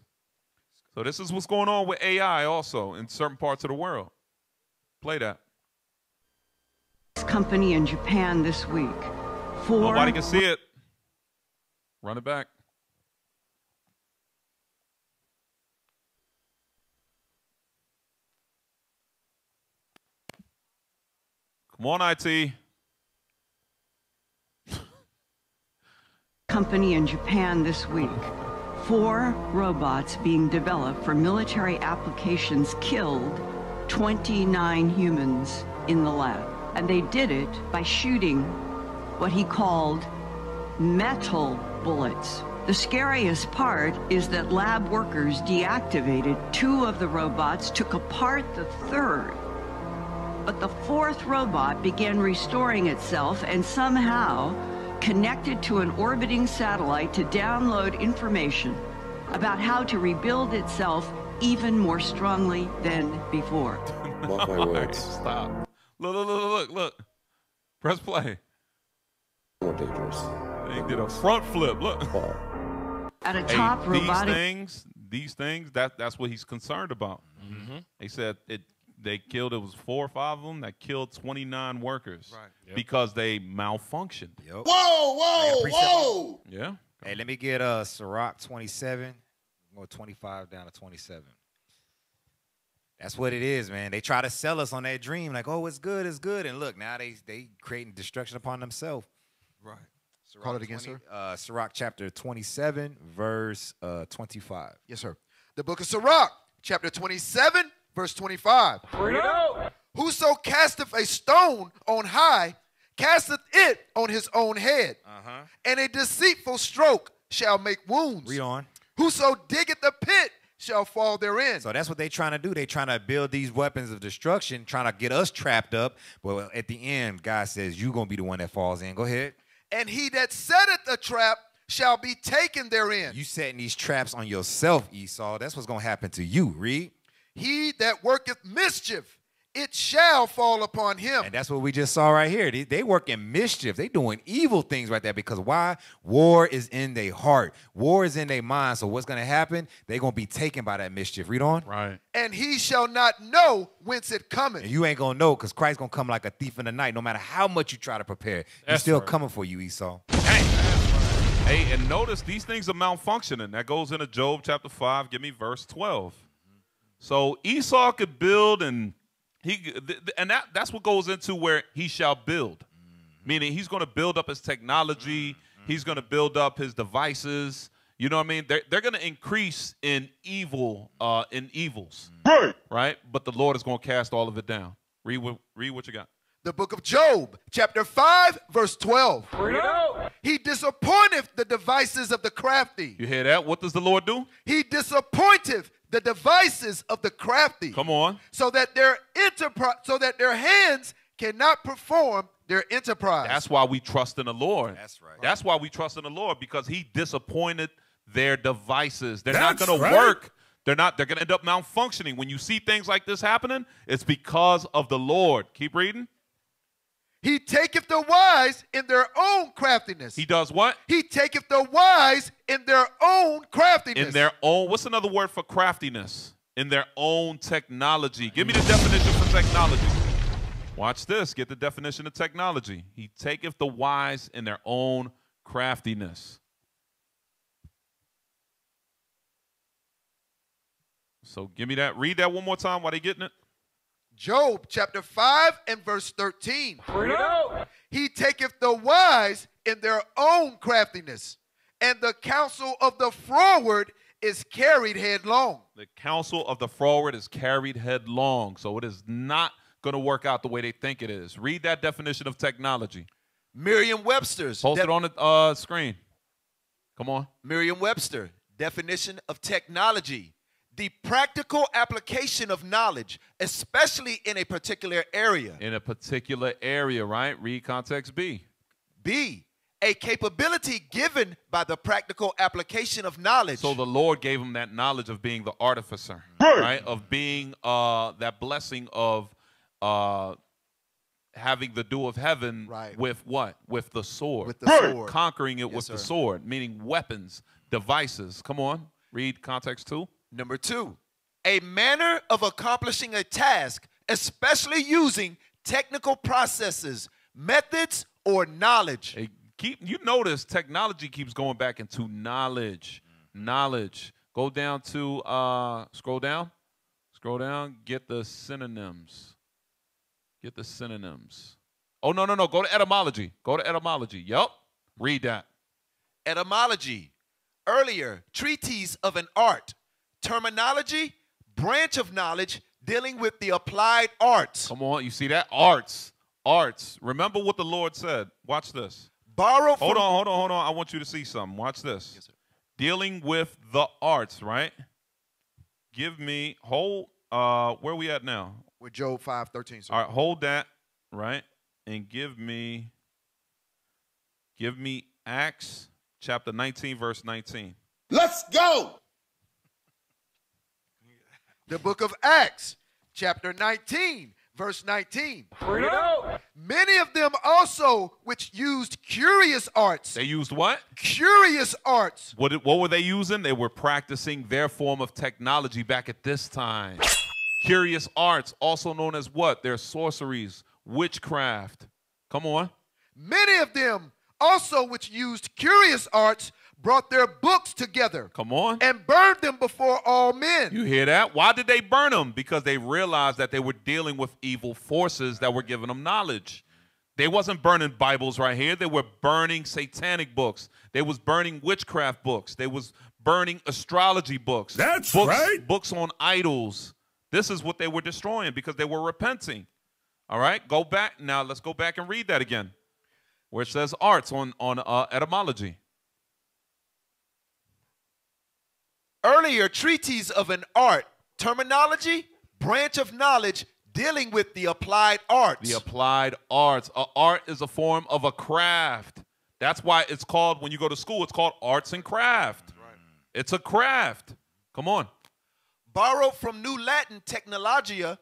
So this is what's going on with AI also in certain parts of the world. Play that. Company in Japan this week. Nobody can see it. Run it back. Come on, IT. Company in Japan this week. 4 robots being developed for military applications killed 29 humans in the lab. And they did it by shooting what he called metal bullets. The scariest part is that lab workers deactivated 2 of the robots, took apart the 3rd. But the 4th robot began restoring itself and somehow connected to an orbiting satellite to download information about how to rebuild itself even more strongly than before. Mark my words. Stop. Look. Press play. More dangerous. They did a front flip. Look. At a top robotic... These things, that's what he's concerned about. Mm-hmm. They said they killed, it was 4 or 5 of them that killed 29 workers because they malfunctioned. Yep. Whoa! Yeah. Hey, let me get Sirach 27. Go 25 down to 27. That's what it is, man. They try to sell us on that dream, like, oh, it's good, and look, now they creating destruction upon themselves. Right. Call it again, sir. Sirach chapter 27, verse 25. Yes, sir. The book of Sirach, chapter 27, verse 25. Whoso casteth a stone on high, casteth it on his own head, and a deceitful stroke shall make wounds. Read on. Whoso diggeth the pit shall fall therein. So that's what they trying to do. They trying to build these weapons of destruction, trying to get us trapped up. But at the end, God says, you're going to be the one that falls in. Go ahead. And he that setteth a trap shall be taken therein. You setting these traps on yourself, Esau. That's what's going to happen to you. Read. He that worketh mischief, it shall fall upon him. And that's what we just saw right here. They work in mischief. They doing evil things right there because why? War is in their heart. War is in their mind. So what's going to happen? They're going to be taken by that mischief. Read on. Right. And he shall not know whence it cometh. And you ain't going to know because Christ's going to come like a thief in the night no matter how much you try to prepare. He's still coming for you, Esau. Hey, and notice these things are malfunctioning. That goes into Job chapter 5. Give me verse 12. So Esau could build and that's what goes into where he shall build. Meaning he's going to build up his technology. He's going to build up his devices. You know what I mean? They're going to increase in evils. Right? But the Lord is going to cast all of it down. Read what you got. The book of Job, chapter 5, verse 12. He disappointeth the devices of the crafty. You hear that? What does the Lord do? He disappointeth the devices of the crafty. Come on. So that their hands cannot perform their enterprise. That's why we trust in the Lord. That's right. That's why we trust in the Lord, because he disappointed their devices. They're That's not going to work. They're going to end up malfunctioning. When you see things like this happening, it's because of the Lord. Keep reading. He taketh the wise in their own craftiness. He does what? He taketh the wise in their own craftiness. In their own, what's another word for craftiness? In their own technology. Give me the definition for technology. Watch this. Get the definition of technology. He taketh the wise in their own craftiness. So give me that. Read that one more time while they getting it. Job chapter 5 and verse 13. He taketh the wise in their own craftiness, and the counsel of the froward is carried headlong. The counsel of the froward is carried headlong. So it is not going to work out the way they think it is. Read that definition of technology. Merriam-Webster's. Post it on the screen. Come on. Merriam-Webster, definition of technology. The practical application of knowledge, especially in a particular area. In a particular area, right? Read context B. B, A capability given by the practical application of knowledge. So the Lord gave him that knowledge of being the artificer, right? Of being that blessing of having the dew of heaven with what? With the sword. With the sword. Conquering it with the sword, meaning weapons, devices. Come on, read context 2. Number 2, a manner of accomplishing a task, especially using technical processes, methods, or knowledge. You notice technology keeps going back into knowledge. Knowledge. Go down to scroll down. Scroll down. Get the synonyms. Get the synonyms. Oh no. Go to etymology. Go to etymology. Yup. Read that. Etymology. Earlier, treatise of an art. Terminology, branch of knowledge dealing with the applied arts. Come on, you see that? Arts. Arts. Remember what the Lord said. Watch this. Borrow from... Hold on. I want you to see something. Watch this. Yes, sir. Dealing with the arts, right? Give me, where we at now? With Job 5:13, sir. All right, hold that, right? And give me Acts chapter 19, verse 19. Let's go! The book of Acts, chapter 19, verse 19. Many of them also which used curious arts. They used what? Curious arts. What were they using? They were practicing their form of technology back at this time. Curious arts, also known as what? Their sorceries, witchcraft. Come on. Many of them also which used curious arts brought their books together. Come on. And burned them before all men. You hear that? Why did they burn them? Because they realized that they were dealing with evil forces that were giving them knowledge. They wasn't burning Bibles right here. They were burning satanic books. They was burning witchcraft books. They was burning astrology books. That's books, right. Books on idols. This is what they were destroying because they were repenting. All right? Go back. Now let's go back and read that again. Where it says arts on etymology. Earlier, treatise of an art, terminology, branch of knowledge dealing with the applied arts. The applied arts. Art is a form of a craft. That's why it's called, when you go to school, it's called arts and craft. Right. It's a craft. Come on. Borrowed from New Latin technologia,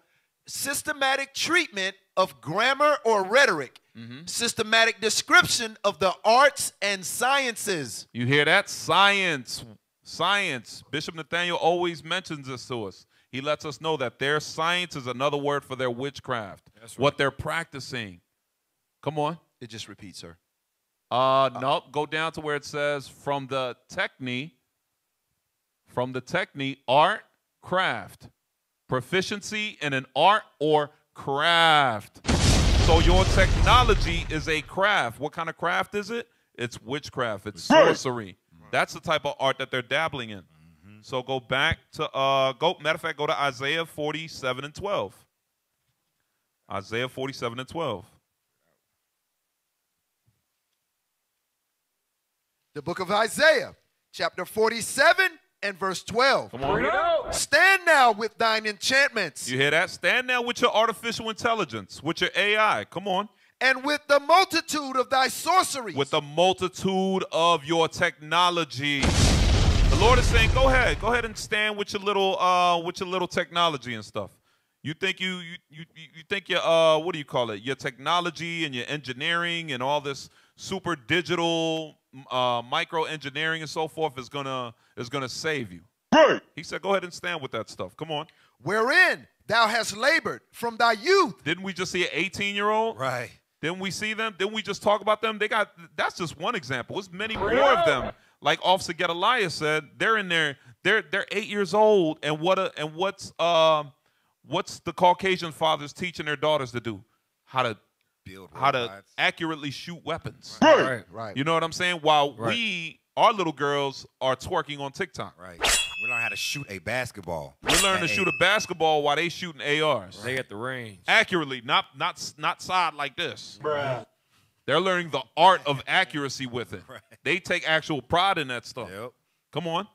systematic treatment of grammar or rhetoric. Systematic description of the arts and sciences. You hear that? Science. Science. Bishop Nathaniel always mentions this to us. He lets us know that their science is another word for their witchcraft. That's right. What they're practicing. Come on. It just repeats, sir. Nope. Go down to where it says from the techne, art, craft. Proficiency in an art or craft. So your technology is a craft. What kind of craft is it? It's witchcraft. It's sorcery. That's the type of art that they're dabbling in. So go back to, matter of fact, go to Isaiah 47 and 12. Isaiah 47 and 12. The book of Isaiah, chapter 47 and verse 12. Come on. Stand now with thine enchantments. You hear that? Stand now with your artificial intelligence, with your AI. Come on. And with the multitude of thy sorceries. With the multitude of your technology. The Lord is saying, go ahead and stand with your little technology and stuff. You think you think your what do you call it? Your technology and your engineering and all this super digital micro engineering and so forth is gonna save you. Right. He said, go ahead and stand with that stuff. Come on. Wherein thou hast labored from thy youth. Didn't we just see an 18-year-old? Right. Didn't we see them? Didn't we just talk about them? That's just one example. There's many more of them. Like Officer Gedaliah said, they're in there. They're 8 years old, and what's the Caucasian fathers teaching their daughters to do? How to build robots. How to accurately shoot weapons. Right. You know what I'm saying? While our little girls are twerking on TikTok. Right. We learn how to shoot a basketball. We learn to shoot a basketball while they shooting ARs. They at the range. Accurately, not side like this. Bruh. They're learning the art of accuracy with it. Right. They take actual pride in that stuff. Yep. Come on.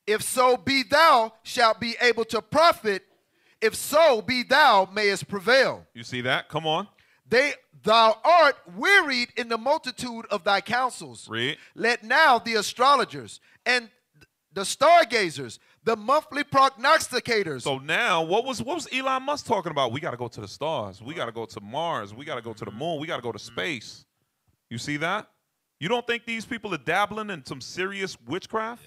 If so be thou shalt be able to profit, if so be thou mayest prevail. You see that? Come on. Thou art wearied in the multitude of thy counsels. Read. Let now the astrologers and the stargazers, the monthly prognosticators. So now, what was Elon Musk talking about? We got to go to the stars. We got to go to Mars. We got to go to the moon. We got to go to space. You see that? You don't think these people are dabbling in some serious witchcraft?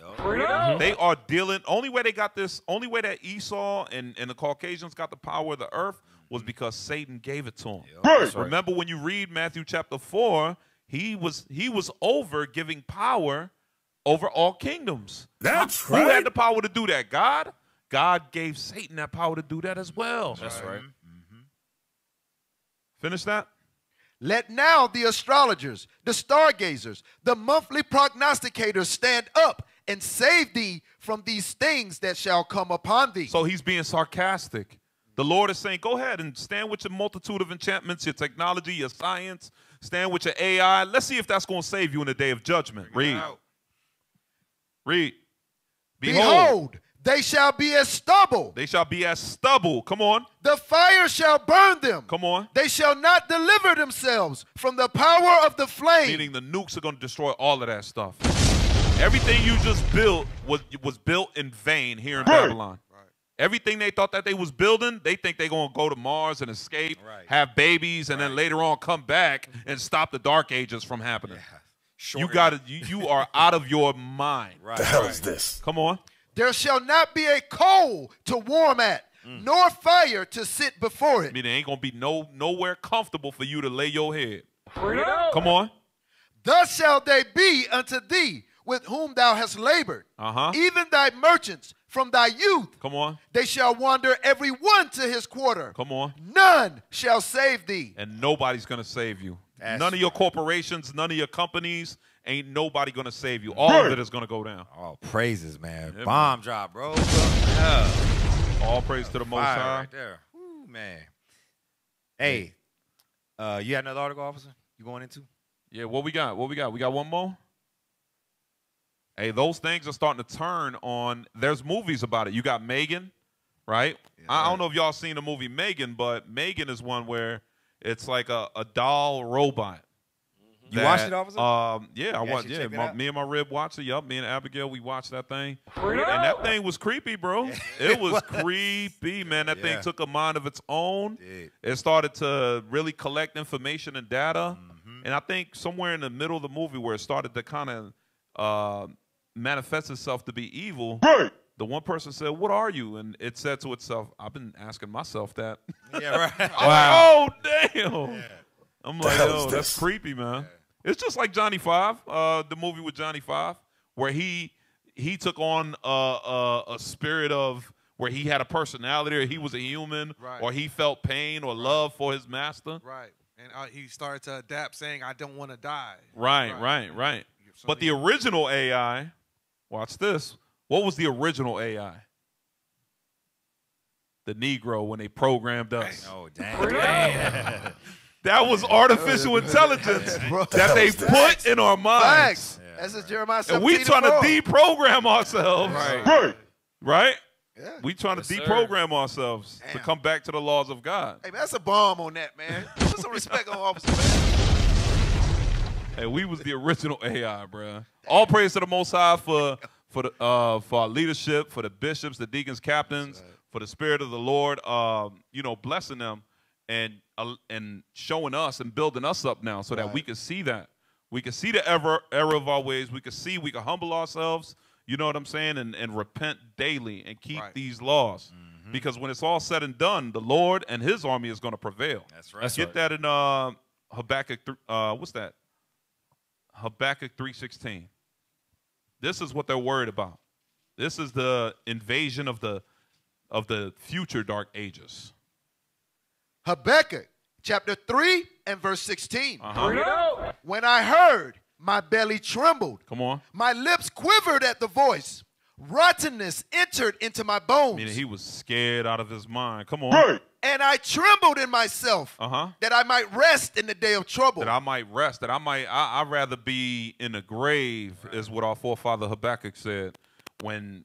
They are dealing. Only way they got this. Only way that Esau and the Caucasians got the power of the earth was because Satan gave it to them. Right. Remember when you read Matthew chapter 4, he was over giving power over all kingdoms. That's Who had the power to do that? God? God gave Satan that power to do that as well. That's right. Finish that? Let now the astrologers, the stargazers, the monthly prognosticators stand up and save thee from these things that shall come upon thee. So he's being sarcastic. The Lord is saying, go ahead and stand with your multitude of enchantments, your technology, your science. Stand with your AI. Let's see if that's going to save you in the day of judgment. Read. Read. Behold, they shall be as stubble. They shall be as stubble. Come on. The fire shall burn them. Come on. They shall not deliver themselves from the power of the flame. Meaning the nukes are going to destroy all of that stuff. Everything you just built was built in vain here in Babylon. Everything they thought that they was building, they think they're going to go to Mars and escape, have babies, and then later on come back and stop the Dark Ages from happening. You got it. You are out of your mind. The hell is this? Come on. There shall not be a coal to warm at, nor fire to sit before it. I mean, there ain't going to be nowhere comfortable for you to lay your head. Come on. Thus shall they be unto thee with whom thou hast labored, even thy merchants from thy youth. Come on. They shall wander every one to his quarter. Come on. None shall save thee. And nobody's going to save you. None of your corporations, none of your companies, ain't nobody going to save you. All of it is going to go down. Oh, praises, man. Yeah, Bomb drop, bro. All praise to the Most High. Right there. Ooh, man. Hey, you had another article, officer? You going into? Yeah, what we got? We got one more? Hey, those things are starting to turn on. There's movies about it. You got Megan, right? Yeah, I don't know if y'all seen the movie Megan, but Megan is one where it's like a doll robot. You watched it, officer? Yeah, I watched. Yeah, me and my rib watched it. Yup, me and Abigail, we watched that thing. And that thing was creepy, bro. It was creepy, man. That thing took a mind of its own. It started to really collect information and data. And I think somewhere in the middle of the movie where it started to kind of manifest itself to be evil, the one person said, "What are you?" And it said to itself, "I've been asking myself that." Yeah, right. Wow. Oh, damn. Yeah. I'm like, yo, that's creepy, man. Yeah. It's just like Johnny Five, the movie with Johnny Five, where he took on a spirit of where he had a personality, or he was a human, or he felt pain or love for his master. Right. And he started to adapt, saying, "I don't want to die." Right. But the original AI, watch this. What was the original AI? The Negro when they programmed us. Oh, damn. That was artificial intelligence that they put in our minds. Facts. That's a Jeremiah 17. And we trying to deprogram ourselves. Right? Yeah. We trying to deprogram ourselves to come back to the laws of God. Hey, man, that's a bomb on that, man. Put some respect on officer, man. Hey, we was the original AI, bro. All praise to the Most High for our leadership, for the bishops, the deacons, captains, for the Spirit of the Lord, blessing them and showing us and building us up now so that we can see that. We can see the error of our ways. We can humble ourselves, you know what I'm saying, and repent daily and keep these laws. Because when it's all said and done, the Lord and his army is going to prevail. That's right. Get that in Habakkuk, what's that? Habakkuk 3:16. This is what they're worried about. This is the invasion of the future dark ages. Habakkuk chapter 3 and verse 16. When I heard, my belly trembled. Come on. My lips quivered at the voice. Rottenness entered into my bones. Meaning he was scared out of his mind. Come on. And I trembled in myself that I might rest in the day of trouble. That I might rest. I'd rather be in the grave, is what our forefather Habakkuk said. when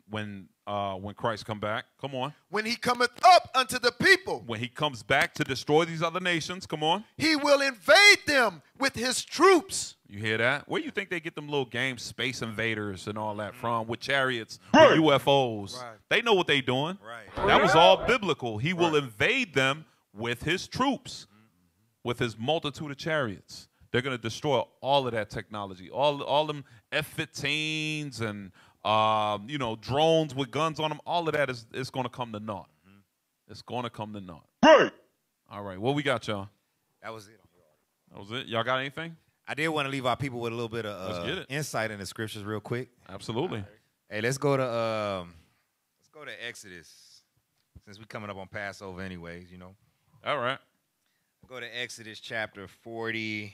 Christ come back. Come on. When he cometh up unto the people. When he comes back to destroy these other nations. Come on. He will invade them with his troops. You hear that? Where you think they get them little games, Space Invaders and all that from, with chariots, with UFOs? Right. They know what they doing. Right. That was all biblical. He will invade them with his troops, with his multitude of chariots. They're going to destroy all of that technology, all them F-15s and you know, drones with guns on them. All of that is going to come to naught. It's going to come to naught. Hey. All right, what we got, y'all? That was it. That was it. Y'all got anything? I did want to leave our people with a little bit of insight in the scriptures, real quick. Absolutely. Right. Hey, let's go to Exodus, since we're coming up on Passover, anyways. You know. All right. Go to Exodus chapter 40,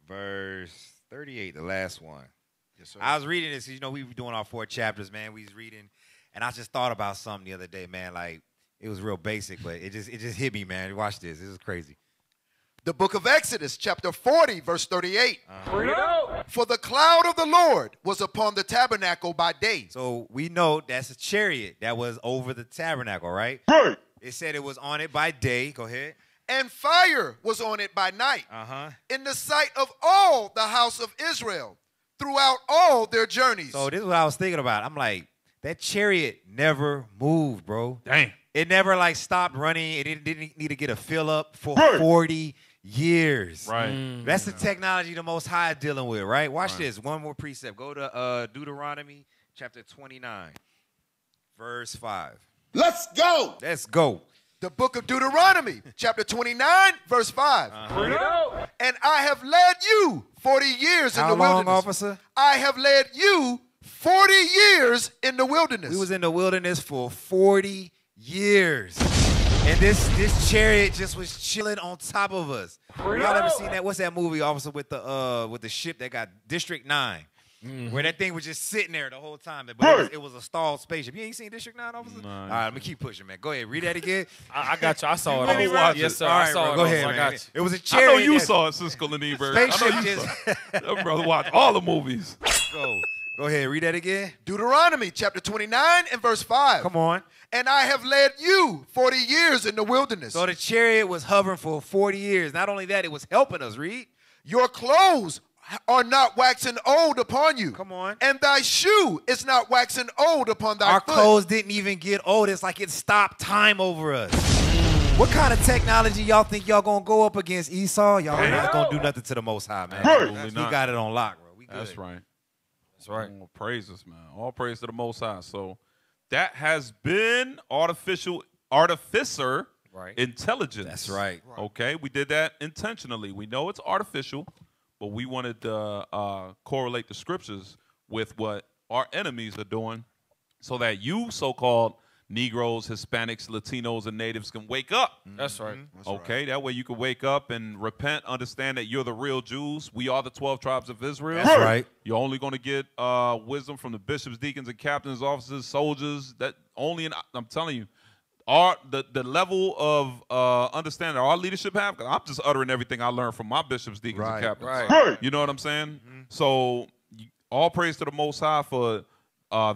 verse 38, the last one. Yes, sir. I was reading this. You know, we were doing our 4 chapters, man. We was reading, and I just thought about something the other day, man. Like, it was real basic, but it just hit me, man. Watch this. This is crazy. The book of Exodus, chapter 40, verse 38. For the cloud of the Lord was upon the tabernacle by day. So we know that's a chariot that was over the tabernacle, right? It said it was on it by day. Go ahead. And fire was on it by night. In the sight of all the house of Israel throughout all their journeys. So this is what I was thinking about. I'm like, that chariot never moved, bro. Dang. It never like stopped running. It didn't need to get a fill up for 40 years. Right. That's the technology the Most High is dealing with, right? Watch this. One more precept. Go to Deuteronomy chapter 29, verse 5. Let's go. Let's go. The book of Deuteronomy, chapter 29, verse 5. And I have led you 40 years in the wilderness. How long, officer? I have led you 40 years in the wilderness. We was in the wilderness for 40 years. And this chariot just was chilling on top of us. Y'all ever seen that? What's that movie, officer, with the ship that got District 9? Where that thing was just sitting there the whole time. But it was a stalled spaceship. You ain't seen District 9, officer? No, all right, let me keep pushing, man. Go ahead. Read that again. I got you. I saw it. Let me watch Yes, it. sir. All right, I saw bro, it. go ahead, I man. got you. It was a I chariot. know you saw it, Siskel and Ebert. I know you saw it. That brother watched all the movies. Go ahead. Read that again. Deuteronomy chapter 29 and verse 5. Come on. And I have led you 40 years in the wilderness. So the chariot was hovering for 40 years. Not only that, it was helping us. Read. Your clothes are not waxing old upon you. Come on. And thy shoe is not waxing old upon thy foot. Our clothes didn't even get old. It's like it stopped time over us. What kind of technology y'all think y'all gonna go up against, Esau? Y'all not gonna do nothing to the Most High, man. Absolutely We not. got it on lock, bro. We good. That's right. That's right. All praises, man. All praise to the Most High. So that has been Artificer intelligence. That's right. Okay, we did that intentionally. We know it's artificial, but we wanted to correlate the scriptures with what our enemies are doing so that you so-called Negroes, Hispanics, Latinos, and Natives can wake up. That's right. Okay, that way you can wake up and repent, understand that you're the real Jews. We are the 12 tribes of Israel. That's right. You're only going to get wisdom from the bishops, deacons, and captains, officers, soldiers. That only, I'm telling you, the level of understanding our leadership have. Cause I'm just uttering everything I learned from my bishops, deacons, and captains. Right. You know what I'm saying? So all praise to the Most High for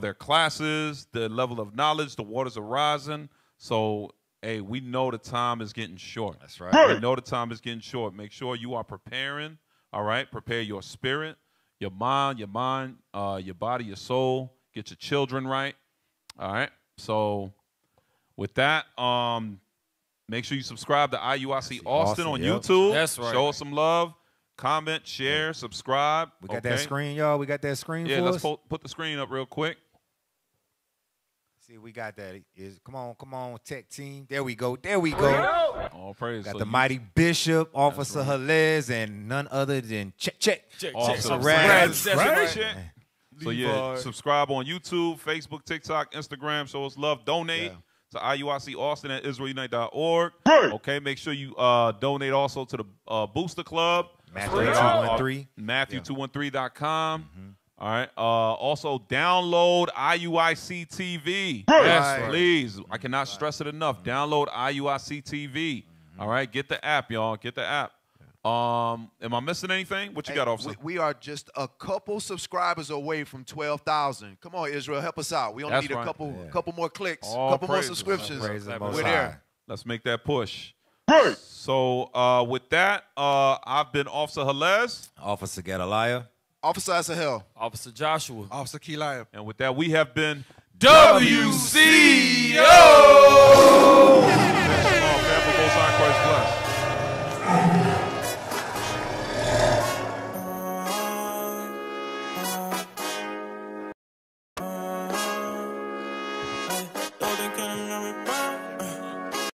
their classes, the level of knowledge, the waters are rising. So, hey, we know the time is getting short. That's right. We know the time is getting short. Make sure you are preparing, all right? Prepare your spirit, your mind, your body, your soul. Get your children right, all right? So, with that, make sure you subscribe to IUIC Austin on YouTube. That's right. Show us some love. Comment, share, subscribe. We got that screen, y'all. We got that screen Yeah, for let's us. put the screen up real quick. See, we got that. Come on, tech team. There we go. There we go. All praise. Got So the you- mighty Bishop, Officer Halez, and none other than Check. Awesome. Rad. Check. So yeah, subscribe on YouTube, Facebook, TikTok, Instagram. Show us love. Donate to IUIC Austin at IsraelUnite.org. Okay, make sure you donate also to the Booster Club. Matthew 213. Matthew213.com. All right. Also, download IUIC TV. Yes, please. I cannot stress it enough. Download IUIC TV. All right. Get the app, y'all. Get the app. Am I missing anything? What you got, officer? We are just a couple subscribers away from 12,000. Come on, Israel, help us out. We only need a couple more clicks, a couple more subscriptions. We're there. Let's make that push. So with that, I've been Officer Halez. Officer Gedaliah. Officer Asahel. Officer Joshua. Officer Keliah. And with that, we have been WCO. Christ bless.